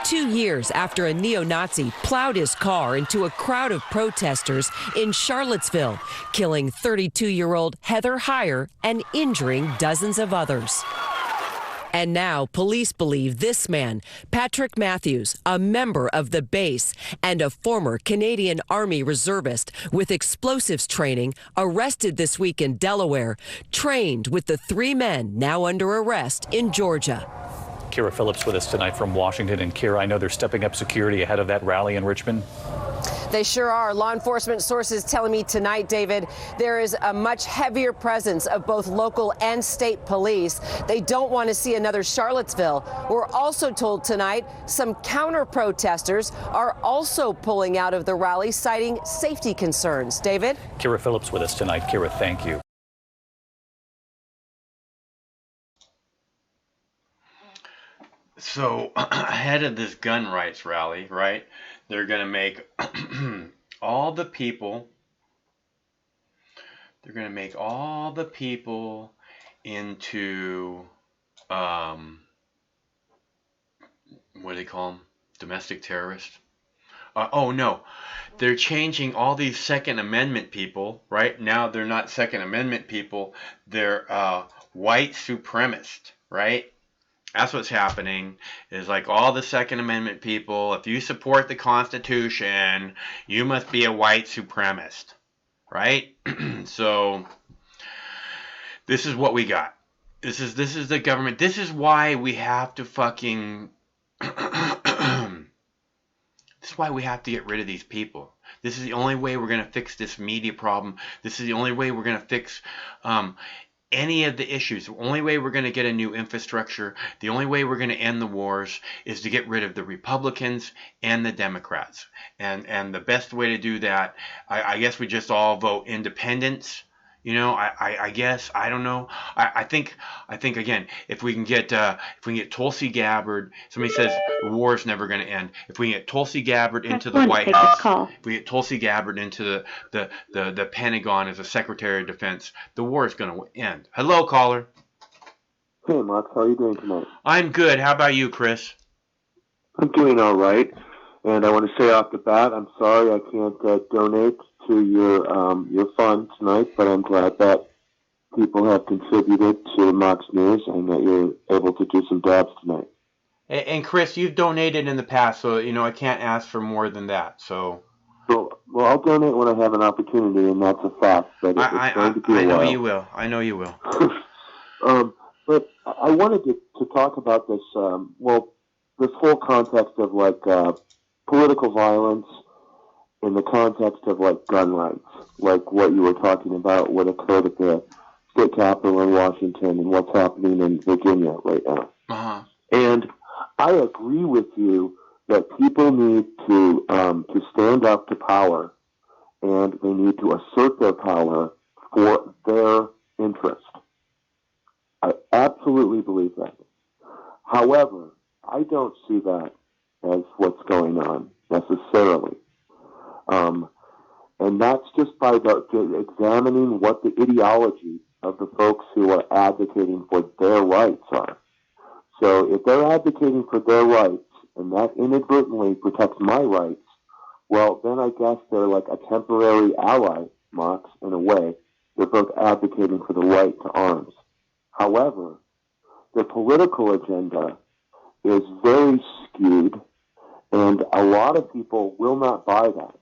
2 years after a neo-Nazi plowed his car into a crowd of protesters in Charlottesville, killing 32-year-old Heather Heyer and injuring dozens of others. And now police believe this man, Patrick Matthews, a member of the Base and a former Canadian Army reservist with explosives training, arrested this week in Delaware, trained with the 3 men now under arrest in Georgia. Kira Phillips with us tonight from Washington. And Kira, I know they're stepping up security ahead of that rally in Richmond. They sure are. Law enforcement sources telling me tonight, David, there is a much heavier presence of both local and state police. They don't want to see another Charlottesville. We're also told tonight some counter-protesters are also pulling out of the rally, citing safety concerns. David? Kira Phillips with us tonight. Kira, thank you. So ahead of this gun rights rally, right, they're going to make all the people into, what do they call them? Domestic terrorists? Oh, no. They're changing all these Second Amendment people, right? Now they're not Second Amendment people. They're white supremacists, right? That's what's happening, is like all the Second Amendment people, if you support the Constitution, you must be a white supremacist, right? So this is what we got. This is the government. This is why we have to fucking this is why we have to get rid of these people. This is the only way we're going to fix this media problem. This is the only way we're going to fix any of the issues. The only way we're going to get a new infrastructure, the only way we're going to end the wars is to get rid of the Republicans and the Democrats. And the best way to do that, I guess we just all vote independents. You know, I guess, I don't know. I think again, if we can get Tulsi Gabbard, somebody says the war's never going to end. If we can get Tulsi Gabbard into the White House, if we get Tulsi Gabbard into the Pentagon as a Secretary of Defense, the war is going to end. Hello, caller. Hey, Mark, how are you doing tonight? I'm good. How about you, Chris? I'm doing all right. And I want to say off the bat, I'm sorry I can't donate to your fund tonight, but I'm glad that people have contributed to Mox News and that you're able to do some dabs tonight. And Chris, you've donated in the past, so you know I can't ask for more than that. So well, I'll donate when I have an opportunity, and that's a fact. But it's going to be a while. I know you will. But I wanted to talk about this. This whole context of like political violence in the context of like gun rights, like what you were talking about, what occurred at the state capitol in Washington and what's happening in Virginia right now. Uh-huh. And I agree with you that people need to stand up to power, and they need to assert their power for their interest. I absolutely believe that. However, I don't see that as what's going on necessarily. And that's just by examining what the ideology of the folks who are advocating for their rights are. So if they're advocating for their rights, and that inadvertently protects my rights, well, then I guess they're like a temporary ally, Mox, in a way. They're both advocating for the right to arms. However, the political agenda is very skewed, and a lot of people will not buy that.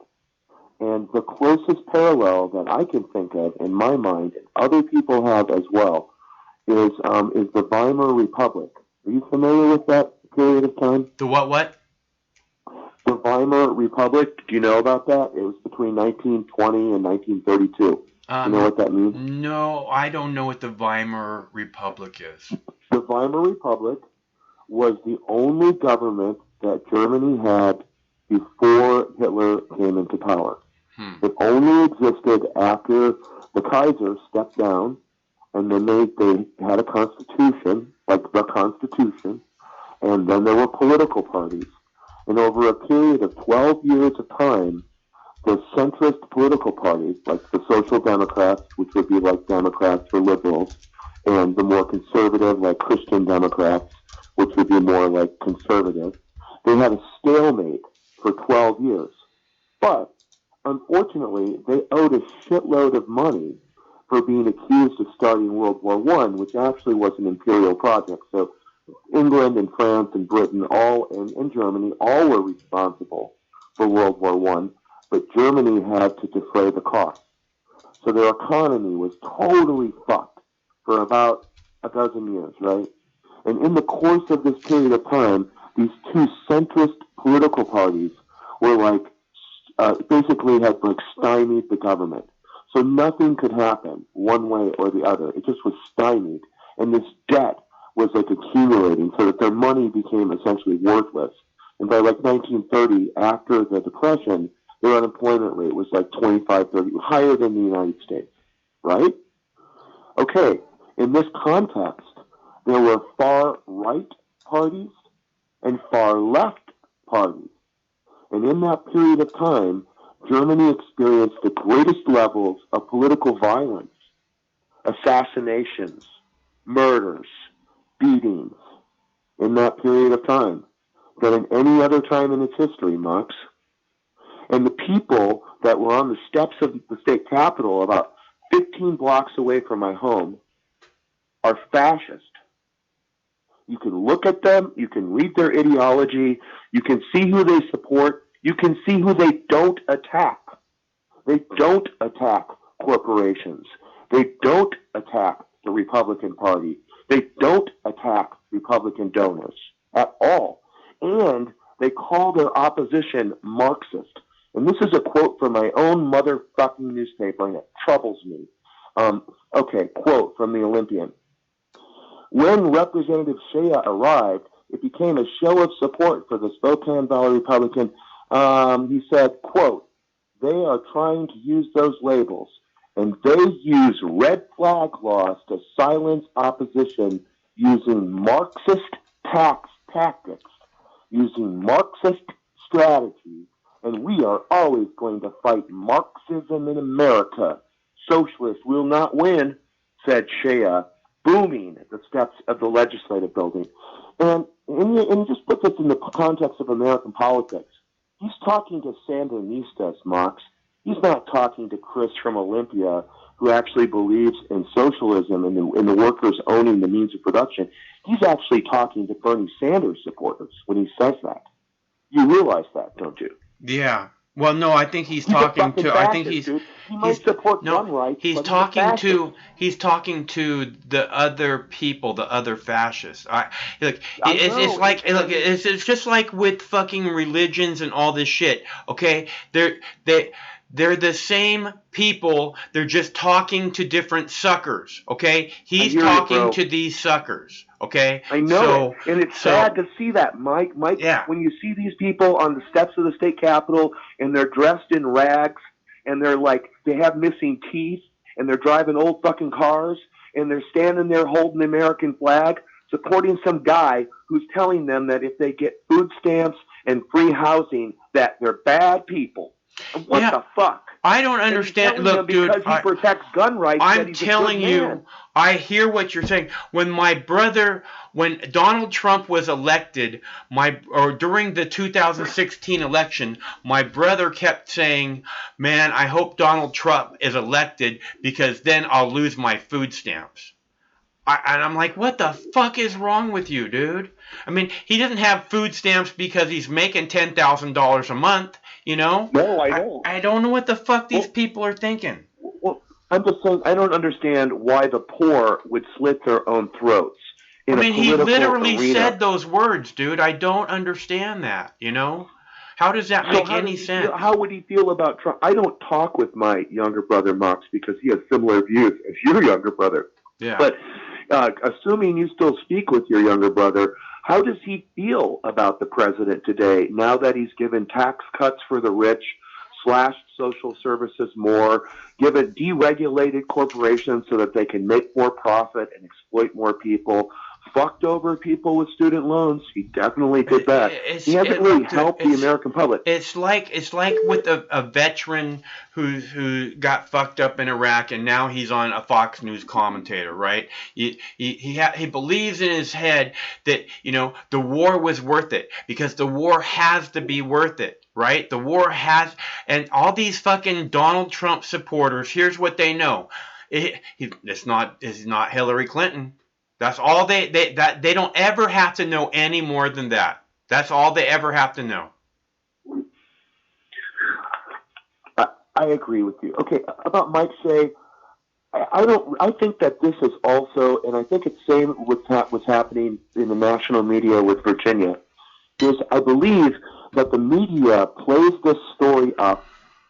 And the closest parallel that I can think of in my mind, and other people have as well, is the Weimar Republic. Are you familiar with that period of time? The what? The Weimar Republic, do you know about that? It was between 1920 and 1932. You know what that means? No, I don't know what the Weimar Republic is. The Weimar Republic was the only government that Germany had before Hitler came into power. It only existed after the Kaiser stepped down, and then they had a constitution, like the Constitution, and then there were political parties. And over a period of 12 years of time, the centrist political parties, like the Social Democrats, which would be like Democrats or liberals, and the more conservative, like Christian Democrats, which would be more like conservative, they had a stalemate for 12 years. But, unfortunately, they owed a shitload of money for being accused of starting World War I, which actually was an imperial project. So England and France and Britain all and Germany all were responsible for World War I, but Germany had to defray the cost. So their economy was totally fucked for about a dozen years, right? And in the course of this period of time, these two centrist political parties were like, basically had like stymied the government. So nothing could happen one way or the other. It just was stymied. And this debt was like accumulating so that their money became essentially worthless. And by like 1930, after the Depression, their unemployment rate was like 25-30, higher than the United States, right? Okay, in this context, there were far-right parties and far-left parties. And in that period of time, Germany experienced the greatest levels of political violence, assassinations, murders, beatings in that period of time than in any other time in its history, Max. And the people that were on the steps of the state capitol about 15 blocks away from my home are fascist. You can look at them, you can read their ideology, you can see who they support, you can see who they don't attack. They don't attack corporations. They don't attack the Republican Party. They don't attack Republican donors at all. And they call their opposition Marxist. And this is a quote from my own motherfucking newspaper, and it troubles me. Okay, quote from the Olympian. When Representative Shea arrived, it became a show of support for the Spokane Valley Republican. He said, quote, they are trying to use those labels, and they use red flag laws to silence opposition using Marxist tactics, using Marxist strategies, and we are always going to fight Marxism in America. Socialists will not win, said Shea, booming at the steps of the legislative building. And just put this in the context of American politics. He's talking to Sandinistas, Marx. He's not talking to Chris from Olympia, who actually believes in socialism and the workers owning the means of production. He's actually talking to Bernie Sanders supporters when he says that. You realize that, don't you? Yeah. Well, no, I think he's talking to. I think he's. He might support gun rights. He's talking to. He's talking to the other people, the other fascists. It's just like with fucking religions and all this shit. Okay, they're the same people. They're just talking to different suckers. Okay, he's talking to these suckers. Okay, I know, and it's sad to see that, Mike. Yeah. When you see these people on the steps of the state capitol and they're dressed in rags and they're like they have missing teeth and they're driving old fucking cars and they're standing there holding the American flag, supporting some guy who's telling them that if they get food stamps and free housing, that they're bad people. What the fuck? I don't understand. Look, dude, because he protects gun rights. I'm telling you, I hear what you're saying. When Donald Trump was elected, during the 2016 election, my brother kept saying, "Man, I hope Donald Trump is elected because then I'll lose my food stamps." And I'm like, what the fuck is wrong with you, dude? I mean, he doesn't have food stamps because he's making $10,000 a month, you know? No, I don't. I don't know what the fuck these people are thinking. Well, I'm just saying, I don't understand why the poor would slit their own throats. He literally said those words, dude. I don't understand that, you know? How does that make any sense? How would he feel about Trump? I don't talk with my younger brother, Mox, because he has similar views as your younger brother. Yeah. But assuming you still speak with your younger brother, how does he feel about the president today now that he's given tax cuts for the rich, slashed social services more, given deregulated corporations so that they can make more profit and exploit more people, fucked over people with student loans? He definitely did that. He hasn't really helped the American public. It's like with a veteran who got fucked up in Iraq and now he's on a Fox News commentator, right? He believes in his head that, you know, the war was worth it because the war has to be worth it, right? The war has, and all these fucking Donald Trump supporters, here's what they know. It's not Hillary Clinton. That's all they don't ever have to know any more than that. That's all they ever have to know. I agree with you. Okay, about Mike Shea, I think that this is also, and I think it's same with what's happening in the national media with Virginia, is I believe that the media plays this story up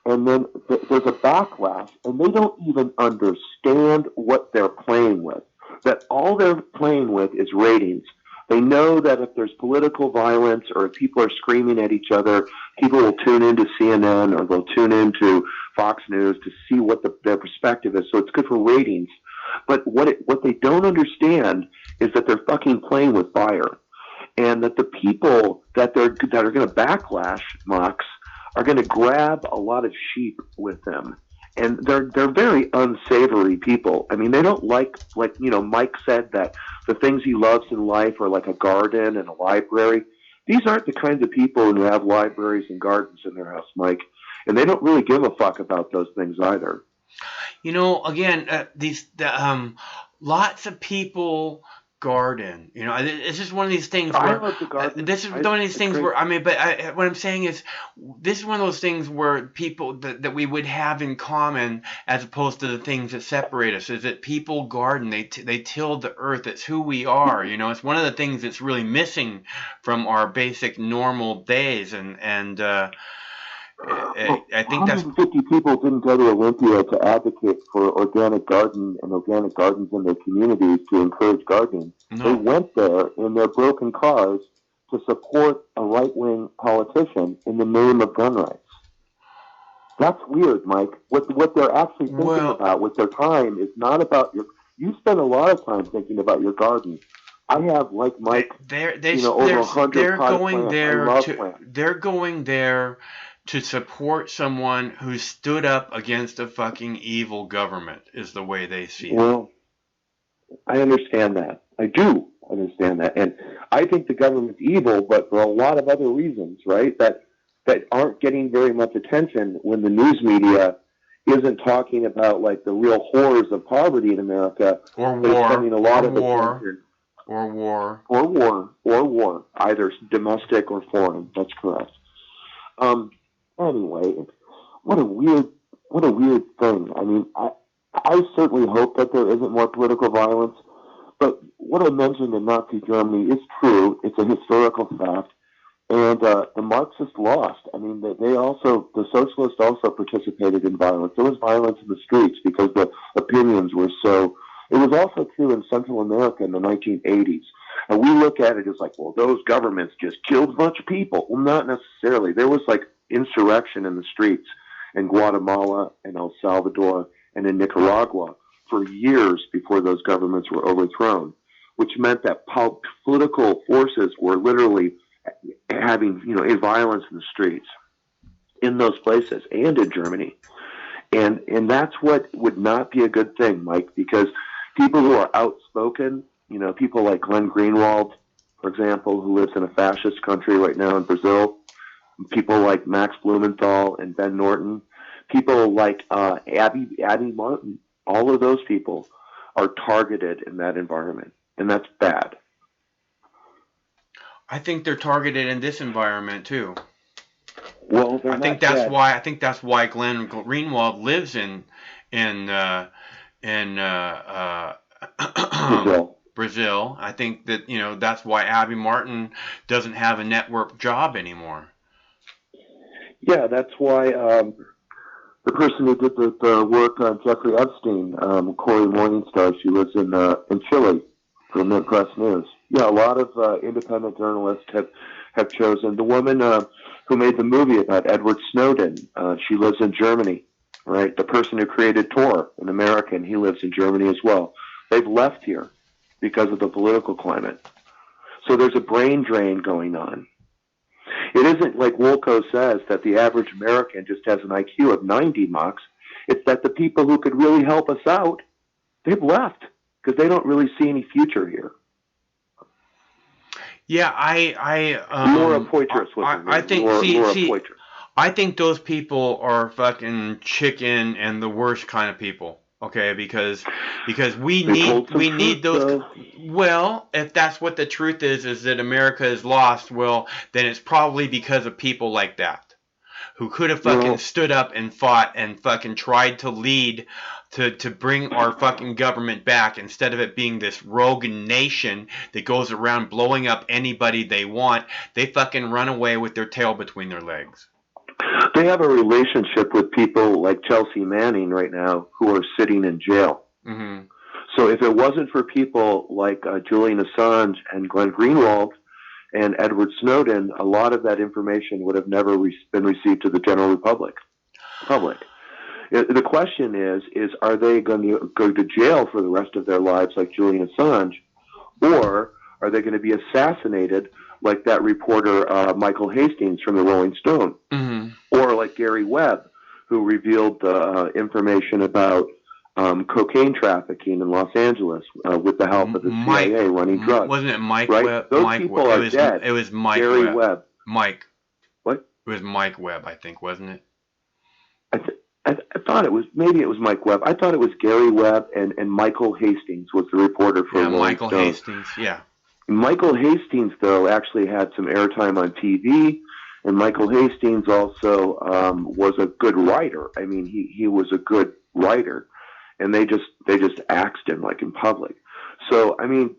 and then there's a backlash and they don't even understand what they're playing with. That all they're playing with is ratings. They know that if there's political violence or if people are screaming at each other, people will tune into CNN or they'll tune into Fox News to see what their perspective is. So it's good for ratings. But what they don't understand is that they're fucking playing with fire, and that the people that are going to backlash Mox are going to grab a lot of sheep with them. And they're very unsavory people. I mean, they don't like you know, Mike said that the things he loves in life are like a garden and a library. These aren't the kinds of people who have libraries and gardens in their house, Mike. And they don't really give a fuck about those things either. You know, again, lots of people garden. You know, this is one of these things where I love the garden. This is one of these things where, I mean, but what I'm saying is, this is one of those things where people that we would have in common, as opposed to the things that separate us, is that people garden. They till the earth. It's who we are. You know, it's one of the things that's really missing from our basic normal days, and I think that's 150 people didn't go to Olympia to advocate for organic garden and organic gardens in their communities to encourage gardening. No. They went there in their broken cars to support a right-wing politician in the name of gun rights. That's weird, Mike. What they're actually thinking about with their time is not about your. You spend a lot of time thinking about your garden. I have, like Mike, over 100 they're going plants. there I love to plants. they're going there to support someone who stood up against a fucking evil government, is the way they see it. Well, I understand that. I do understand that. And I think the government's evil, but for a lot of other reasons, right? That aren't getting very much attention when the news media isn't talking about like the real horrors of poverty in America. Or They're war. spending a lot Or of war. attention. Or war. Either domestic or foreign. That's correct. Anyway, what a weird thing. I mean, I certainly hope that there isn't more political violence, but what I mentioned in Nazi Germany is true. It's a historical fact, and the Marxists lost. I mean, the socialists also participated in violence. There was violence in the streets because the opinions were so. It was also true in Central America in the 1980s. And we look at it as like, well, those governments just killed a bunch of people. Well, not necessarily. There was like insurrection in the streets in Guatemala and El Salvador and in Nicaragua for years before those governments were overthrown, which meant that political forces were literally having, you know, violence in the streets in those places and in Germany. And that's what would not be a good thing, Mike, because people who are outspoken, you know, people like Glenn Greenwald, for example, who lives in a fascist country right now in Brazil, people like Max Blumenthal and Ben Norton, people like Abby Martin, all of those people are targeted in that environment, and that's bad. I think they're targeted in this environment too. Well, I think that's why Glenn Greenwald lives in Brazil. I think that, you know, that's why Abby Martin doesn't have a network job anymore. Yeah, that's why the person who did the work on Jeffrey Epstein, Corey Morningstar, she lives in Chile for Mint Press News. Yeah, a lot of independent journalists have chosen. The woman who made the movie about Edward Snowden, she lives in Germany, right? The person who created Tor, an American, he lives in Germany as well. They've left here because of the political climate. So there's a brain drain going on. It isn't like Wolko says that the average American just has an IQ of 90 Mux. It's that the people who could really help us out, they've left because they don't really see any future here. Yeah, I think those people are fucking chicken and the worst kind of people. Okay, because we need those. Well, if that's what the truth is that America is lost, well, then it's probably because of people like that, who could have fucking stood up and fought and fucking tried to lead to bring our fucking government back, instead of it being this rogue nation that goes around blowing up anybody they want. They fucking run away with their tail between their legs. They have a relationship with people like Chelsea Manning right now who are sitting in jail. Mm-hmm. So if it wasn't for people like Julian Assange and Glenn Greenwald and Edward Snowden, a lot of that information would have never been received to the general public. The question is are they going to go to jail for the rest of their lives like Julian Assange, or are they going to be assassinated like that reporter Michael Hastings from the Rolling Stone, or like Gary Webb, who revealed the information about cocaine trafficking in Los Angeles with the help of the CIA running drugs. Wasn't it Mike right? Webb? Those Mike people Webb. are dead. It was Mike Gary Webb. Mike. What? It was Mike Webb, I think, wasn't it? I thought it was, maybe it was Mike Webb. I thought it was Gary Webb and Michael Hastings was the reporter for Rolling Michael Stone. Hastings, yeah. Michael Hastings, though, actually had some airtime on TV, and Michael Hastings also was a good writer. I mean, he was a good writer, and they just axed him like in public. So, I mean,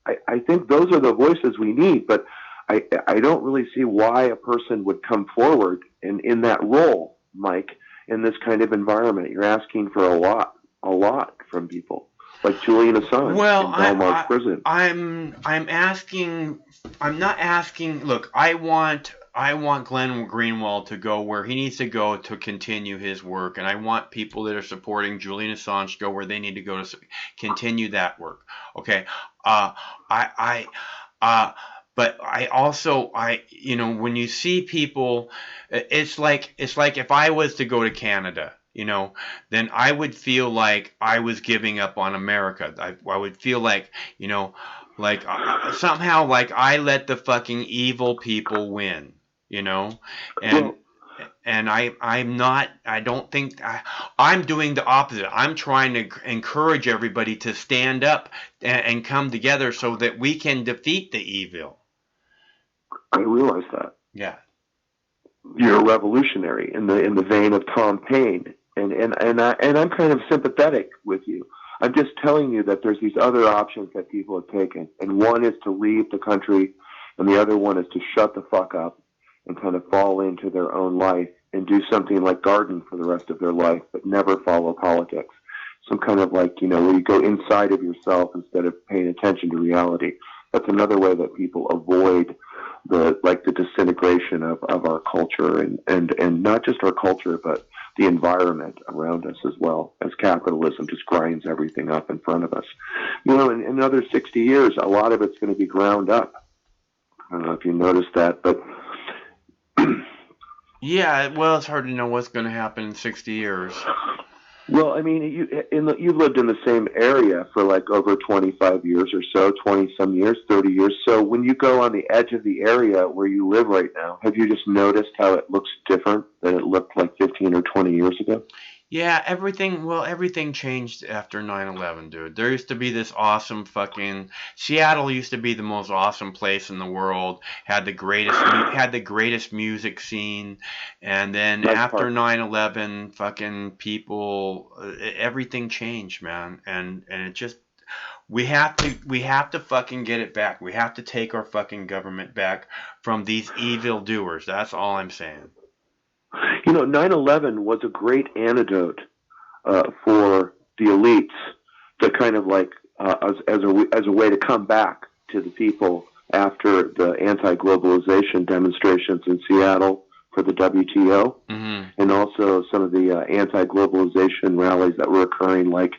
I think those are the voices we need, but I don't really see why a person would come forward in that role, Mike, in this kind of environment. You're asking for a lot from people. Like Julian Assange in Belmarsh prison. I'm not asking. Look, I want Glenn Greenwald to go where he needs to go to continue his work, and I want people that are supporting Julian Assange to go where they need to go to continue that work. Okay, but I also when you see people, it's like if I was to go to Canada, then I would feel like I was giving up on America. I would feel like, somehow like I let the fucking evil people win, and I'm doing the opposite. I'm trying to encourage everybody to stand up and come together so that we can defeat the evil. I realize that. Yeah. You're a revolutionary in the vein of Tom Paine. And I'm kind of sympathetic with you. I'm just telling you that there's these other options that people have taken, and one is to leave the country, and the other one is to shut the fuck up and kind of fall into their own life and do something like garden for the rest of their life, but never follow politics. Some kind of like where you go inside of yourself instead of paying attention to reality. That's another way that people avoid the disintegration of our culture and not just our culture, but the environment around us as well, as capitalism just grinds everything up in front of us. In another 60 years, a lot of it's going to be ground up. I don't know if you noticed that, but yeah, well, it's hard to know what's going to happen in 60 years. Well, I mean, you've lived in the same area for like over 25 years or so, 20-some years, 30 years. So when you go on the edge of the area where you live right now, have you just noticed how it looks different than it looked like 15 or 20 years ago? Yeah, everything changed after 9/11, dude. There used to be this awesome fucking Seattle used to be the most awesome place in the world. Had the greatest music scene, and then after 9/11, fucking people, everything changed, man. And it just we have to fucking get it back. We have to take our fucking government back from these evildoers. That's all I'm saying. You know, 9/11 was a great antidote for the elites to kind of like as a way to come back to the people after the anti-globalization demonstrations in Seattle for the WTO, and also some of the anti-globalization rallies that were occurring, like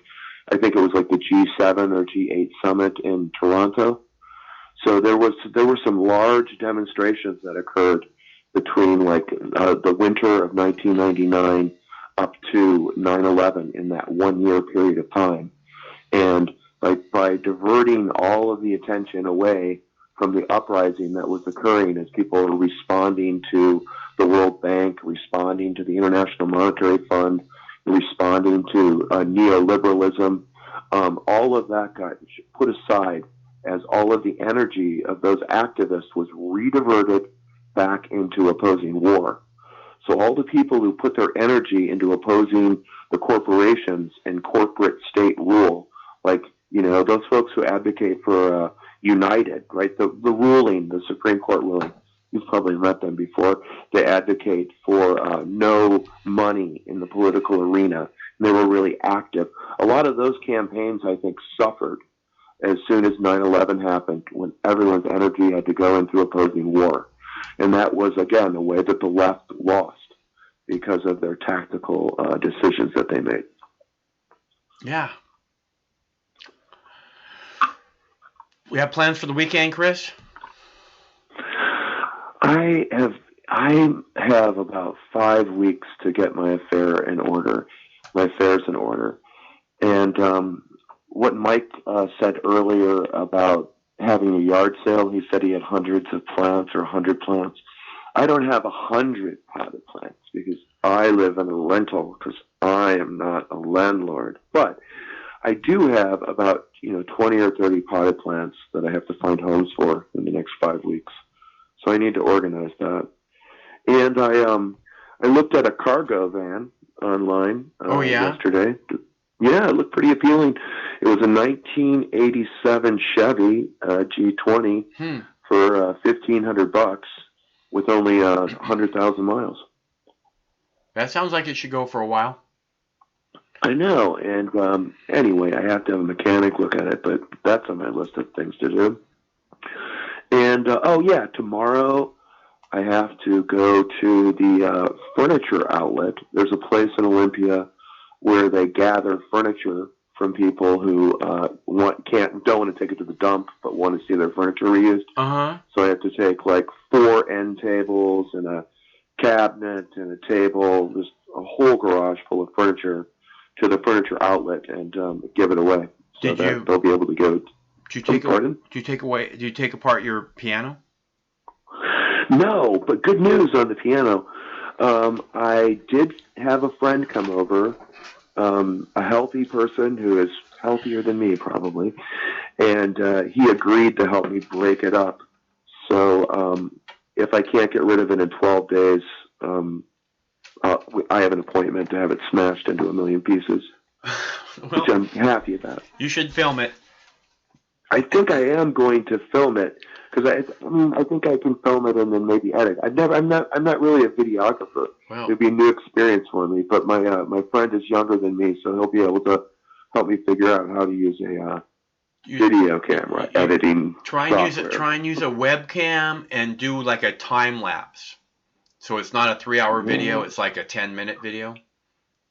I think it was like the G7 or G8 summit in Toronto. So there were some large demonstrations that occurred between like the winter of 1999 up to 9/11 in that 1 year period of time, and by diverting all of the attention away from the uprising that was occurring as people were responding to the World Bank, responding to the International Monetary Fund, responding to neoliberalism, all of that got put aside as all of the energy of those activists was rediverted back into opposing war. So all the people who put their energy into opposing the corporations and corporate state rule, like, you know, those folks who advocate for United, right? The ruling, the Supreme Court ruling, you've probably met them before. They advocate for no money in the political arena. And they were really active. A lot of those campaigns, I think, suffered as soon as 9/11 happened, when everyone's energy had to go into opposing war. And that was, again, a way that the left lost because of their tactical decisions that they made. Yeah. We have plans for the weekend, Chris? I have about 5 weeks to get my affairs in order. And what Mike said earlier about having a yard sale, he said he had hundreds of plants or 100 plants. I don't have 100 potted plants because I live in a rental because I am not a landlord. But I do have about 20 or 30 potted plants that I have to find homes for in the next 5 weeks. So I need to organize that. And I looked at a cargo van online yesterday. Yeah, it looked pretty appealing. It was a 1987 Chevy G20 for $1,500 with only 100,000 miles. That sounds like it should go for a while. I know, and anyway, I have to have a mechanic look at it, but that's on my list of things to do. And, tomorrow I have to go to the furniture outlet. There's a place in Olympia where they gather furniture from people who don't want to take it to the dump, but want to see their furniture reused. So I have to take like 4 end tables and a cabinet and a table, just a whole garage full of furniture, to the furniture outlet and give it away. So that they'll be able to go. Do you take apart your piano? No, but good news on the piano. I did have a friend come over, a healthy person who is healthier than me probably, and he agreed to help me break it up. So if I can't get rid of it in 12 days, I have an appointment to have it smashed into 1 million pieces, which I'm happy about. You should film it. I think I am going to film it because I think I can film it and then maybe edit. I'm not really a videographer. Wow. It'd be a new experience for me. But my friend is younger than me, so he'll be able to help me figure out how to use a video camera editing software. Try and use a webcam and do like a time lapse. So it's not a 3-hour video; it's like a 10-minute video.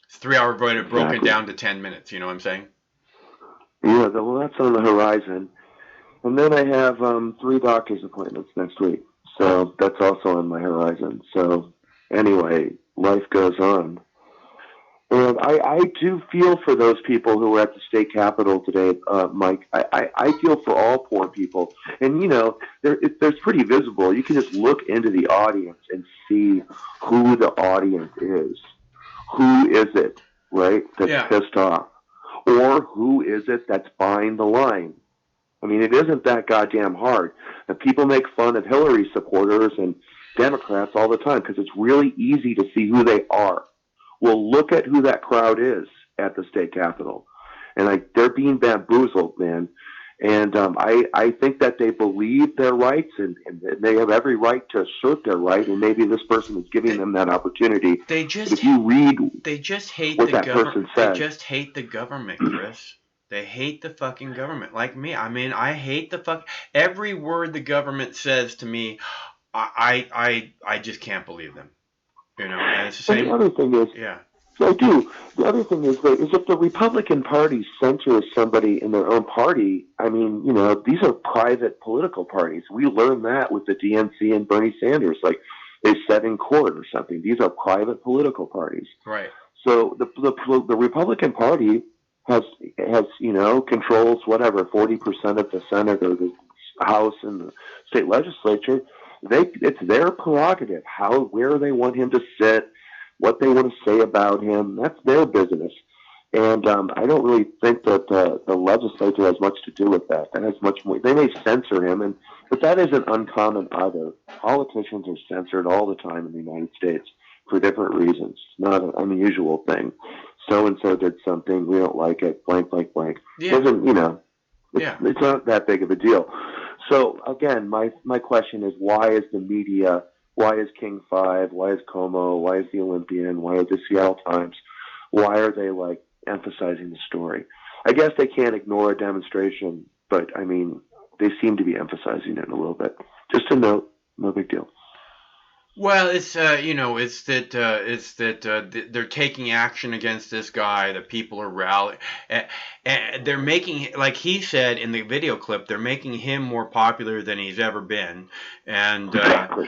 It's 3-hour video broken down to 10 minutes. You know what I'm saying? Yeah, well, that's on the horizon. And then I have 3 doctor's appointments next week. So that's also on my horizon. So anyway, life goes on. And I do feel for those people who were at the state capitol today, Mike. I feel for all poor people. And, there's pretty visible. You can just look into the audience and see who the audience is. Who is it, right, that's pissed off? Or who is it that's buying the line? I mean, it isn't that goddamn hard. And people make fun of Hillary supporters and Democrats all the time because it's really easy to see who they are. Well, look at who that crowd is at the state capitol. And they're being bamboozled, man. And I think that they believe their rights, and they have every right to assert their right, and maybe this person is giving them that opportunity. They just, but if you read they just hate what the that person They says, just hate the government, Chris. They hate the fucking government, like me. I mean, I hate the every word the government says to me. I just can't believe them. You know, and it's the same. And the other thing is, yeah. I do. The other thing is if the Republican Party censors somebody in their own party, I mean, you know, these are private political parties. We learned that with the DNC and Bernie Sanders. Like they said in court or something. These are private political parties. Right. So the Republican Party has you know, controls whatever 40% of the Senate or the House and the state legislature. It's their prerogative where they want him to sit, what they want to say about him. That's their business. And I don't really think that the legislature has much to do with that. That has much more. They may censor him, but that isn't uncommon either. Politicians are censored all the time in the United States for different reasons. It's not an unusual thing. So-and-so did something, we don't like it, blank, blank, blank. Yeah. You know, it's not that big of a deal. So, again, my question is, why is the media, why is King 5, why is Como, why is the Olympian, why is the Seattle Times, why are they, like, emphasizing the story? I guess they can't ignore a demonstration, but, I mean, they seem to be emphasizing it a little bit. Just a note, no big deal. Well, it's you know, it's that they're taking action against this guy. The people are rallying, and they're making, like he said in the video clip, they're making him more popular than he's ever been, and now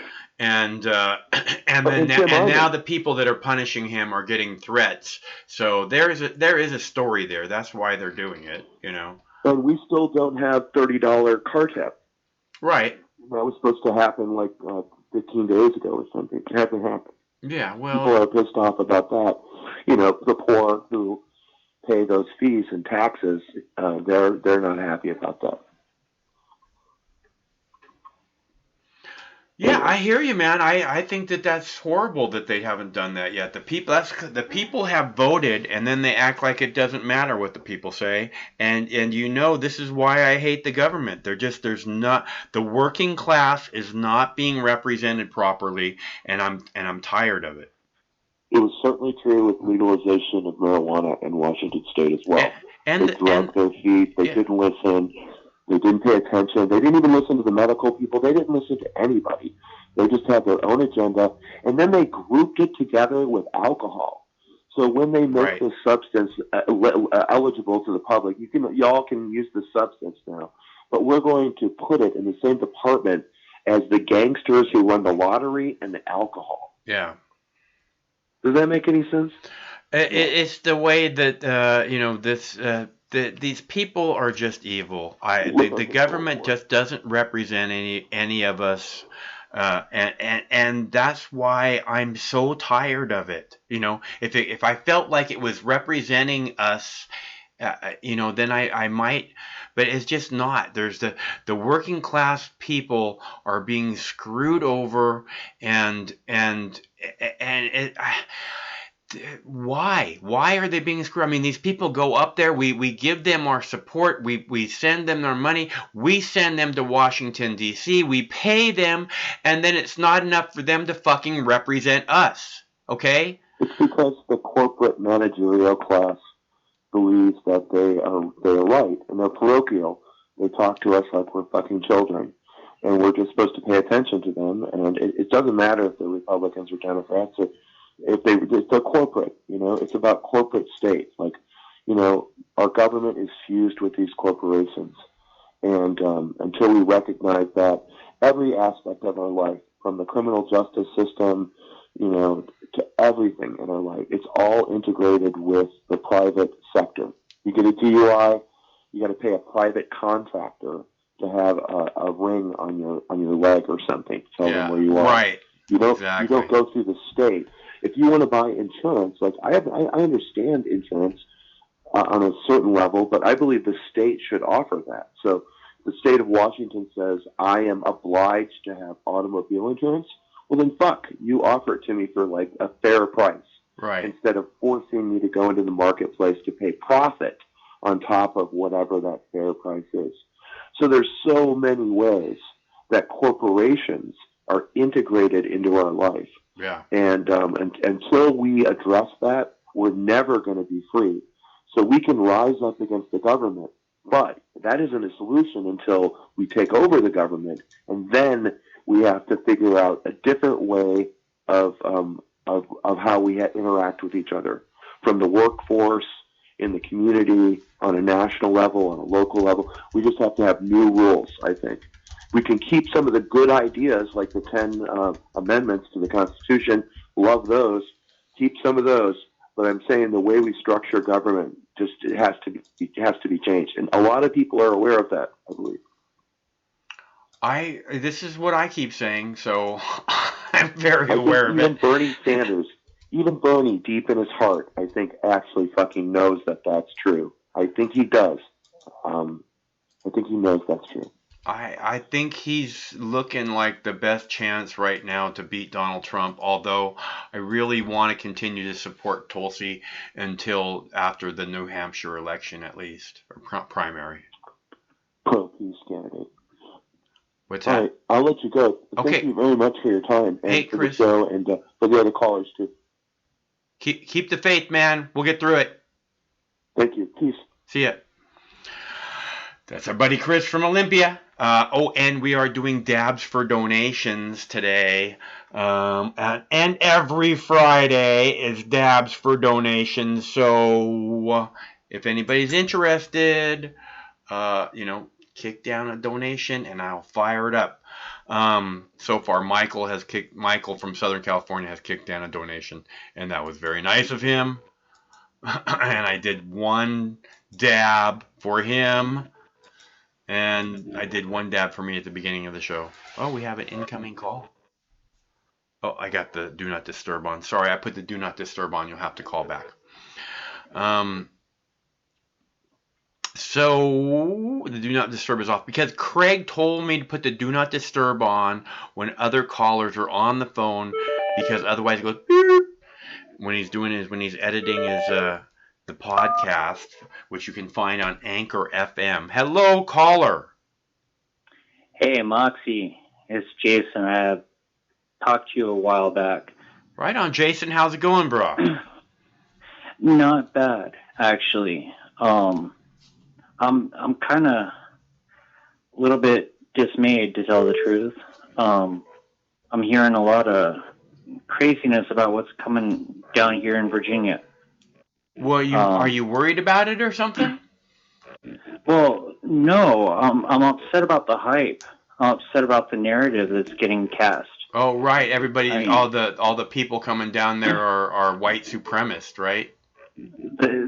the people that are punishing him are getting threats. So there is a story there. That's why they're doing it. You know. And we still don't have $30 car tip. Right. That was supposed to happen like 15 days ago or something. It hasn't happened. Yeah, well, people are pissed off about that. You know, the poor who pay those fees and taxes, they're not happy about that. Yeah, I hear you, man. I think that's horrible that they haven't done that yet. The people have voted, and then they act like it doesn't matter what the people say. And you know, this is why I hate the government. The working class is not being represented properly, and I'm tired of it. It was certainly true with legalization of marijuana in Washington State as well. They dragged their feet. They didn't listen. They didn't pay attention. They didn't even listen to the medical people. They didn't listen to anybody. They just had their own agenda. And then they grouped it together with alcohol. So when they make the substance eligible to the public, y'all can use the substance now. But we're going to put it in the same department as the gangsters who run the lottery and the alcohol. Yeah. Does that make any sense? It's the way that, you know, this... these people are just evil. The government just doesn't represent any of us, and that's why I'm so tired of it. You know, if I felt like it was representing us, you know, then I might, but it's just not. There's the working class people are being screwed over, and it. Why are they being screwed? I mean, these people go up there, we give them our support, we send them their money, we send them to Washington D.C., we pay them, and then it's not enough for them to fucking represent us. Okay? It's because the corporate managerial class believes that they're right, and they're parochial. They talk to us like we're fucking children, and we're just supposed to pay attention to them. And it doesn't matter if they're Republicans or Democrats, or if they're corporate. You know, it's about corporate state. Like, you know, our government is fused with these corporations, and until we recognize that, every aspect of our life, from the criminal justice system, you know, to everything in our life, it's all integrated with the private sector. You get a DUI, you got to pay a private contractor to have a ring on your leg or something. Tell them where you are. Right. You don't go through the state. If you want to buy insurance, like I understand insurance on a certain level, but I believe the state should offer that. So the state of Washington says, I am obliged to have automobile insurance. Well, then fuck, you offer it to me for like a fair price. Right. Instead of forcing me to go into the marketplace to pay profit on top of whatever that fair price is. So there's so many ways that corporations are integrated into our life. Yeah. And until we address that, we're never going to be free. So we can rise up against the government, but that isn't a solution until we take over the government, and then we have to figure out a different way of how we interact with each other, from the workforce, in the community, on a national level, on a local level. We just have to have new rules, I think. We can keep some of the good ideas, like the 10 amendments to the Constitution. Love those. Keep some of those. But I'm saying the way we structure government it has to be changed. And a lot of people are aware of that, I believe. This is what I keep saying, so I'm very aware of it. Bernie Sanders, even Bernie, deep in his heart, I think actually fucking knows that that's true. I think he does. I think he knows that's true. I think he's looking like the best chance right now to beat Donald Trump, although I really want to continue to support Tulsi until after the New Hampshire election, at least, or primary. Pro-peace candidate. What's that? All right, I'll let you go. Okay. Thank you very much for your time and hey, for Chris. the show and for the other callers, too. Keep the faith, man. We'll get through it. Thank you. Peace. See ya. That's our buddy Chris from Olympia. And we are doing dabs for donations today. And every Friday is dabs for donations. So if anybody's interested, kick down a donation and I'll fire it up. So far, Michael from Southern California has kicked down a donation, and that was very nice of him. And I did one dab for him. And I did one dab for me at the beginning of the show. Oh, we have an incoming call. Oh, I got the do not disturb on. Sorry, I put the do not disturb on. You'll have to call back. So the do not disturb is off because Craig told me to put the do not disturb on when other callers are on the phone, because otherwise it goes beep when he's editing his the podcast, which you can find on Anchor FM. Hello, caller. Hey, Moxie. It's Jason. I have talked to you a while back. Right on, Jason. How's it going, bro? Not bad, actually. I'm kind of a little bit dismayed, to tell the truth. I'm hearing a lot of craziness about what's coming down here in Virginia. Well, are you worried about it or something? Well, no. I'm upset about the hype. I'm upset about the narrative that's getting cast. Oh, right. Everybody, all the people coming down there are white supremacists, right?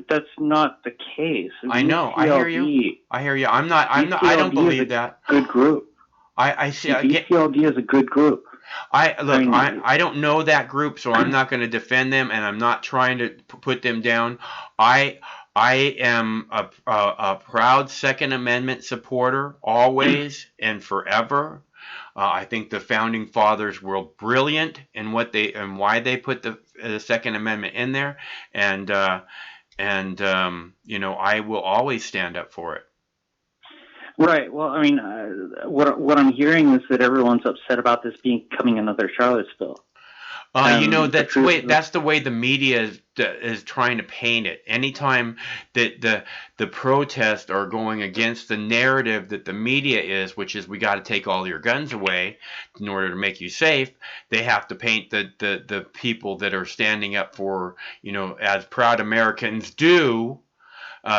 That's not the case. I know. I hear you. I don't believe that. Good group. I see. The BCLD is a good group. I don't know that group, so I'm not going to defend them, and I'm not trying to put them down. I am a proud Second Amendment supporter, always and forever. I think the founding fathers were brilliant in why they put the Second Amendment in there, and I will always stand up for it. Right. Well, I mean, what I'm hearing is that everyone's upset about this becoming another Charlottesville. That's the way the media is trying to paint it. Anytime that the protests are going against the narrative that the media is, which is we got to take all your guns away in order to make you safe, they have to paint the people that are standing up for, as proud Americans do,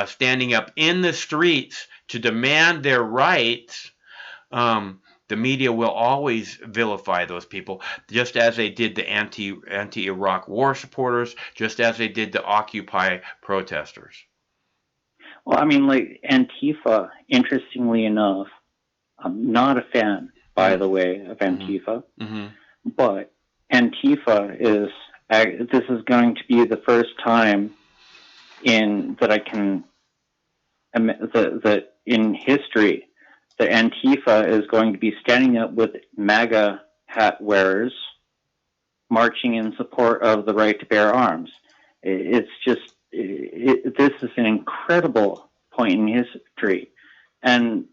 standing up in the streets to demand their rights. The media will always vilify those people, just as they did the anti-Iraq war supporters, just as they did the Occupy protesters. Well, I mean, like Antifa, interestingly enough, I'm not a fan, by the way, of Antifa, but Antifa this is going to be the first time in history that Antifa is going to be standing up with MAGA hat wearers marching in support of the right to bear arms. It's just, this is an incredible point in history. And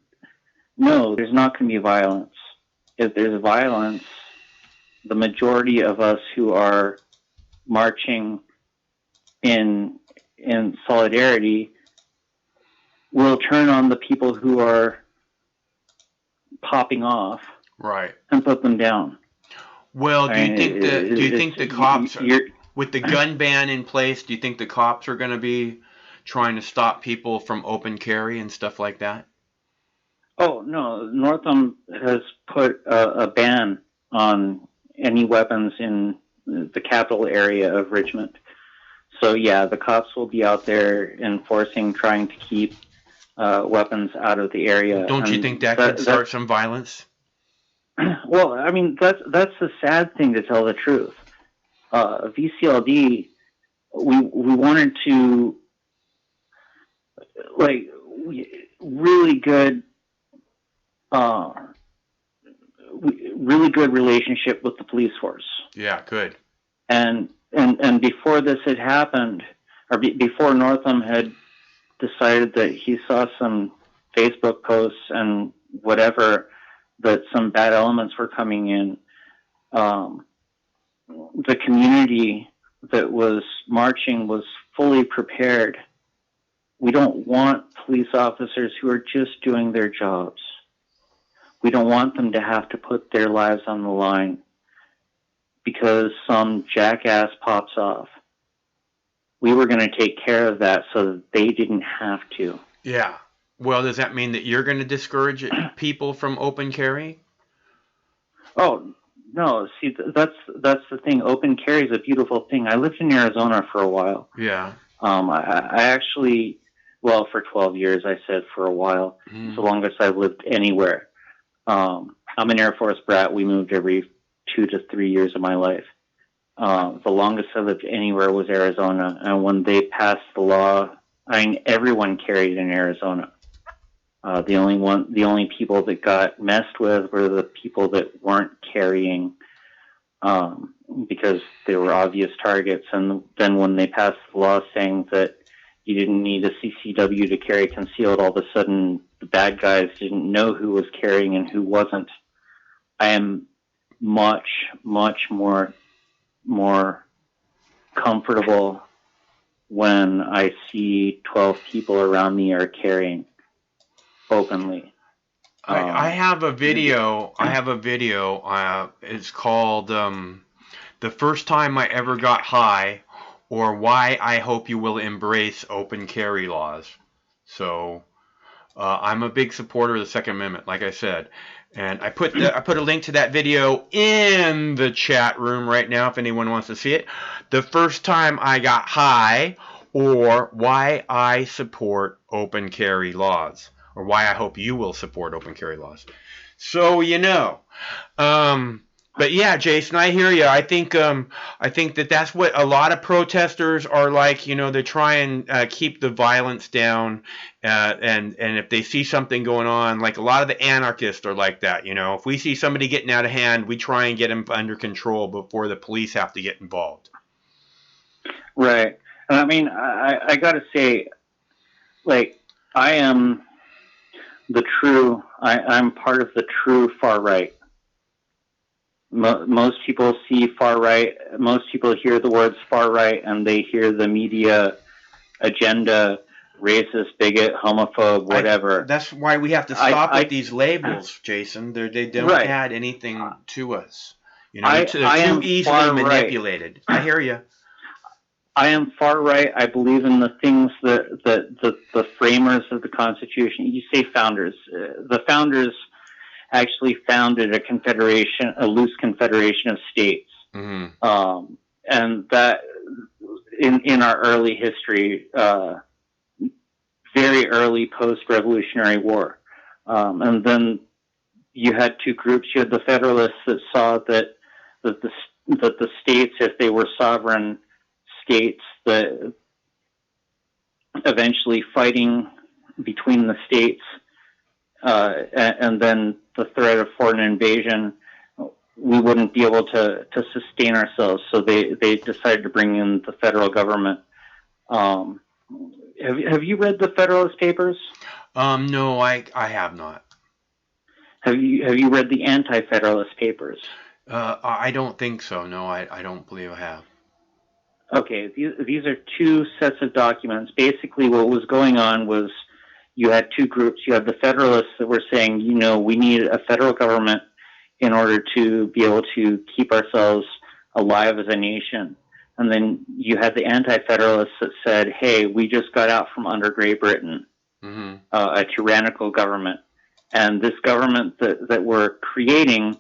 No, there's not going to be violence. If there's violence, the majority of us who are marching in solidarity will turn on the people who are popping off, right, and put them down. Well, do you think the cops, with the gun ban in place, do you think the cops are going to be trying to stop people from open carry and stuff like that? Oh, no. Northam has put a ban on any weapons in the capital area of Richmond. So, yeah, the cops will be out there enforcing, trying to keep weapons out of the area. Don't you think that could start some violence? Well, I mean, that's the sad thing, to tell the truth. VCLD, we wanted to, like, really good relationship with the police force. Yeah, good. And before this had happened, or before Northam had decided that he saw some Facebook posts and whatever, that some bad elements were coming in, the community that was marching was fully prepared. We don't want police officers who are just doing their jobs. We don't want them to have to put their lives on the line because some jackass pops off. We were going to take care of that so that they didn't have to. Yeah. Well, does that mean that you're going to discourage people from open carry? Oh, no. See, that's the thing. Open carry is a beautiful thing. I lived in Arizona for a while. Yeah. I actually, well, for 12 years, I said for a while. It's the longest I've lived anywhere. I'm an Air Force brat. We moved every 2 to 3 years of my life. The longest I lived anywhere was Arizona. And when they passed the law, I mean, everyone carried in Arizona. The only people that got messed with were the people that weren't carrying, because they were obvious targets. And then when they passed the law saying that you didn't need a CCW to carry concealed, all of a sudden the bad guys didn't know who was carrying and who wasn't. I am much, much more comfortable when I see 12 people around me are carrying openly. I have a video. It's called "The First Time I Ever Got High," or "Why I Hope You Will Embrace Open Carry Laws." So I'm a big supporter of the Second Amendment, like I said, and I put a link to that video in the chat room right now if anyone wants to see it. The first time I got high, or why I support open carry laws, or why I hope you will support open carry laws. So but yeah, Jason, I hear you. I think that's what a lot of protesters are like. They try and keep the violence down, and if they see something going on, like a lot of the anarchists are like that. If we see somebody getting out of hand, we try and get them under control before the police have to get involved. Right. And I mean, I got to say, like, I am I'm part of the true far right. Most people see far right, most people hear the words far right, and they hear the media agenda, racist, bigot, homophobe, whatever. That's why we have to stop with these labels, Jason. They don't add anything to us. They're too easily manipulated. Right. I hear you. I am far right. I believe in the things that the framers of the Constitution, you say founders, the founders actually founded a confederation, a loose confederation of states. Mm-hmm. And that in our early history, very early post-Revolutionary War. And then you had two groups. You had the Federalists that saw that the states, if they were sovereign states, that eventually fighting between the states, and then the threat of foreign invasion, we wouldn't be able to sustain ourselves. So they decided to bring in the federal government. Have you read the Federalist Papers? No, I have not. Have you read the Anti-Federalist Papers? I don't think so. No, I don't believe I have. Okay, these are two sets of documents. Basically, what was going on was you had two groups. You had the Federalists that were saying, we need a federal government in order to be able to keep ourselves alive as a nation. And then you had the Anti-Federalists that said, hey, we just got out from under Great Britain, a tyrannical government. And this government that we're creating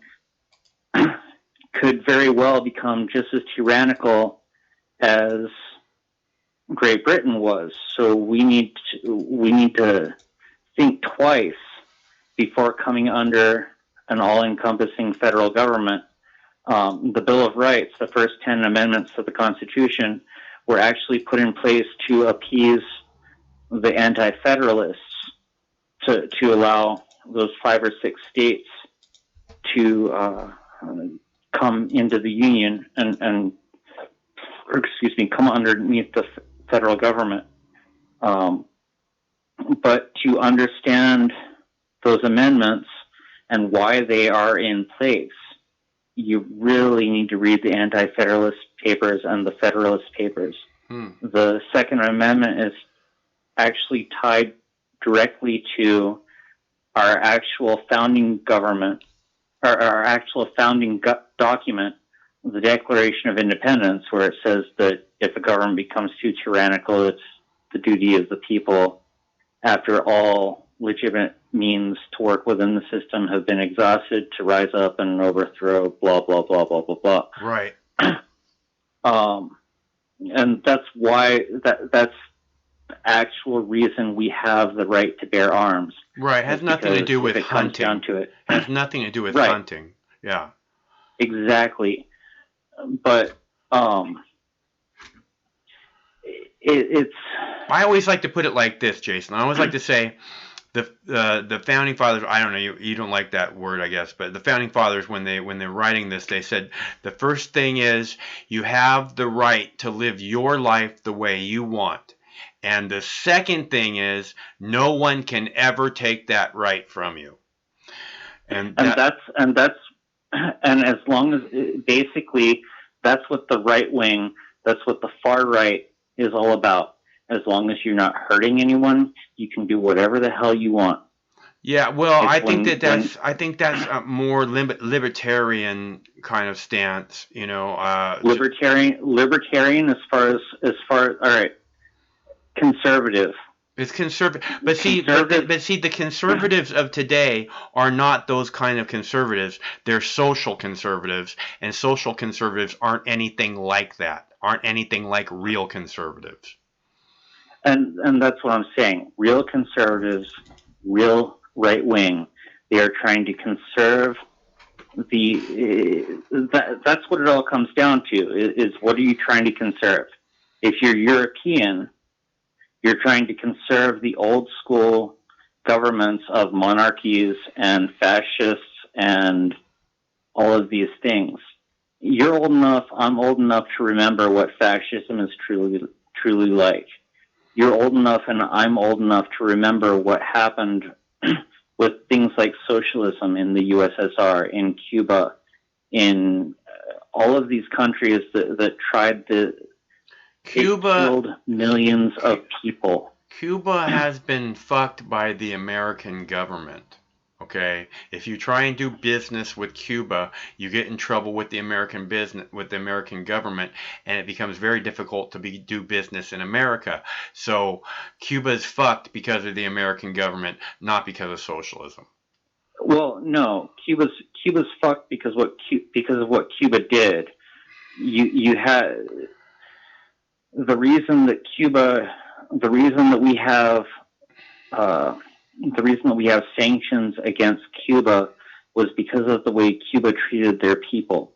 could very well become just as tyrannical as Great Britain was. So we need to think twice before coming under an all-encompassing federal government. The Bill of Rights, the first 10 amendments to the Constitution, were actually put in place to appease the Anti-Federalists, to allow those 5 or 6 states to come into the Union and come underneath the federal government. But to understand those amendments and why they are in place, you really need to read the Anti-Federalist Papers and the Federalist Papers. The Second Amendment is actually tied directly to our actual founding government, or our actual founding document, the Declaration of Independence, where it says that if a government becomes too tyrannical, it's the duty of the people, after all legitimate means to work within the system have been exhausted, to rise up and overthrow, blah, blah, blah, blah, blah, blah. Right. And that's why, that's the actual reason we have the right to bear arms. Right. It has nothing to do with hunting. Down to it. It has nothing to do with Right. hunting. Yeah. Exactly. But it's. I always like to put it like this, Jason. I always like to say the founding fathers. I don't know. You don't like that word, I guess. But the founding fathers, when they're writing this, they said the first thing is you have the right to live your life the way you want, and the second thing is no one can ever take that right from you. And as long as basically that's what the right wing, that's what the far right is all about. As long as you're not hurting anyone, you can do whatever the hell you want. Yeah, well, I think that's a more libertarian kind of stance, Libertarian as far all right. Conservative. It's conservative, but see, the conservatives of today are not those kind of conservatives. They're social conservatives, and social conservatives aren't anything like that. Aren't anything like real conservatives. And that's what I'm saying. Real conservatives, real right wing, they are trying to conserve that's what it all comes down to. Is what are you trying to conserve? If you're European, you're trying to conserve the old school governments of monarchies and fascists and all of these things. You're old enough, I'm old enough to remember what fascism is truly like. You're old enough and I'm old enough to remember what happened with things like socialism in the USSR, in Cuba, in all of these countries that tried to killed millions of people. Cuba has been fucked by the American government. Okay, if you try and do business with Cuba, you get in trouble with the American government, and it becomes very difficult to do business in America. So Cuba is fucked because of the American government, not because of socialism. Well, no, Cuba's fucked because of what Cuba did. You had the reason that we have sanctions against Cuba was because of the way Cuba treated their people.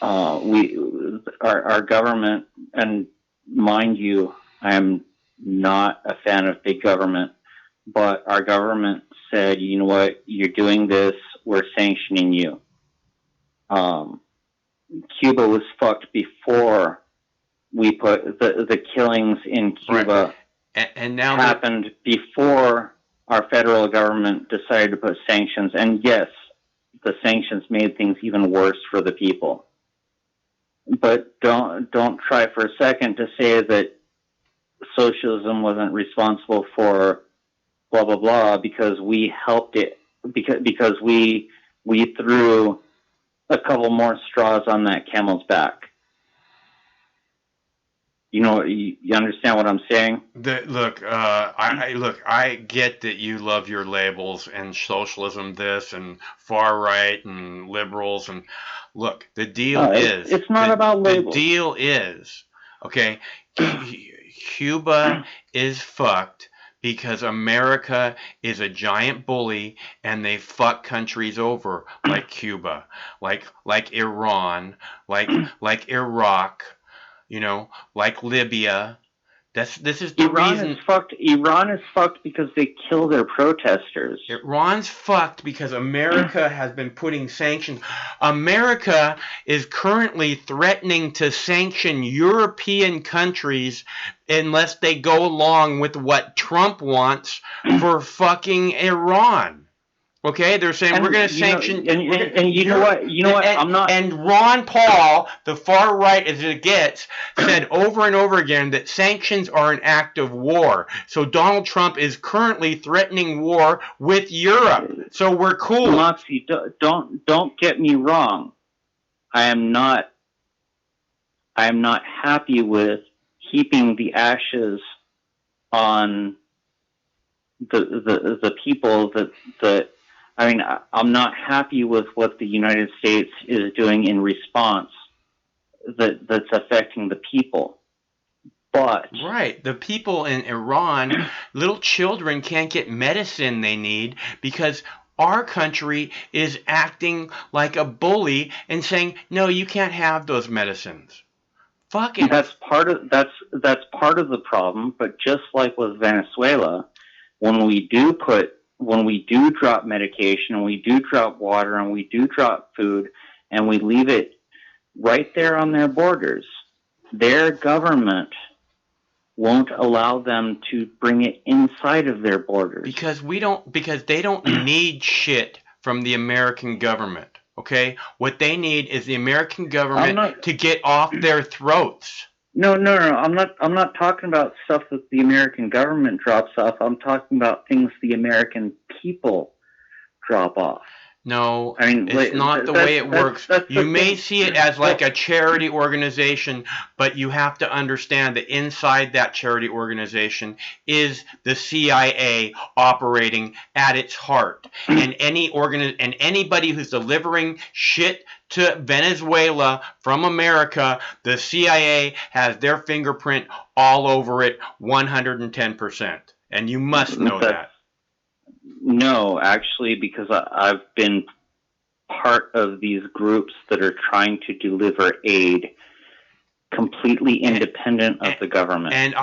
Our government, and mind you, I am not a fan of big government, but our government said, you know what, you're doing this, we're sanctioning you. Cuba was fucked before we put the killings in Cuba. Right. And now happened before our federal government decided to put sanctions, and yes, the sanctions made things even worse for the people. But don't try for a second to say that socialism wasn't responsible for blah blah blah because we helped it, because we threw a couple more straws on that camel's back. You know, you understand what I'm saying? I get that you love your labels and socialism this and far right and liberals, and look, the deal is it's not about labels. The deal is, okay, Cuba is fucked because America is a giant bully and they fuck countries over like Cuba, like Iran, like Iraq, you know, like Libya. This is the reason. Iran is fucked because they kill their protesters. Iran's fucked because America has been putting sanctions. America is currently threatening to sanction European countries unless they go along with what Trump wants for fucking Iran. Okay, they're saying we're going to sanction. You know what? I'm not. And Ron Paul, the far right as it gets, said over and over again that sanctions are an act of war. So Donald Trump is currently threatening war with Europe. So we're cool. Moxie, don't get me wrong. I am not happy with heaping the ashes on the people that. I mean, I'm not happy with what the United States is doing in response that's affecting the people. But right, the people in Iran, little children can't get medicine they need because our country is acting like a bully and saying, "No, you can't have those medicines." Fucking that's part of the problem. But just like with Venezuela, when we do drop medication, and we do drop water, and we do drop food, and we leave it right there on their borders, their government won't allow them to bring it inside of their borders. Because they don't need shit from the American government, okay? What they need is the American government to get off their throats. No. I'm not talking about stuff that the American government drops off. I'm talking about things the American people drop off. No, I mean, it's not the way it works. You may see it as like a charity organization, but you have to understand that inside that charity organization is the CIA operating at its heart. And anybody who's delivering shit to Venezuela from America, the CIA has their fingerprint all over it 110%. And you must know that. No, actually, because I've been part of these groups that are trying to deliver aid completely independent of the government. And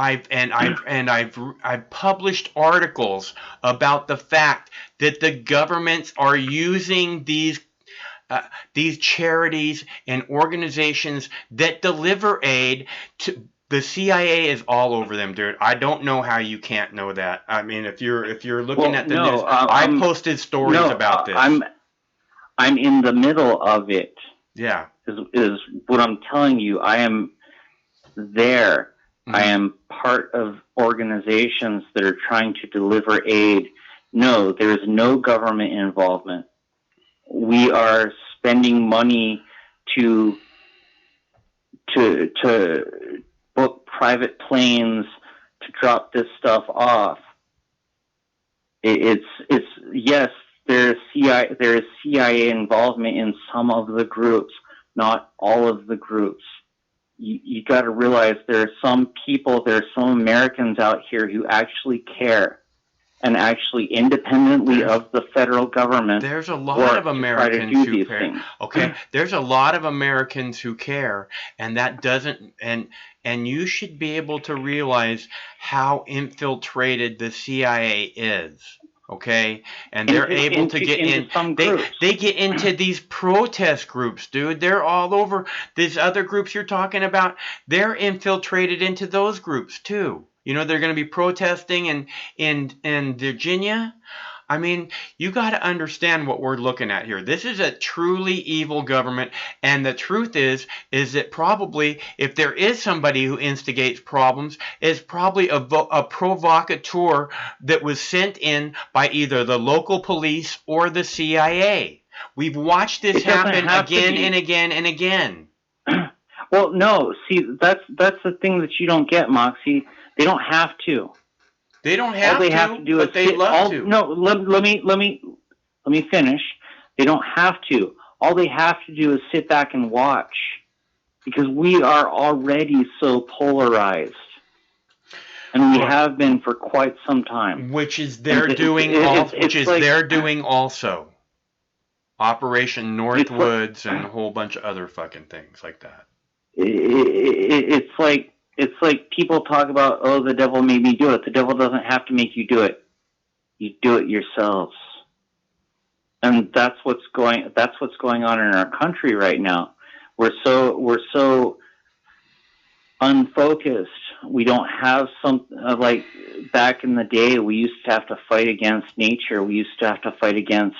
I've published articles about the fact that the governments are using these charities and organizations that deliver aid to. The CIA is all over them, dude. I don't know how you can't know that. I mean, if you're looking at the news, I posted stories about this. I'm in the middle of it. Yeah, is what I'm telling you. I am there. Mm-hmm. I am part of organizations that are trying to deliver aid. No, there is no government involvement. We are spending money to book private planes to drop this stuff off. It's yes, there is CIA involvement in some of the groups, not all of the groups. You got to realize there are some people, there are some Americans out here who actually care and actually independently of the federal government. There's a lot of Americans who care. Okay, there's a lot of Americans who care, and that doesn't and you should be able to realize how infiltrated the CIA is. Okay, and they're able to get in. They get into these protest groups, dude. They're all over. These other groups you're talking about, they're infiltrated into those groups too. You know, they're going to be protesting in Virginia. I mean, you got to understand what we're looking at here. This is a truly evil government, and the truth is that probably if there is somebody who instigates problems, it's probably a provocateur that was sent in by either the local police or the CIA. We've watched this happen again and again and again. Well, no, see, that's the thing that you don't get, Moxie. They don't have to. They don't have all they to, have to do but is they love to. No, let me finish. They don't have to. All they have to do is sit back and watch, because we are already so polarized, and we have been for quite some time. Which is they're doing also. Operation Northwoods and a whole bunch of other fucking things like that. It's like people talk about, oh, the devil made me do it. The devil doesn't have to make you do it. You do it yourselves. And that's what's going on in our country right now. We're so unfocused. We don't have some like back in the day. We used to have to fight against nature. We used to have to fight against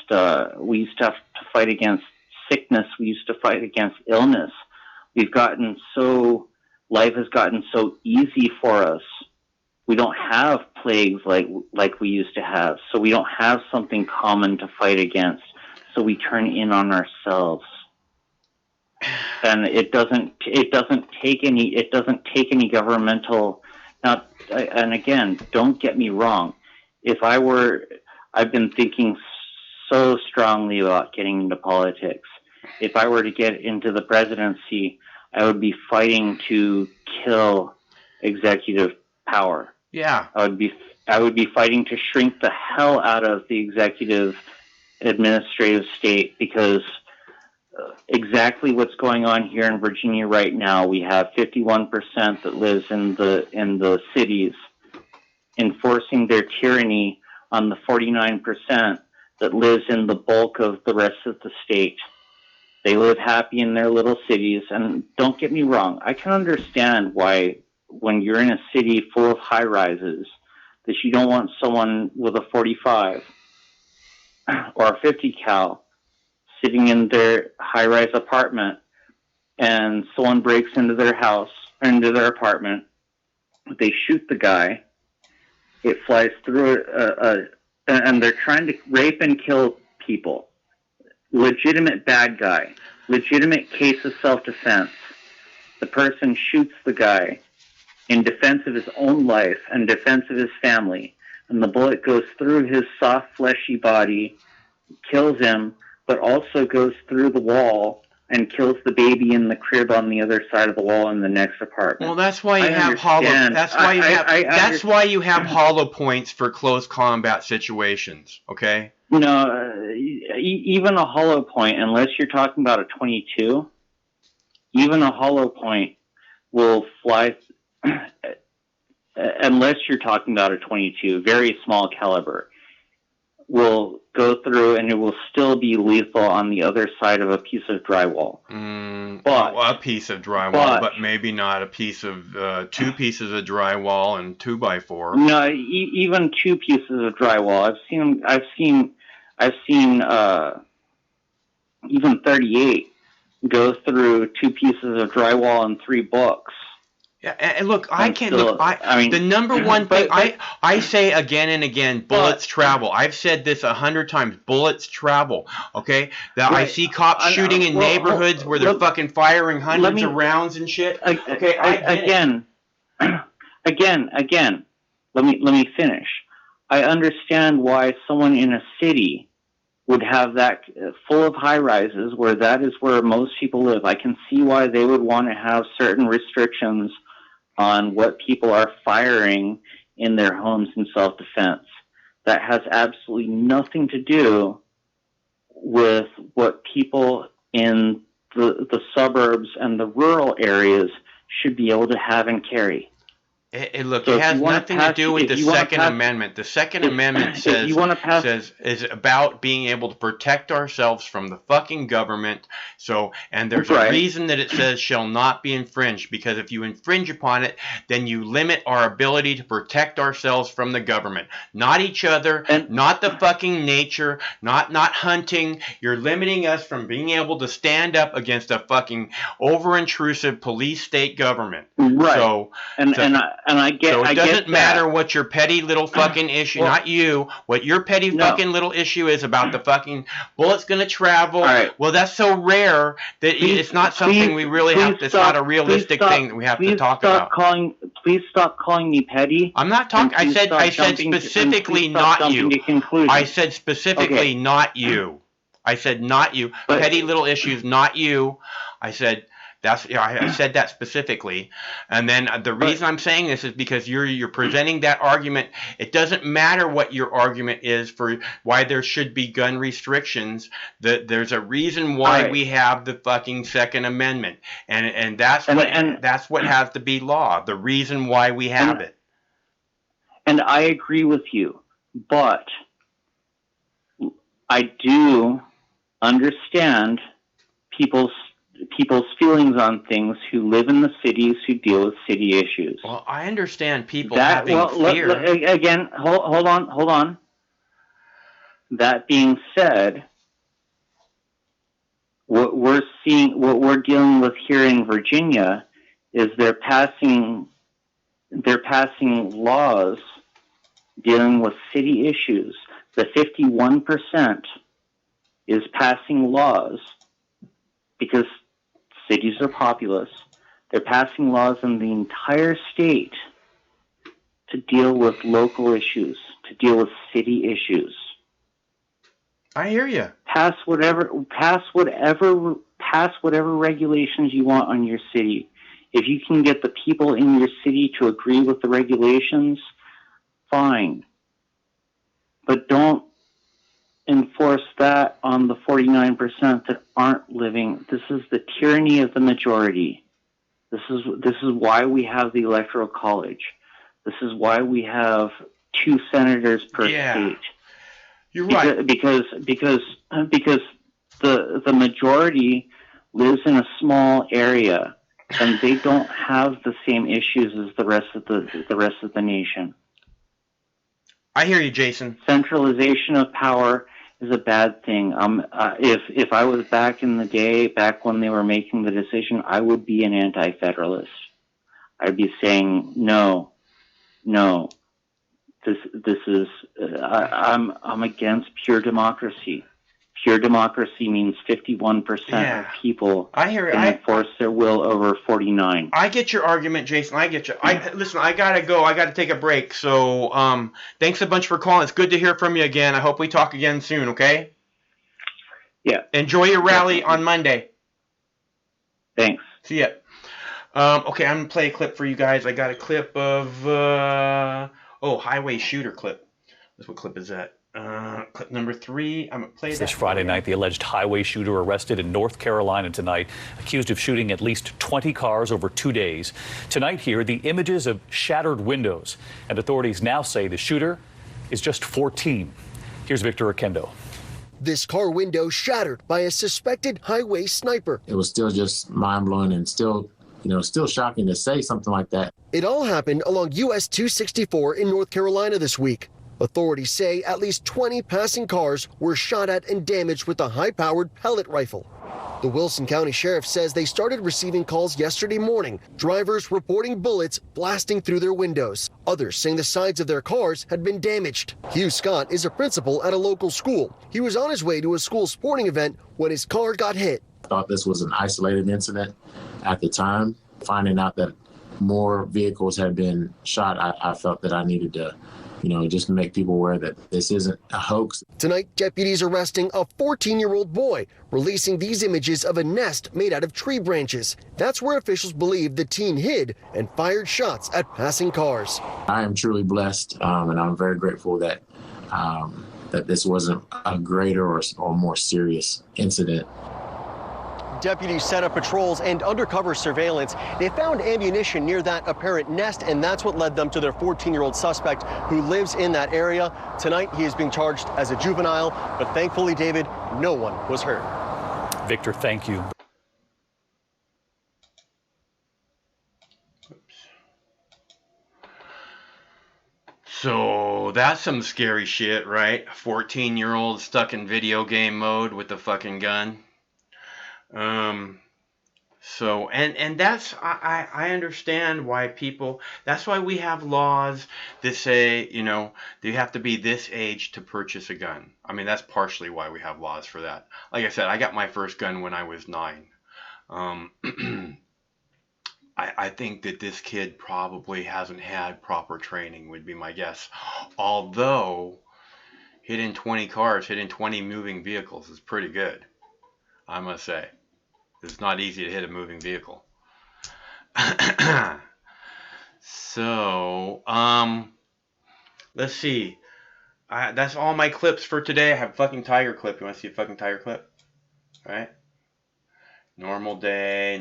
sickness. We used to fight against illness. Life has gotten so easy for us. We don't have plagues like we used to have. So we don't have something common to fight against. So we turn in on ourselves. And it doesn't take any governmental. Now, and again, don't get me wrong. I've been thinking so strongly about getting into politics. If I were to get into the presidency, I would be fighting to kill executive power. Yeah. I would be fighting to shrink the hell out of the executive administrative state, because exactly what's going on here in Virginia right now, we have 51% that lives in the cities enforcing their tyranny on the 49% that lives in the bulk of the rest of the state. They live happy in their little cities, and don't get me wrong, I can understand why when you're in a city full of high-rises that you don't want someone with a 45 or a 50 cal sitting in their high-rise apartment, and someone breaks into their house, or into their apartment, they shoot the guy, it flies through and they're trying to rape and kill people. Legitimate bad guy, legitimate case of self-defense. The person shoots the guy in defense of his own life and defense of his family, and the bullet goes through his soft, fleshy body, kills him, but also goes through the wall and kills the baby in the crib on the other side of the wall in the next apartment. Well, that's why you have hollow. That's why you have hollow points for close combat situations. Okay. No, even a hollow point, unless you're talking about a 22, even a hollow point will fly. Unless you're talking about a 22, very small caliber, will go through and it will still be lethal on the other side of a piece of drywall. A piece of drywall, but maybe not a piece of two pieces of drywall and 2x4. No, even two pieces of drywall. I've seen even 38 go through two pieces of drywall and 3 books. Yeah, and look, the number one thing I say again and again, bullets travel. I've said this 100 times. Bullets travel. Okay, I see cops shooting in neighborhoods where they're fucking firing hundreds of rounds and shit. Okay, again. Let me finish. I understand why someone in a city would have that full of high rises, where that is where most people live. I can see why they would want to have certain restrictions on what people are firing in their homes in self-defense. That has absolutely nothing to do with what people in the suburbs and the rural areas should be able to have and carry. Look, So it has nothing to do with the Second Amendment. The Second Amendment says is about being able to protect ourselves from the fucking government. So, and there's a reason that it says shall not be infringed, because if you infringe upon it, then you limit our ability to protect ourselves from the government, not each other, not the fucking nature, not hunting. You're limiting us from being able to stand up against a fucking over-intrusive police state government. Right. So, I get. So it I doesn't get matter that. what your petty little fucking issue, not you, what your petty fucking little issue is about the fucking bullets going to travel. Right. Well, that's so rare that it's not something we really have to, it's not a realistic thing that we have to talk about. Please stop calling me petty. I'm not talking, I said specifically not you. I said specifically not you. I said not you. Petty little issues, not you. I said... I said that specifically, and then the reason I'm saying this is because you're presenting that argument. It doesn't matter what your argument is for why there should be gun restrictions. There's a reason why we have the fucking Second Amendment, and that's what has to be law. The reason why we have it. And I agree with you, but I do understand people's feelings on things who live in the cities, who deal with city issues. Well, I understand people having fear. Again, hold on. That being said, what we're dealing with here in Virginia is they're passing laws dealing with city issues. The 51% is passing laws because cities are populous. They're passing laws in the entire state to deal with local issues, to deal with city issues. I hear you. Pass whatever regulations you want on your city. If you can get the people in your city to agree with the regulations, fine. But don't enforce that on the 49% that aren't living. This is the tyranny of the majority. This is why we have the Electoral College. This is why we have 2 senators per state. You're right. Because the majority lives in a small area and they don't have the same issues as the rest of the nation. I hear you, Jason. Centralization of power is a bad thing. If I was back in the day, back when they were making the decision, I would be an anti-federalist. I'd be saying no. This is I'm against pure democracy. Pure democracy means 51% of people can enforce their will over 49. I get your argument, Jason. I get you. Listen, I gotta go. I gotta take a break. So, thanks a bunch for calling. It's good to hear from you again. I hope we talk again soon. Okay? Yeah. Enjoy your rally on Monday. Thanks. See ya. Okay, I'm gonna play a clip for you guys. I got a clip of highway shooter clip. What clip is that? Clip number 3. I'm going to play this Friday night. The alleged highway shooter arrested in North Carolina tonight, accused of shooting at least 20 cars over 2 days. Tonight here, the images of shattered windows, and authorities now say the shooter is just 14. Here's Victor Oquendo. This car window shattered by a suspected highway sniper. It was still just mind-blowing and still shocking to say something like that. It all happened along US 264 in North Carolina this week. Authorities say at least 20 passing cars were shot at and damaged with a high-powered pellet rifle. The Wilson County Sheriff says they started receiving calls yesterday morning, drivers reporting bullets blasting through their windows. Others saying the sides of their cars had been damaged. Hugh Scott is a principal at a local school. He was on his way to a school sporting event when his car got hit. I thought this was an isolated incident at the time. Finding out that more vehicles had been shot, I felt that I needed to just to make people aware that this isn't a hoax. Tonight, deputies arresting a 14-year-old boy, releasing these images of a nest made out of tree branches. That's where officials believe the teen hid and fired shots at passing cars. I am truly blessed, and I'm very grateful that this wasn't a greater or more serious incident. deputies set up patrols and undercover surveillance. They found ammunition near that apparent nest, and that's what led them to their 14-year-old suspect who lives in that area. Tonight, he is being charged as a juvenile, but thankfully, David, no one was hurt. Victor, thank you. So that's some scary shit, right? A 14-year-old stuck in video game mode with the fucking gun. So that's I understand why people. That's why we have laws that say, you know, you have to be this age to purchase a gun. I mean, that's partially why we have laws for that. Like I said, I got my first gun when I was 9. I think that this kid probably hasn't had proper training, would be my guess. Although, hitting 20 cars, hitting 20 moving vehicles is pretty good, I must say. It's not easy to hit a moving vehicle. So, let's see. That's all my clips for today. I have a fucking tiger clip. You want to see a fucking tiger clip? All right. Normal day.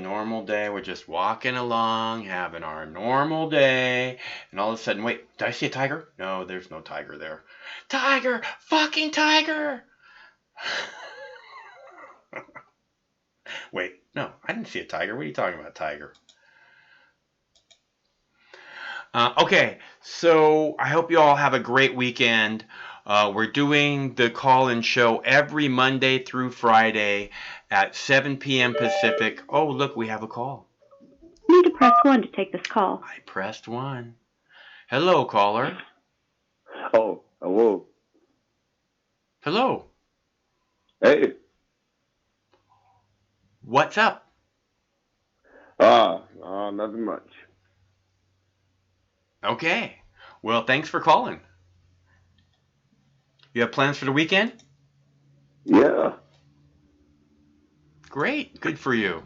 We're just walking along, having our normal day. And all of a sudden, wait, did I see a tiger? No, there's no tiger there. Tiger! Fucking tiger! Wait, no, I didn't see a tiger. What are you talking about, tiger? Okay, so I hope you all have a great weekend. We're doing the call-in show every Monday through Friday at 7 p.m. Pacific. Oh, look, we have a call. You need to press 1 to take this call. I pressed 1. Hello, caller. Oh, hello. Hello. Hey. What's up? Nothing much. Okay. Well, thanks for calling. You have plans for the weekend? Yeah. Great. Good for you.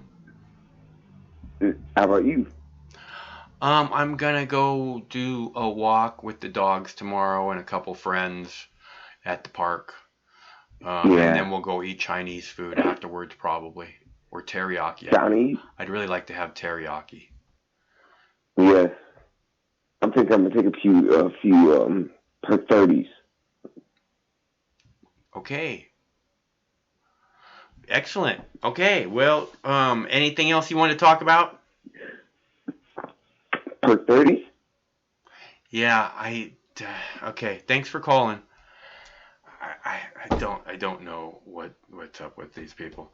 How about you? I'm gonna go do a walk with the dogs tomorrow and a couple friends at the park. And then we'll go eat Chinese food afterwards, probably. Or teriyaki. Chinese? I'd really like to have teriyaki. Yes. I'm thinking I'm gonna take a few per 30s. Okay. Excellent. Okay. Well, anything else you want to talk about? Per 30s? Yeah. Okay. Thanks for calling. I don't know what's up with these people.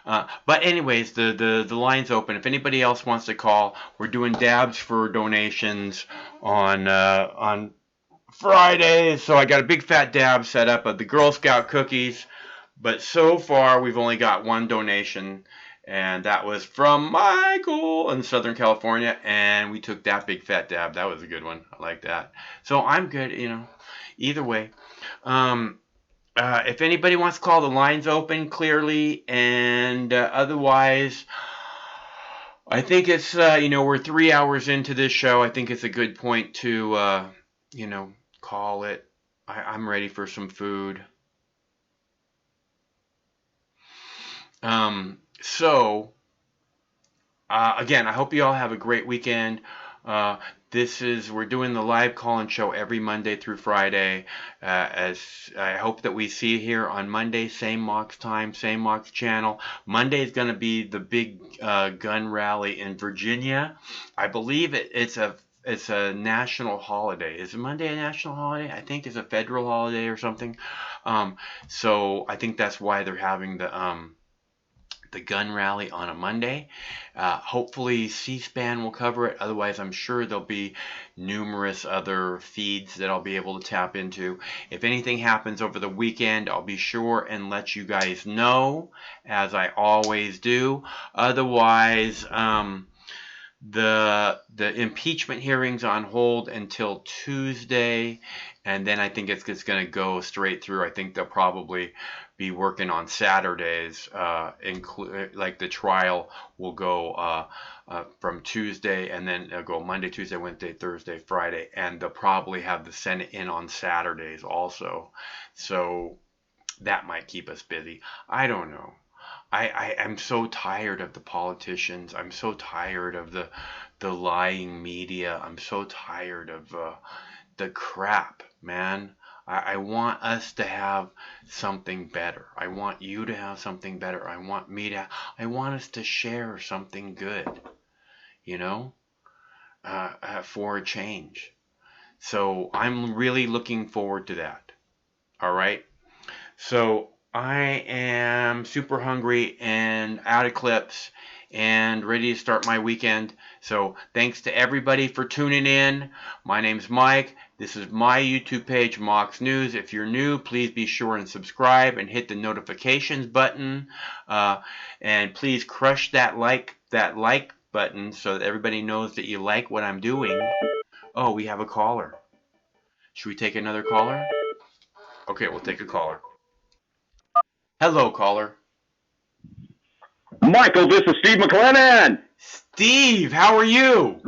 But anyways, the line's open. If anybody else wants to call, we're doing dabs for donations on Friday. So I got a big fat dab set up of the Girl Scout cookies. But so far, we've only got one donation. And that was from Michael in Southern California. And we took that big fat dab. That was a good one. I like that. So I'm good, either way. If anybody wants to call, the line's open clearly, and otherwise, I think it's, we're 3 hours into this show. I think it's a good point to, call it. I'm ready for some food. Again, I hope you all have a great weekend. We're doing the live call-in show every Monday through Friday. As I hope that we see you here on Monday, same Mox time, same Mox channel. Monday is going to be the big gun rally in Virginia. I believe it's a national holiday. Is Monday a national holiday? I think it's a federal holiday or something. So I think that's why they're having the gun rally on a Monday. Hopefully C-SPAN will cover it. Otherwise, I'm sure there'll be numerous other feeds that I'll be able to tap into. If anything happens over the weekend, I'll be sure and let you guys know, as I always do. Otherwise, the impeachment hearing's on hold until Tuesday, and then I think it's going to go straight through. I think they'll probably be working on Saturdays, like the trial will go from Tuesday, and then it'll go Monday, Tuesday, Wednesday, Thursday, Friday, and they'll probably have the Senate in on Saturdays also. So that might keep us busy. I don't know. I'm so tired of the politicians. I'm so tired of the lying media. I'm so tired of the crap, man. I want us to have something better. I want you to have something better. I want us to share something good, you know, for a change. So I'm really looking forward to that. All right. So I am super hungry and out of clips and ready to start my weekend. So thanks to everybody for tuning in. My name's Mike. This is my YouTube page, Mox News. If you're new, please be sure and subscribe and hit the notifications button. And please crush that like button so that everybody knows that you like what I'm doing. Oh, we have a caller. Should we take another caller? Okay, we'll take a caller. Hello, caller. Michael, this is Steve McLennan. Steve, how are you?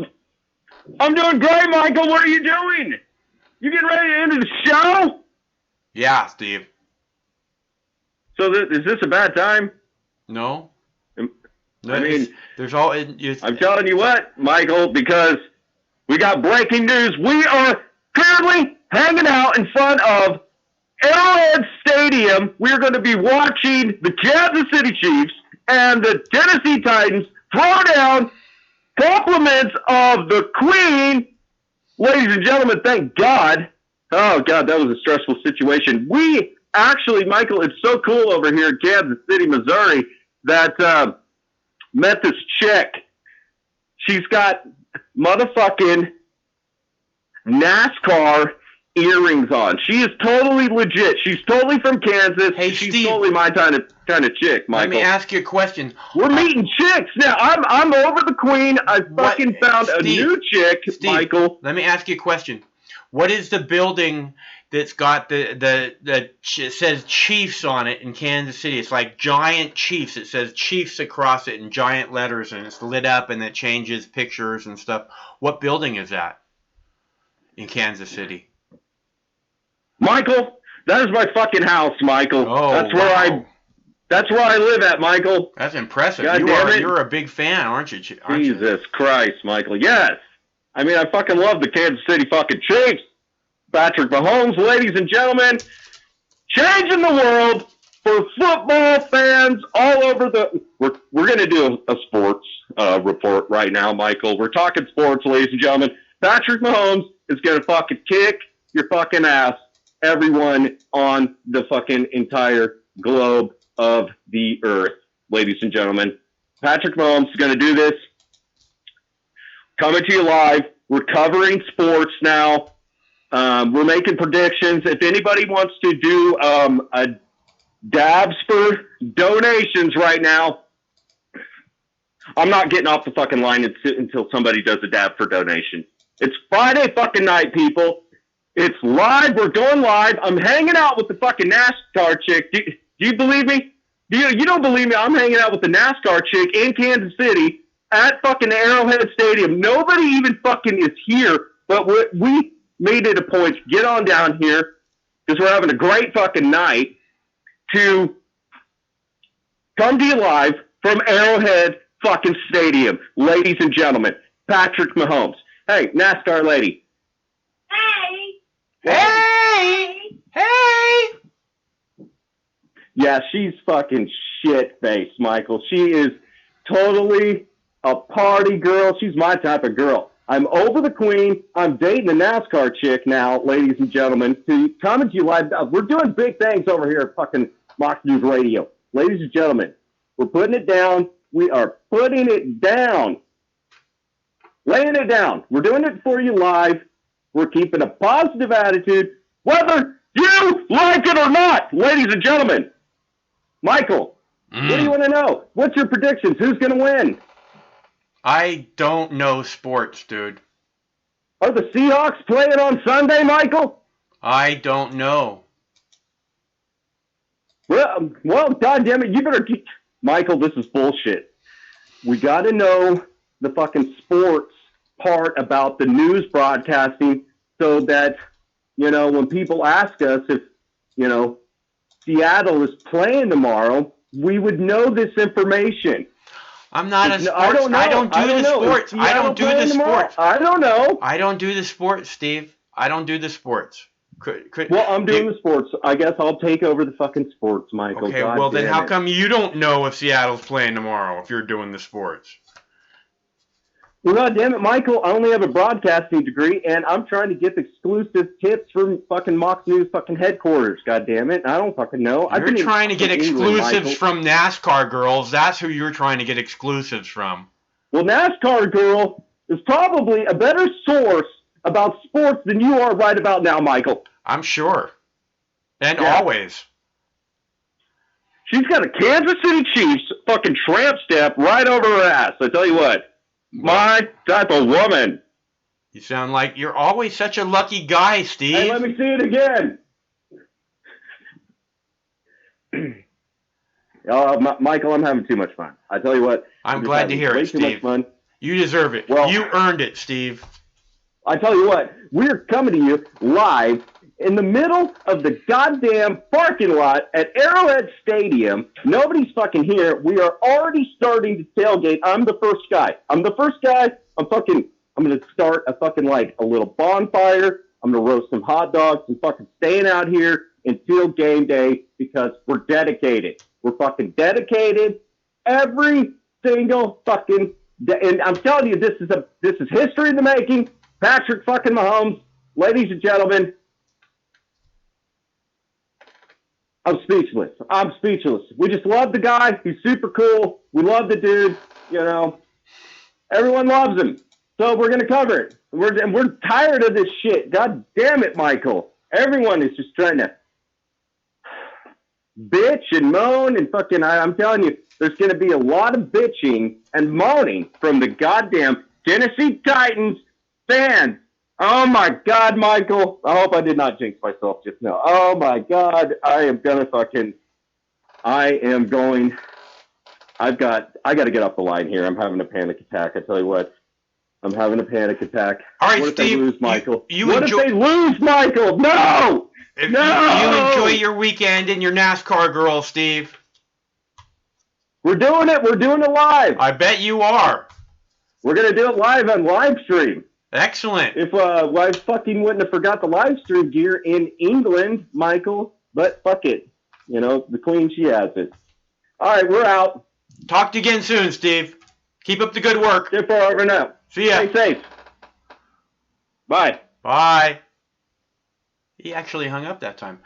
I'm doing great, Michael. What are you doing? You getting ready to end the show? Yeah, Steve. So is this a bad time? No. I mean, there's all. I'm telling you what, Michael, because we got breaking news. We are currently hanging out in front of Arrowhead Stadium. We're going to be watching the Kansas City Chiefs and the Tennessee Titans throw down compliments of the Queen. Ladies and gentlemen, thank God. Oh, God, that was a stressful situation. We actually, Michael, it's so cool over here in Kansas City, Missouri, that met this chick. She's got motherfucking NASCAR earrings on. She is totally legit. She's totally from Kansas. Hey, she's Steve, totally my kind of chick, Michael. Let me ask you a question. We're meeting chicks now. I'm over the Queen. I fucking found a new chick, Steve, Michael. Let me ask you a question. What is the building that's got it says Chiefs on it in Kansas City? It's like giant Chiefs. It says Chiefs across it in giant letters, and it's lit up and it changes pictures and stuff. What building is that in Kansas City? Michael, that is my fucking house, Michael. Oh, that's where I live at, Michael. That's impressive. God damn it. You're a big fan, aren't you? Jesus Christ, Michael. Yes. I mean, I fucking love the Kansas City fucking Chiefs. Patrick Mahomes, ladies and gentlemen, changing the world for football fans all over the... We're going to do a sports report right now, Michael. We're talking sports, ladies and gentlemen. Patrick Mahomes is going to fucking kick your fucking ass, everyone on the fucking entire globe of the earth, ladies and gentlemen. Patrick Mahomes is going to do this. Coming to you live. We're covering sports now. We're making predictions. If anybody wants to do a dabs for donations right now, I'm not getting off the fucking line until somebody does a dab for donation. It's Friday fucking night, people. It's live. We're going live. I'm hanging out with the fucking NASCAR chick. Do you believe me? You don't believe me? I'm hanging out with the NASCAR chick in Kansas City at fucking Arrowhead Stadium. Nobody even fucking is here, but we made it a point to get on down here because we're having a great fucking night to come to you live from Arrowhead fucking Stadium. Ladies and gentlemen, Patrick Mahomes. Hey, NASCAR lady. Hey! Yeah, she's fucking shit-faced, Michael. She is totally a party girl. She's my type of girl. I'm over the Queen. I'm dating a NASCAR chick now, ladies and gentlemen, to comment to you live. We're doing big things over here at fucking Mox News Radio. Ladies and gentlemen, we're putting it down. We are putting it down. Laying it down. We're doing it for you live. We're keeping a positive attitude, whether you like it or not, ladies and gentlemen. Michael, what do you want to know? What's your predictions? Who's going to win? I don't know sports, dude. Are the Seahawks playing on Sunday, Michael? I don't know. Well, goddammit, you better keep... Michael, this is bullshit. We got to know the fucking sports part about the news broadcasting so that, when people ask us if, Seattle is playing tomorrow, we would know this information. I'm not a sports. I don't know. I don't do the sports. I don't do the sports. I don't know. I don't do the sports, Steve. I don't do the sports. Well, I'm doing the sports. I guess I'll take over the fucking sports, Michael. Okay, God well then damn how it. come you don't know if Seattle's playing tomorrow if you're doing the sports? Well, God damn it, Michael. I only have a broadcasting degree, and I'm trying to get exclusive tips from fucking Mox News fucking headquarters. God damn it. I don't fucking know. You're trying to get exclusives from NASCAR girls. That's who you're trying to get exclusives from. Well, NASCAR girl is probably a better source about sports than you are right about now, Michael. I'm sure. And always. She's got a Kansas City Chiefs fucking tramp step right over her ass. I tell you what. My type of woman. You sound like you're always such a lucky guy, Steve. Hey, let me see it again. Michael, I'm having too much fun. I tell you what. I'm glad to hear it, Steve. Way too much fun. You deserve it. Well, you earned it, Steve. I tell you what, we're coming to you live in the middle of the goddamn parking lot at Arrowhead Stadium. Nobody's fucking here. We are already starting to tailgate. I'm the first guy. I'm going to start a fucking, like, a little bonfire. I'm going to roast some hot dogs and fucking staying out here until game day because we're dedicated. We're fucking dedicated every single fucking day. And I'm telling you, this is history in the making. Patrick fucking Mahomes, ladies and gentlemen, I'm speechless. We just love the guy. He's super cool. We love the dude. You know, everyone loves him. So we're going to cover it. We're tired of this shit. God damn it, Michael. Everyone is just trying to bitch and moan and fucking, I'm telling you, there's going to be a lot of bitching and moaning from the goddamn Tennessee Titans fans. Oh my God, Michael. I hope I did not jinx myself just now. Oh my God. I got to get off the line here. I'm having a panic attack. I tell you what. I'm having a panic attack. All right, what Steve, if they lose, Michael? What if they lose, Michael? No! You enjoy your weekend and your NASCAR girl, Steve. We're doing it. We're doing it live. I bet you are. We're going to do it live on live stream. Excellent. If I fucking wouldn't have forgot the live stream gear in England, Michael, but fuck it. You know, the Queen, she has it. All right, we're out. Talk to you again soon, Steve. Keep up the good work. Get far over now. See ya. Stay safe. Bye. Bye. He actually hung up that time.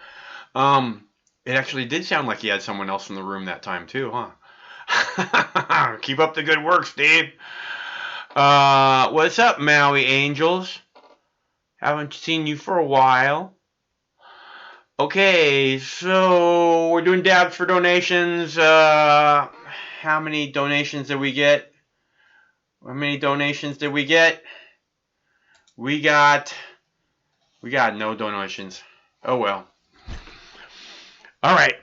It actually did sound like he had someone else in the room that time too, huh? Keep up the good work, Steve. What's up, Maui Angels? Haven't seen you for a while. Okay, so we're doing dabs for donations. How many donations did we get? How many donations did we get? We got no donations. Oh well. All right.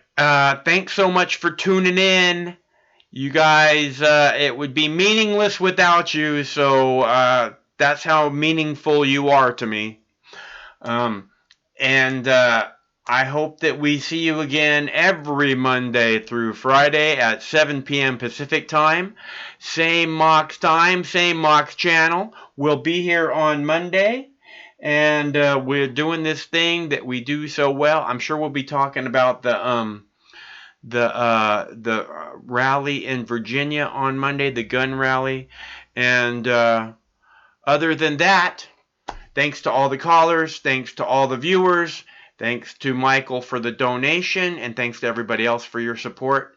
Thanks so much for tuning in. You guys, it would be meaningless without you, so that's how meaningful you are to me. I hope that we see you again every Monday through Friday at 7 p.m. Pacific time. Same Mox time, same Mox channel. We'll be here on Monday, and we're doing this thing that we do so well. I'm sure we'll be talking about the rally in Virginia on Monday, the gun rally. And other than that, thanks to all the callers, thanks to all the viewers, thanks to Michael for the donation, and thanks to everybody else for your support,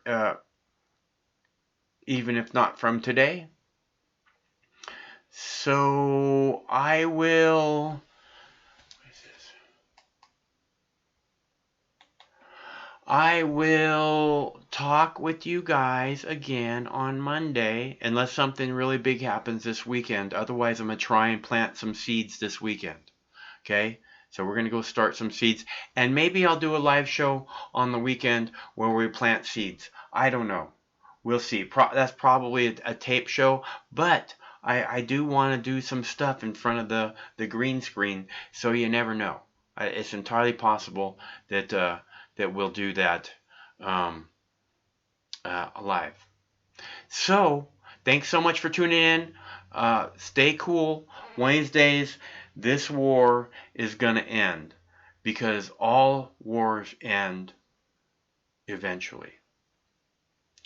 even if not from today. So I will... I will talk with you guys again on Monday, unless something really big happens this weekend. Otherwise, I'm going to try and plant some seeds this weekend. Okay? So we're going to go start some seeds. And maybe I'll do a live show on the weekend where we plant seeds. I don't know. We'll see. That's probably a tape show. But I do want to do some stuff in front of the green screen. So you never know. It's entirely possible that... that we'll do that alive. So, thanks so much for tuning in. Stay cool. Wednesdays, this war is going to end because all wars end eventually.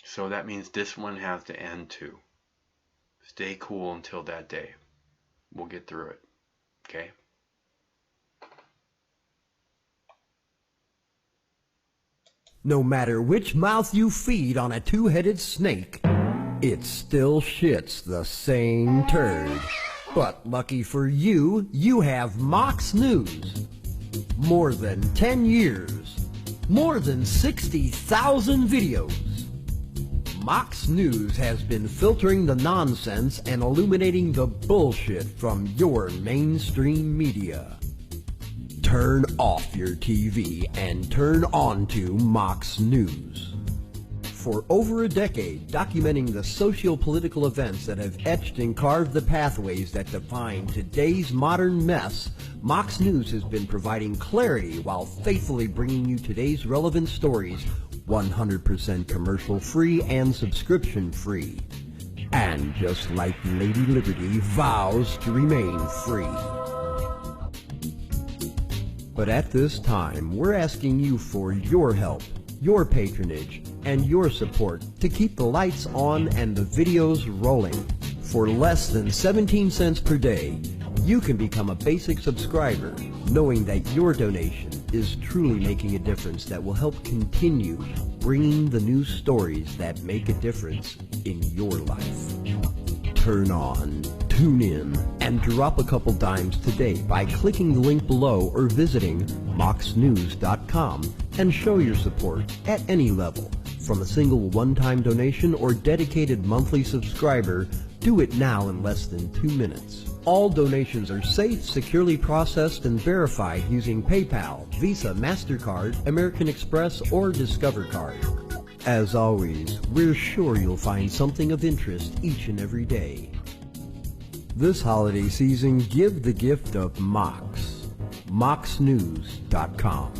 So that means this one has to end too. Stay cool until that day. We'll get through it. Okay? No matter which mouth you feed on a two-headed snake, it still shits the same turd. But lucky for you, you have Mox News. More than 10 years. More than 60,000 videos. Mox News has been filtering the nonsense and illuminating the bullshit from your mainstream media. Turn off your TV and turn on to Mox News. For over a decade, documenting the socio-political events that have etched and carved the pathways that define today's modern mess, Mox News has been providing clarity while faithfully bringing you today's relevant stories 100% commercial-free and subscription-free. And just like Lady Liberty vows to remain free. But at this time, we're asking you for your help, your patronage, and your support to keep the lights on and the videos rolling. For less than 17 cents per day, you can become a basic subscriber, knowing that your donation is truly making a difference that will help continue bringing the news stories that make a difference in your life. Turn on, tune in, and drop a couple dimes today by clicking the link below or visiting moxnews.com and show your support at any level. From a single one-time donation or dedicated monthly subscriber, do it now in less than 2 minutes. All donations are safe, securely processed, and verified using PayPal, Visa, MasterCard, American Express, or Discover Card. As always, we're sure you'll find something of interest each and every day. This holiday season, give the gift of Mox. moxnews.com.